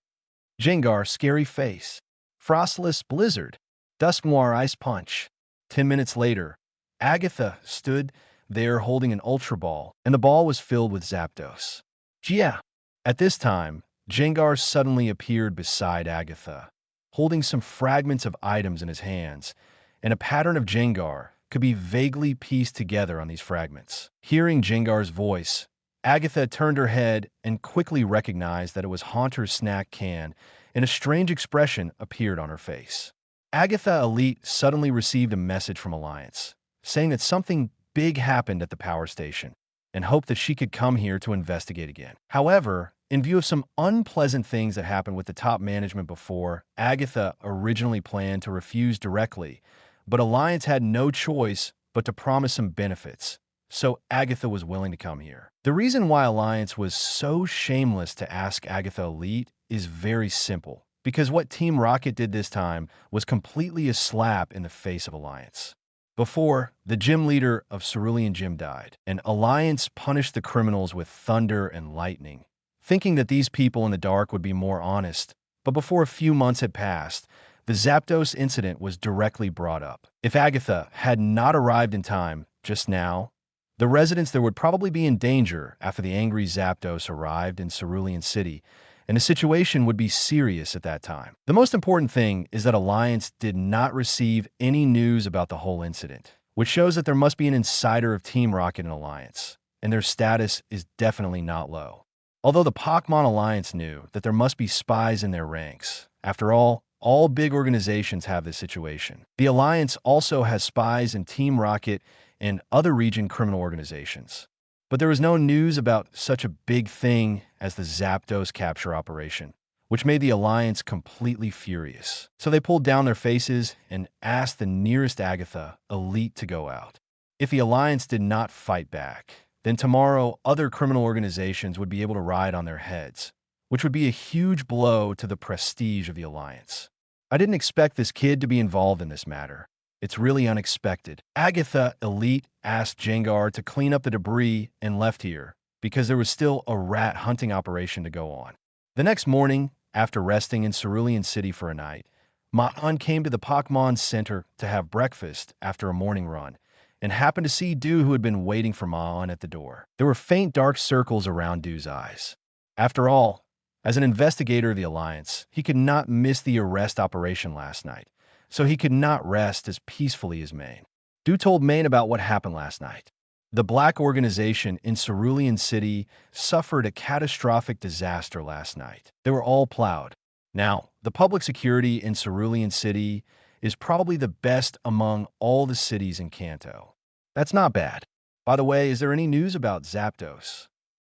Jengar, Scary Face. Frostless Blizzard. Dusknoir, Ice Punch. 10 minutes later, Agatha stood there holding an Ultra Ball, and the ball was filled with Zapdos. Yeah. At this time, Jengar suddenly appeared beside Agatha, holding some fragments of items in his hands, and a pattern of Jengar could be vaguely pieced together on these fragments. Hearing Jengar's voice, Agatha turned her head and quickly recognized that it was Haunter's snack can, and a strange expression appeared on her face. Agatha Elite suddenly received a message from Alliance, saying that something big happened at the power station, and hoped that she could come here to investigate again. However, in view of some unpleasant things that happened with the top management before, Agatha originally planned to refuse directly, but Alliance had no choice but to promise some benefits, so Agatha was willing to come here. The reason why Alliance was so shameless to ask Agatha Elite is very simple, because what Team Rocket did this time was completely a slap in the face of Alliance. Before, the gym leader of Cerulean Gym died, and Alliance punished the criminals with thunder and lightning, thinking that these people in the dark would be more honest. But before a few months had passed, the Zapdos incident was directly brought up. If Agatha had not arrived in time just now, the residents there would probably be in danger after the angry Zapdos arrived in Cerulean City, and the situation would be serious at that time. The most important thing is that Alliance did not receive any news about the whole incident, which shows that there must be an insider of Team Rocket in Alliance, and their status is definitely not low. Although the Pokemon Alliance knew that there must be spies in their ranks. After all big organizations have this situation. The Alliance also has spies in Team Rocket and other region criminal organizations. But there was no news about such a big thing as the Zapdos capture operation, which made the Alliance completely furious. So they pulled down their faces and asked the nearest Agatha Elite to go out. If the Alliance did not fight back, then tomorrow other criminal organizations would be able to ride on their heads, which would be a huge blow to the prestige of the Alliance. I didn't expect this kid to be involved in this matter. It's really unexpected. Agatha Elite asked Jengar to clean up the debris and left here, because there was still a rat hunting operation to go on. The next morning, after resting in Cerulean City for a night, Maen came to the Pokemon Center to have breakfast after a morning run, and happened to see Dew, who had been waiting for Maen at the door. There were faint dark circles around Dew's eyes. After all, as an investigator of the Alliance, he could not miss the arrest operation last night, so he could not rest as peacefully as Maen. Dew told Maen about what happened last night. The Black Organization in Cerulean City suffered a catastrophic disaster last night. They were all plowed. Now, the public security in Cerulean City is probably the best among all the cities in Kanto. That's not bad. By the way, is there any news about Zapdos?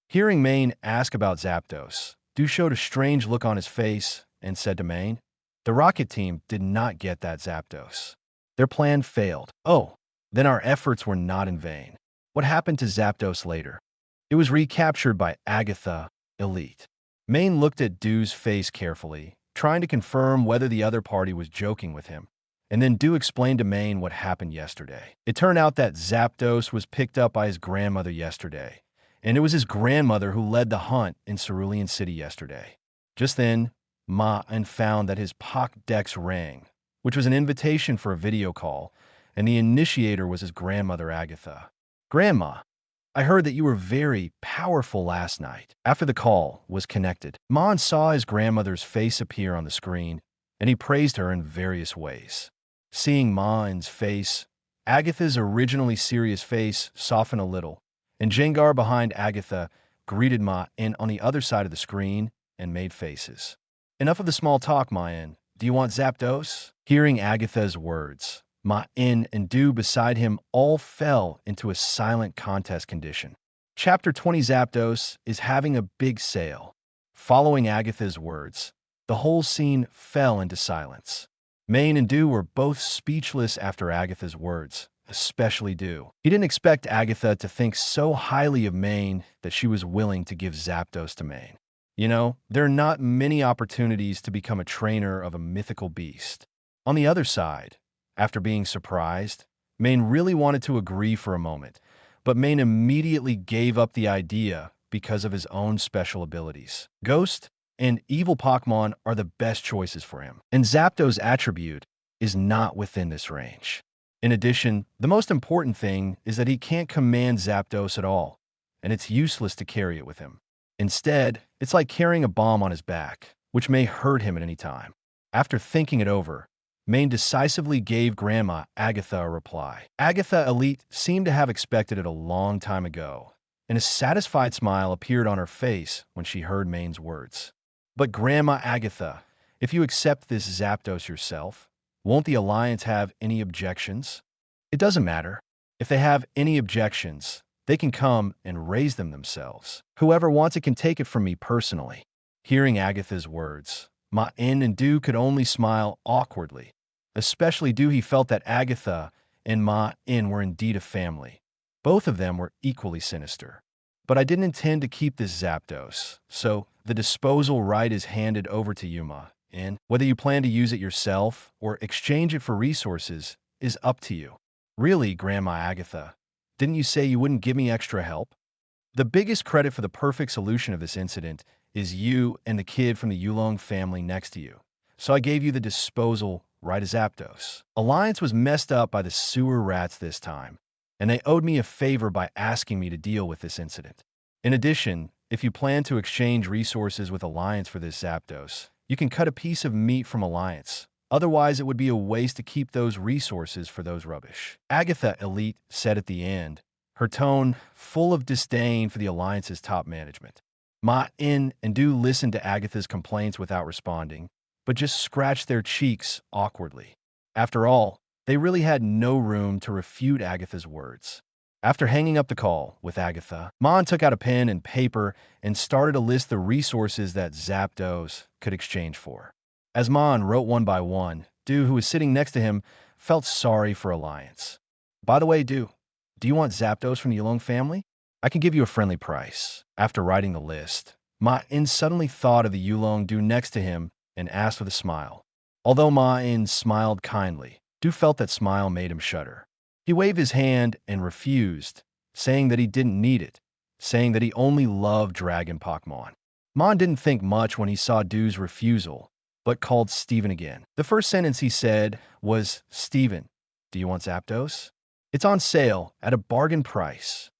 Hearing Maen ask about Zapdos, Dew showed a strange look on his face and said to Maen, "The Rocket team did not get that Zapdos. Their plan failed." "Oh, then our efforts were not in vain. What happened to Zapdos later?" "It was recaptured by Agatha Elite." Maen looked at Dew's face carefully, trying to confirm whether the other party was joking with him. And then Dew explained to Maen what happened yesterday. It turned out that Zapdos was picked up by his grandmother yesterday, and it was his grandmother who led the hunt in Cerulean City yesterday. Just then, Maen found that his Pokédex rang, which was an invitation for a video call, and the initiator was his grandmother Agatha. "Grandma, I heard that you were very powerful last night." After the call was connected, Maen saw his grandmother's face appear on the screen, and he praised her in various ways. Seeing Maen's face, Agatha's originally serious face softened a little, and Jengar behind Agatha greeted Maen on the other side of the screen and made faces. "Enough of the small talk, Maen. Do you want Zapdos?" Hearing Agatha's words, Maen and Du beside him all fell into a silent contest condition. Chapter 20 Zapdos is having a big sale. Following Agatha's words, the whole scene fell into silence. Maen and Du were both speechless after Agatha's words, especially Du. He didn't expect Agatha to think so highly of Maen that she was willing to give Zapdos to Maen. You know, there are not many opportunities to become a trainer of a mythical beast. On the other side, after being surprised, Maen really wanted to agree for a moment, but Maen immediately gave up the idea because of his own special abilities. Ghost and Evil Pokemon are the best choices for him, and Zapdos' attribute is not within this range. In addition, the most important thing is that he can't command Zapdos at all, and it's useless to carry it with him. Instead, it's like carrying a bomb on his back, which may hurt him at any time. After thinking it over, Maen decisively gave Grandma Agatha a reply. Agatha Elite seemed to have expected it a long time ago, and a satisfied smile appeared on her face when she heard Maen's words. "But Grandma Agatha, if you accept this Zapdos yourself, won't the Alliance have any objections?" "It doesn't matter. If they have any objections, they can come and raise them themselves. Whoever wants it can take it from me personally." Hearing Agatha's words, Maen and Du could only smile awkwardly. Especially Du, he felt that Agatha and Maen were indeed a family. Both of them were equally sinister. "But I didn't intend to keep this Zapdos, so the disposal right is handed over to you, Maen. Whether you plan to use it yourself or exchange it for resources is up to you." "Really, Grandma Agatha? Didn't you say you wouldn't give me extra help?" "The biggest credit for the perfect solution of this incident is you and the kid from the Yulong family next to you. So I gave you the disposal right as Zapdos. Alliance was messed up by the sewer rats this time, and they owed me a favor by asking me to deal with this incident. In addition, if you plan to exchange resources with Alliance for this Zapdos, you can cut a piece of meat from Alliance. Otherwise, it would be a waste to keep those resources for those rubbish." Agatha Elite said at the end, her tone full of disdain for the Alliance's top management. Maen and Du listened to Agatha's complaints without responding, but just scratched their cheeks awkwardly. After all, they really had no room to refute Agatha's words. After hanging up the call with Agatha, Maen took out a pen and paper and started to list the resources that Zapdos could exchange for. As Maen wrote one by one, Du, who was sitting next to him, felt sorry for Alliance. "By the way, Du, do you want Zapdos from the Yulong family? I can give you a friendly price." After writing the list, Maen suddenly thought of the Yulong Du next to him and asked with a smile. Although Maen smiled kindly, Du felt that smile made him shudder. He waved his hand and refused, saying that he didn't need it, saying that he only loved Dragon Pokemon. Maen didn't think much when he saw Du's refusal, but called Steven again. The first sentence he said was, "Steven, do you want Zapdos? It's on sale at a bargain price."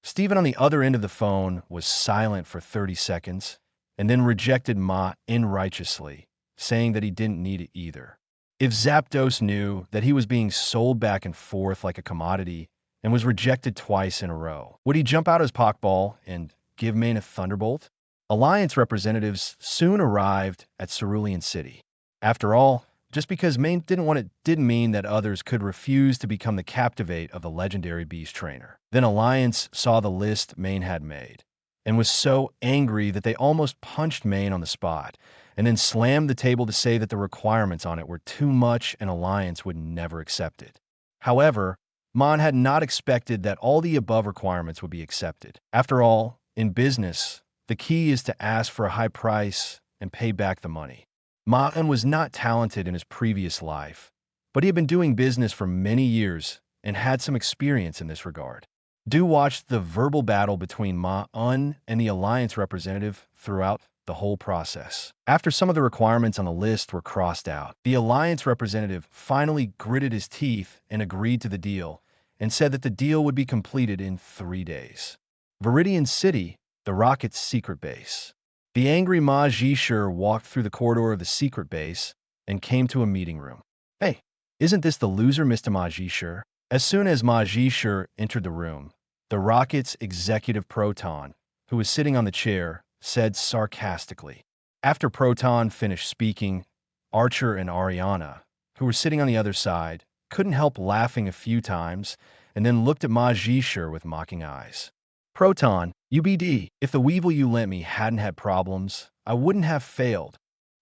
Steven on the other end of the phone was silent for 30 seconds and then rejected Maen righteously, saying that he didn't need it either. If Zapdos knew that he was being sold back and forth like a commodity and was rejected twice in a row, would he jump out his Pokeball and give Maen a Thunderbolt? Alliance representatives soon arrived at Cerulean City. After all, just because Maen didn't want it didn't mean that others could refuse to become the captivate of the legendary beast trainer. Then Alliance saw the list Maen had made and was so angry that they almost punched Maen on the spot and then slammed the table to say that the requirements on it were too much and Alliance would never accept it. However, Maen had not expected that all the above requirements would be accepted. After all, in business, the key is to ask for a high price and pay back the money. Maen was not talented in his previous life, but he had been doing business for many years and had some experience in this regard. Du watched the verbal battle between Maen and the Alliance representative throughout the whole process. After some of the requirements on the list were crossed out, the Alliance representative finally gritted his teeth and agreed to the deal, and said that the deal would be completed in 3 days. Viridian City, the Rocket's secret base. The angry Ma Zhishur walked through the corridor of the secret base and came to a meeting room. "Hey, isn't this the loser, Mr. Ma Zhishur?" As soon as Ma Zhishur entered the room, the Rocket's executive Proton, who was sitting on the chair, said sarcastically. After Proton finished speaking, Archer and Ariana, who were sitting on the other side, couldn't help laughing a few times and then looked at Ma Zhishur with mocking eyes. "Proton, UBD, if the weevil you lent me hadn't had problems, I wouldn't have failed,"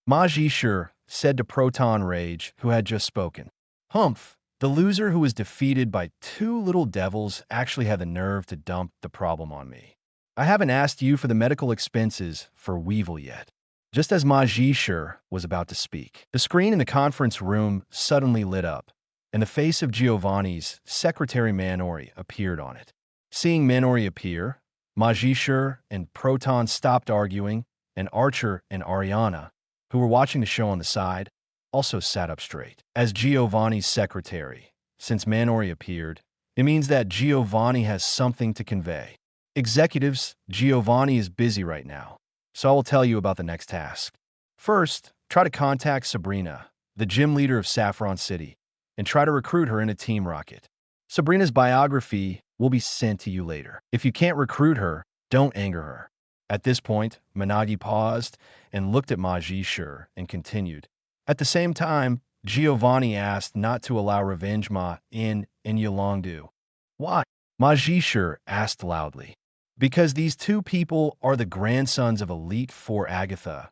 Ma Zhishur said to Proton Rage, who had just spoken. "Humph, the loser who was defeated by 2 little devils actually had the nerve to dump the problem on me. I haven't asked you for the medical expenses for Weevil yet." Just as Ma Zhishur was about to speak, the screen in the conference room suddenly lit up, and the face of Giovanni's secretary Maen appeared on it. Seeing Maen appear, Ma Zhishur and Proton stopped arguing, and Archer and Ariana, who were watching the show on the side, also sat up straight. As Giovanni's secretary, since Maen appeared, it means that Giovanni has something to convey. "Executives, Giovanni is busy right now, so I will tell you about the next task. First, try to contact Sabrina, the gym leader of Saffron City, and try to recruit her into Team Rocket. Sabrina's biography will be sent to you later. If you can't recruit her, don't anger her." At this point, Managi paused and looked at Ma Zhishur and continued. At the same time, Giovanni asked not to allow Revenge Ma in Yolongdu. "Why?" Ma Zhishur asked loudly. "Because these 2 people are the grandsons of Elite Four Agatha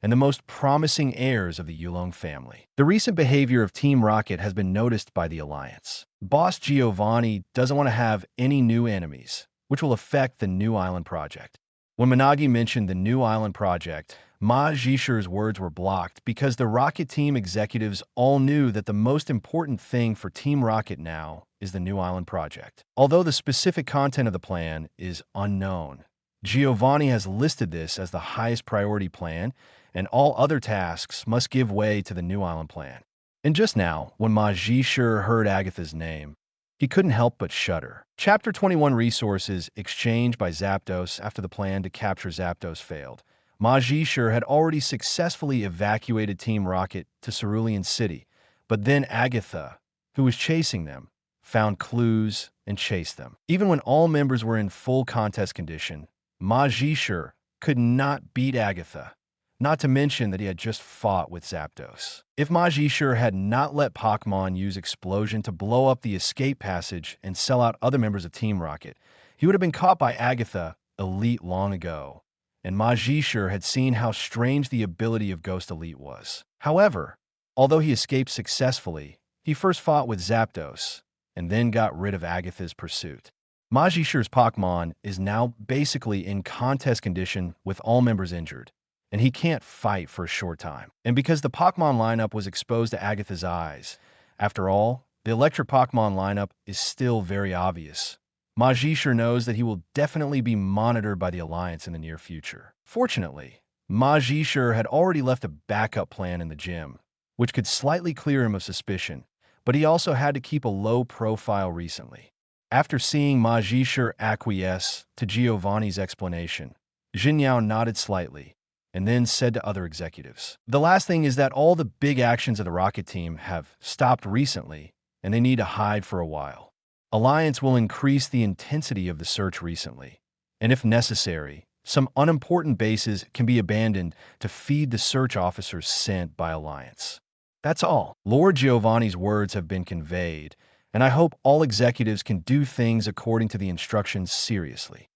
and the most promising heirs of the Yulong family. The recent behavior of Team Rocket has been noticed by the Alliance. Boss Giovanni doesn't want to have any new enemies, which will affect the New Island Project." When Managi mentioned the New Island Project, Ma Zhishur's words were blocked because the Rocket Team executives all knew that the most important thing for Team Rocket now is the New Island Project. Although the specific content of the plan is unknown, Giovanni has listed this as the highest priority plan, and all other tasks must give way to the New Island plan. And just now, when Ma Zhishur heard Agatha's name, he couldn't help but shudder. Chapter 21 Resources exchanged by Zapdos. After the plan to capture Zapdos failed, Ma Zhishur had already successfully evacuated Team Rocket to Cerulean City, but then Agatha, who was chasing them, found clues and chased them. Even when all members were in full contest condition, Ma Zhishur could not beat Agatha, not to mention that he had just fought with Zapdos. If Ma Zhishur had not let Pokemon use Explosion to blow up the escape passage and sell out other members of Team Rocket, he would have been caught by Agatha Elite long ago, and Ma Zhishur had seen how strange the ability of Ghost Elite was. However, although he escaped successfully, he first fought with Zapdos, and then got rid of Agatha's pursuit. Ma Zhishur's Pokemon is now basically in contest condition with all members injured, and he can't fight for a short time. And because the Pokemon lineup was exposed to Agatha's eyes, after all, the electric Pokemon lineup is still very obvious. Ma Zhishur knows that he will definitely be monitored by the Alliance in the near future. Fortunately, Ma Zhishur had already left a backup plan in the gym, which could slightly clear him of suspicion, but he also had to keep a low profile recently. After seeing Ma Zhishur acquiesce to Giovanni's explanation, Jinyao nodded slightly, and then said to other executives, "The last thing is that all the big actions of the Rocket Team have stopped recently, and they need to hide for a while. Alliance will increase the intensity of the search recently, and if necessary, some unimportant bases can be abandoned to feed the search officers sent by Alliance. That's all." Lord Giovanni's words have been conveyed, and I hope all executives can do things according to the instructions seriously.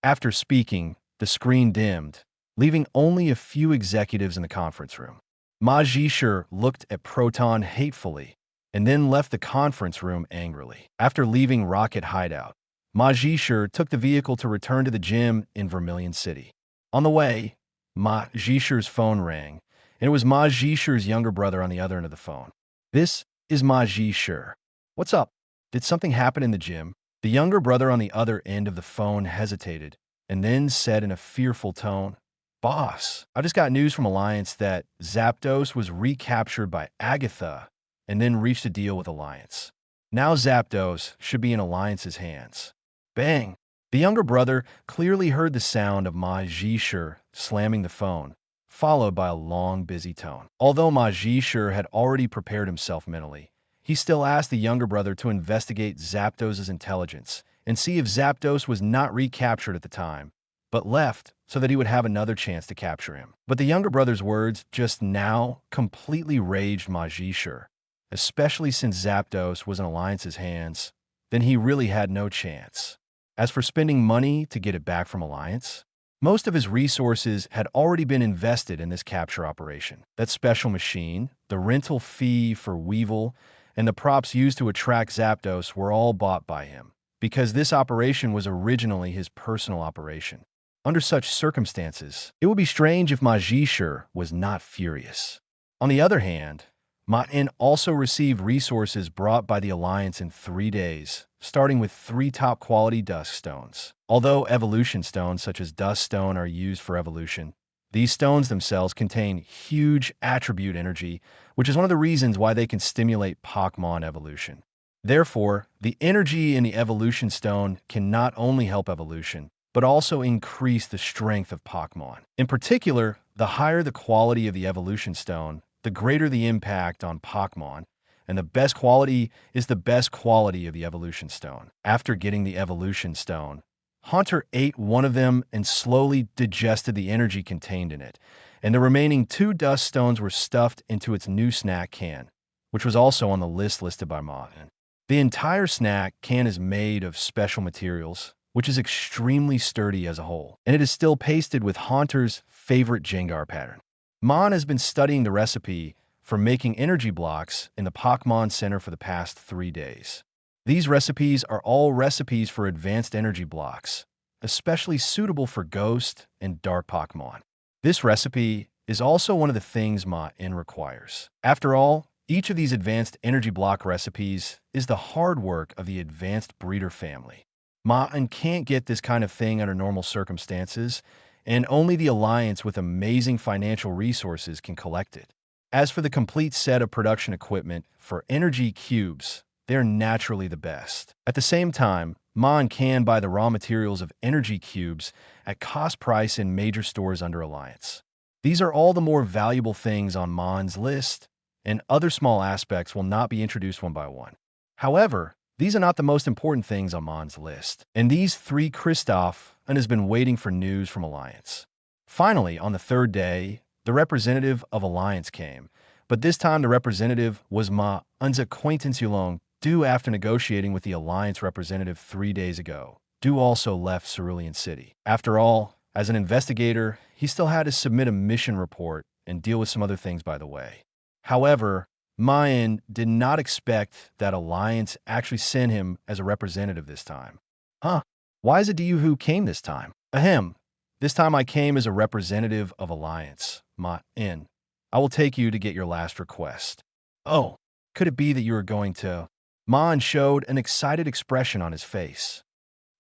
After speaking, the screen dimmed, leaving only a few executives in the conference room. Ma Zhishur looked at Proton hatefully, and then left the conference room angrily. After leaving Rocket Hideout, Ma Zhishur took the vehicle to return to the gym in Vermilion City. On the way, Ma Zhishur's phone rang, and it was Ma Zhishur's younger brother on the other end of the phone. "This is Ma Zhishur. What's up? Did something happen in the gym?" The younger brother on the other end of the phone hesitated, and then said in a fearful tone, Boss, I just got news from Alliance that Zapdos was recaptured by Agatha and then reached a deal with Alliance. Now Zapdos should be in Alliance's hands. Bang! The younger brother clearly heard the sound of Ma Zhisher slamming the phone, followed by a long, busy tone. Although Ma Zhisher had already prepared himself mentally, he still asked the younger brother to investigate Zapdos' intelligence and see if Zapdos was not recaptured at the time, but left so that he would have another chance to capture him. But the younger brother's words just now completely raged Ma Zhisher, especially since Zapdos was in Alliance's hands. Then he really had no chance. As for spending money to get it back from Alliance, most of his resources had already been invested in this capture operation. That special machine, the rental fee for Weevil, and the props used to attract Zapdos were all bought by him, because this operation was originally his personal operation. Under such circumstances, it would be strange if Ma Zhisher was not furious. On the other hand, Maen also received resources brought by the Alliance in 3 days, starting with 3 top-quality Dusk Stones. Although evolution stones such as Dust Stone are used for evolution, these stones themselves contain huge attribute energy, which is one of the reasons why they can stimulate Pokemon evolution. Therefore, the energy in the evolution stone can not only help evolution, but also increase the strength of Pokemon. In particular, the higher the quality of the evolution stone, the greater the impact on Pokemon, and the best quality is the best quality of the evolution stone. After getting the evolution stone, Haunter ate one of them and slowly digested the energy contained in it, and the remaining 2 dust stones were stuffed into its new snack can, which was also on the list listed by Maen. The entire snack can is made of special materials, which is extremely sturdy as a whole, and it is still pasted with Haunter's favorite Jengar pattern. Maen has been studying the recipe for making energy blocks in the Pokemon Center for the past 3 days. These recipes are all recipes for advanced energy blocks, especially suitable for ghost and dark Pokemon. This recipe is also one of the things Maen requires. After all, each of these advanced energy block recipes is the hard work of the advanced breeder family. Maen can't get this kind of thing under normal circumstances, and only the Alliance with amazing financial resources can collect it. As for the complete set of production equipment for energy cubes, they're naturally the best. At the same time, Maen can buy the raw materials of energy cubes at cost price in major stores under Alliance. These are all the more valuable things on Maen's list, and other small aspects will not be introduced one by one. However, these are not the most important things on Maen's list, and these 3 Kristoff and has been waiting for news from Alliance. Finally, on the 3rd day, the representative of Alliance came, but this time the representative was Maen's acquaintance Yulong, due after negotiating with the Alliance representative 3 days ago. Du also left Cerulean City. After all, as an investigator, he still had to submit a mission report and deal with some other things by the way. However, Maen did not expect that Alliance actually sent him as a representative this time. Huh, why is it you who came this time? Ahem, this time I came as a representative of Alliance, Maen. I will take you to get your last request. Oh, could it be that you are going to... Maen showed an excited expression on his face.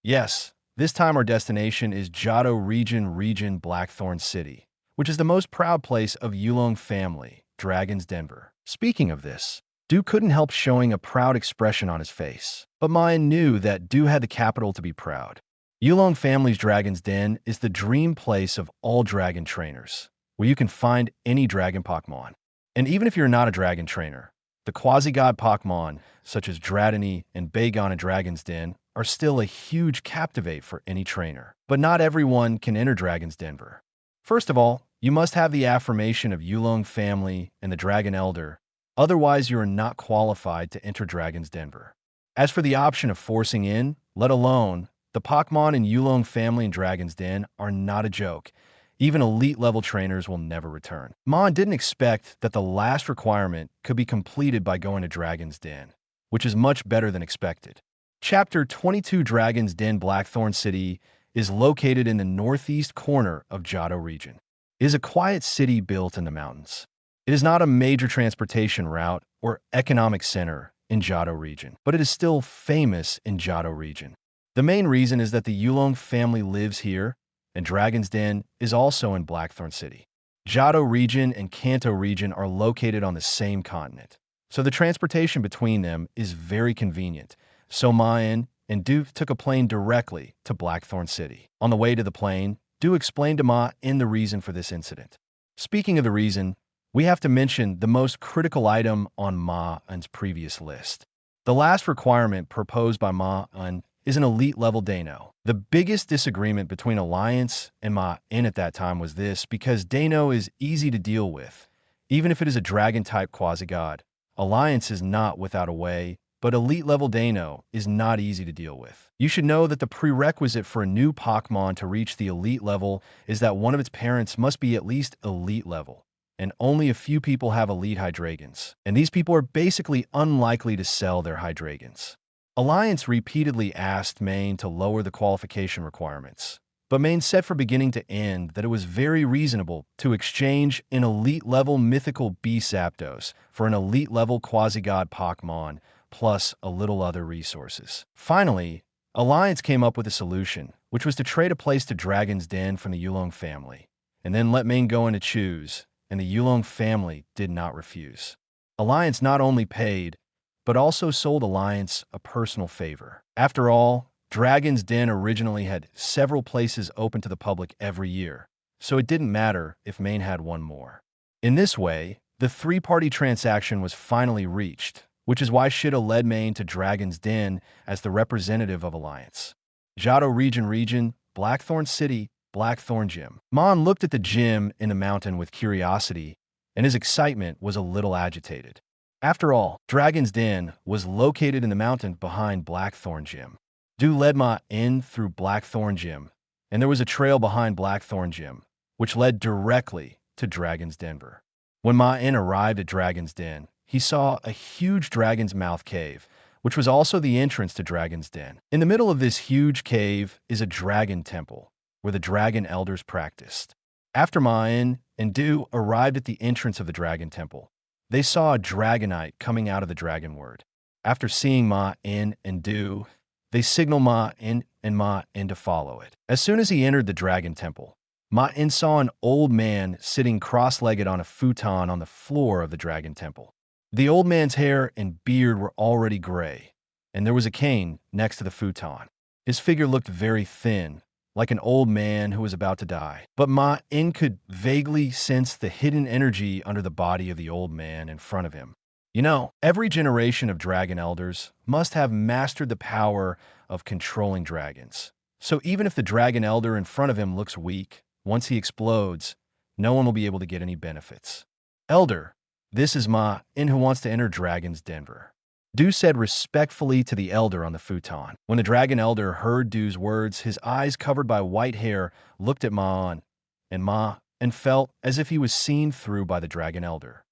Yes, this time our destination is Johto region Blackthorn City, which is the most proud place of Yulong family, Dragon's Denver. Speaking of this, Du couldn't help showing a proud expression on his face, but Maen knew that Du had the capital to be proud. Yulong family's Dragon's Den is the dream place of all dragon trainers, where you can find any dragon Pokemon. And even if you're not a dragon trainer, the quasi-god Pokemon, such as Dratini and Bagon in Dragon's Den, are still a huge captivate for any trainer. But not everyone can enter Dragon's Denver. First of all, you must have the affirmation of Yulong family and the Dragon Elder, otherwise you are not qualified to enter Dragon's Denver. As for the option of forcing in, let alone, the Pokemon in Yulong family and Dragon's Den are not a joke. Even elite-level trainers will never return. Maen didn't expect that the last requirement could be completed by going to Dragon's Den, which is much better than expected. Chapter 22 Dragon's Den Blackthorn City is located in the northeast corner of Johto region. It is a quiet city built in the mountains. It is not a major transportation route or economic center in Johto region, but it is still famous in Johto region. The main reason is that the Yulong family lives here, and Dragon's Den is also in Blackthorn City. Johto region and Kanto region are located on the same continent, so the transportation between them is very convenient. So Maen and Du took a plane directly to Blackthorn City. On the way to the plane, Du explained to Maen the reason for this incident. Speaking of the reason, we have to mention the most critical item on Maen's previous list. The last requirement proposed by Maen is an elite-level Dano. The biggest disagreement between Alliance and Maen at that time was this: because Dano is easy to deal with, even if it is a dragon-type quasi-god. Alliance is not without a way, but elite-level Dano is not easy to deal with. You should know that the prerequisite for a new Pokemon to reach the elite level is that one of its parents must be at least elite level, and only a few people have elite Hydreigons, and these people are basically unlikely to sell their Hydreigons. Alliance repeatedly asked Maen to lower the qualification requirements, but Maen said from beginning to end that it was very reasonable to exchange an elite-level mythical beast Zapdos for an elite-level quasi-god Pokemon, plus a little other resources. Finally, Alliance came up with a solution, which was to trade a place to Dragon's Den from the Yulong family, and then let Maen go in to choose, and the Yulong family did not refuse. Alliance not only paid, but also sold Alliance a personal favor. After all, Dragon's Den originally had several places open to the public every year, so it didn't matter if Maen had one more. In this way, the three-party transaction was finally reached, which is why Shida led Maen to Dragon's Den as the representative of Alliance. Johto region, Blackthorn City, Blackthorn Gym. Maen looked at the gym in the mountain with curiosity, and his excitement was a little agitated. After all, Dragon's Den was located in the mountain behind Blackthorn Gym. Du led Maen through Blackthorn Gym, and there was a trail behind Blackthorn Gym, which led directly to Dragon's Denver. When Maen arrived at Dragon's Den, he saw a huge dragon's mouth cave, which was also the entrance to Dragon's Den. In the middle of this huge cave is a dragon temple, where the dragon elders practiced. After Maen and Du arrived at the entrance of the dragon temple, they saw a Dragonite coming out of the dragon word. After seeing Maen and Du, they signaled Maen to follow it. As soon as he entered the dragon temple, Maen saw an old man sitting cross-legged on a futon on the floor of the dragon temple. The old man's hair and beard were already gray, and there was a cane next to the futon. His figure looked very thin, like an old man who was about to die. But Maen could vaguely sense the hidden energy under the body of the old man in front of him. You know, every generation of dragon elders must have mastered the power of controlling dragons. So even if the dragon elder in front of him looks weak, once he explodes, no one will be able to get any benefits. Elder, this is Maen who wants to enter Dragon's Denver. Du said respectfully to the elder on the futon. When the dragon elder heard Du's words, his eyes covered by white hair looked at Maen and felt as if he was seen through by the dragon elder.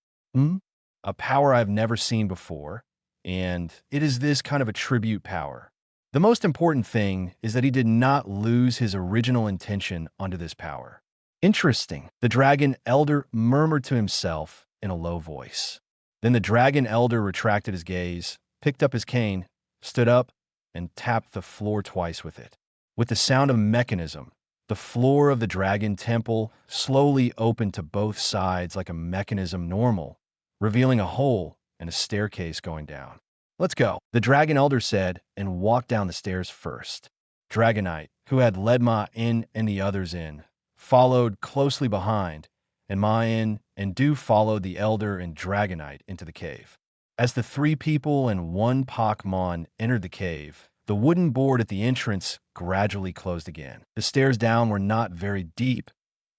A power I've never seen before, and it is this kind of a tribute power. The most important thing is that he did not lose his original intention onto this power. Interesting, the dragon elder murmured to himself in a low voice. Then the dragon elder retracted his gaze, picked up his cane, stood up, and tapped the floor twice with it. With the sound of a mechanism, the floor of the dragon temple slowly opened to both sides like a mechanism normal, revealing a hole and a staircase going down. Let's go, the dragon elder said, and walked down the stairs first. Dragonite, who had led Maen and the others in, followed closely behind, and Maen and Du followed the elder and Dragonite into the cave. As the three people and one Pokemon entered the cave, the wooden board at the entrance gradually closed again. The stairs down were not very deep,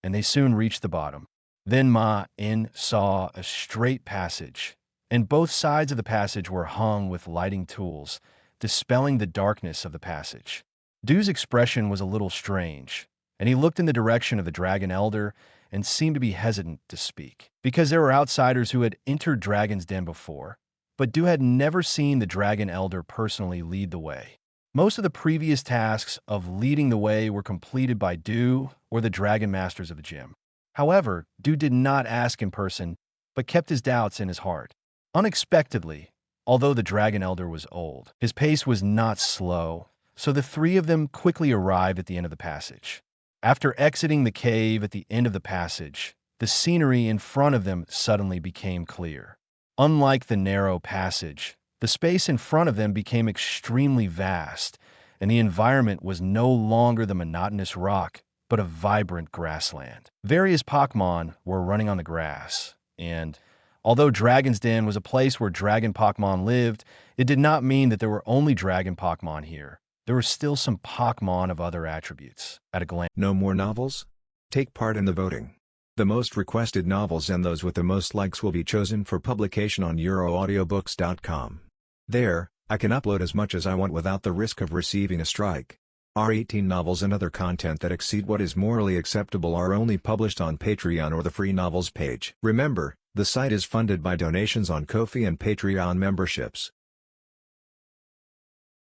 and they soon reached the bottom. Then Maen saw a straight passage, and both sides of the passage were hung with lighting tools, dispelling the darkness of the passage. Du's expression was a little strange, and he looked in the direction of the Dragon Elder and seemed to be hesitant to speak, because there were outsiders who had entered Dragon's Den before, but Du had never seen the Dragon Elder personally lead the way. Most of the previous tasks of leading the way were completed by Du or the Dragon Masters of the gym. However, Du did not ask in person, but kept his doubts in his heart. Unexpectedly, although the Dragon Elder was old, his pace was not slow, so the three of them quickly arrived at the end of the passage. After exiting the cave at the end of the passage, the scenery in front of them suddenly became clear. Unlike the narrow passage, the space in front of them became extremely vast, and the environment was no longer the monotonous rock, but a vibrant grassland. Various Pokémon were running on the grass, and although Dragon's Den was a place where dragon Pokémon lived, it did not mean that there were only dragon Pokémon here. There were still some Pokémon of other attributes. At a glance. No more novels? Take part in the voting. The most requested novels and those with the most likes will be chosen for publication on euroaudiobooks.com. There, I can upload as much as I want without the risk of receiving a strike. Our 18 novels and other content that exceed what is morally acceptable are only published on Patreon or the free novels page. Remember, the site is funded by donations on Ko-fi and Patreon memberships.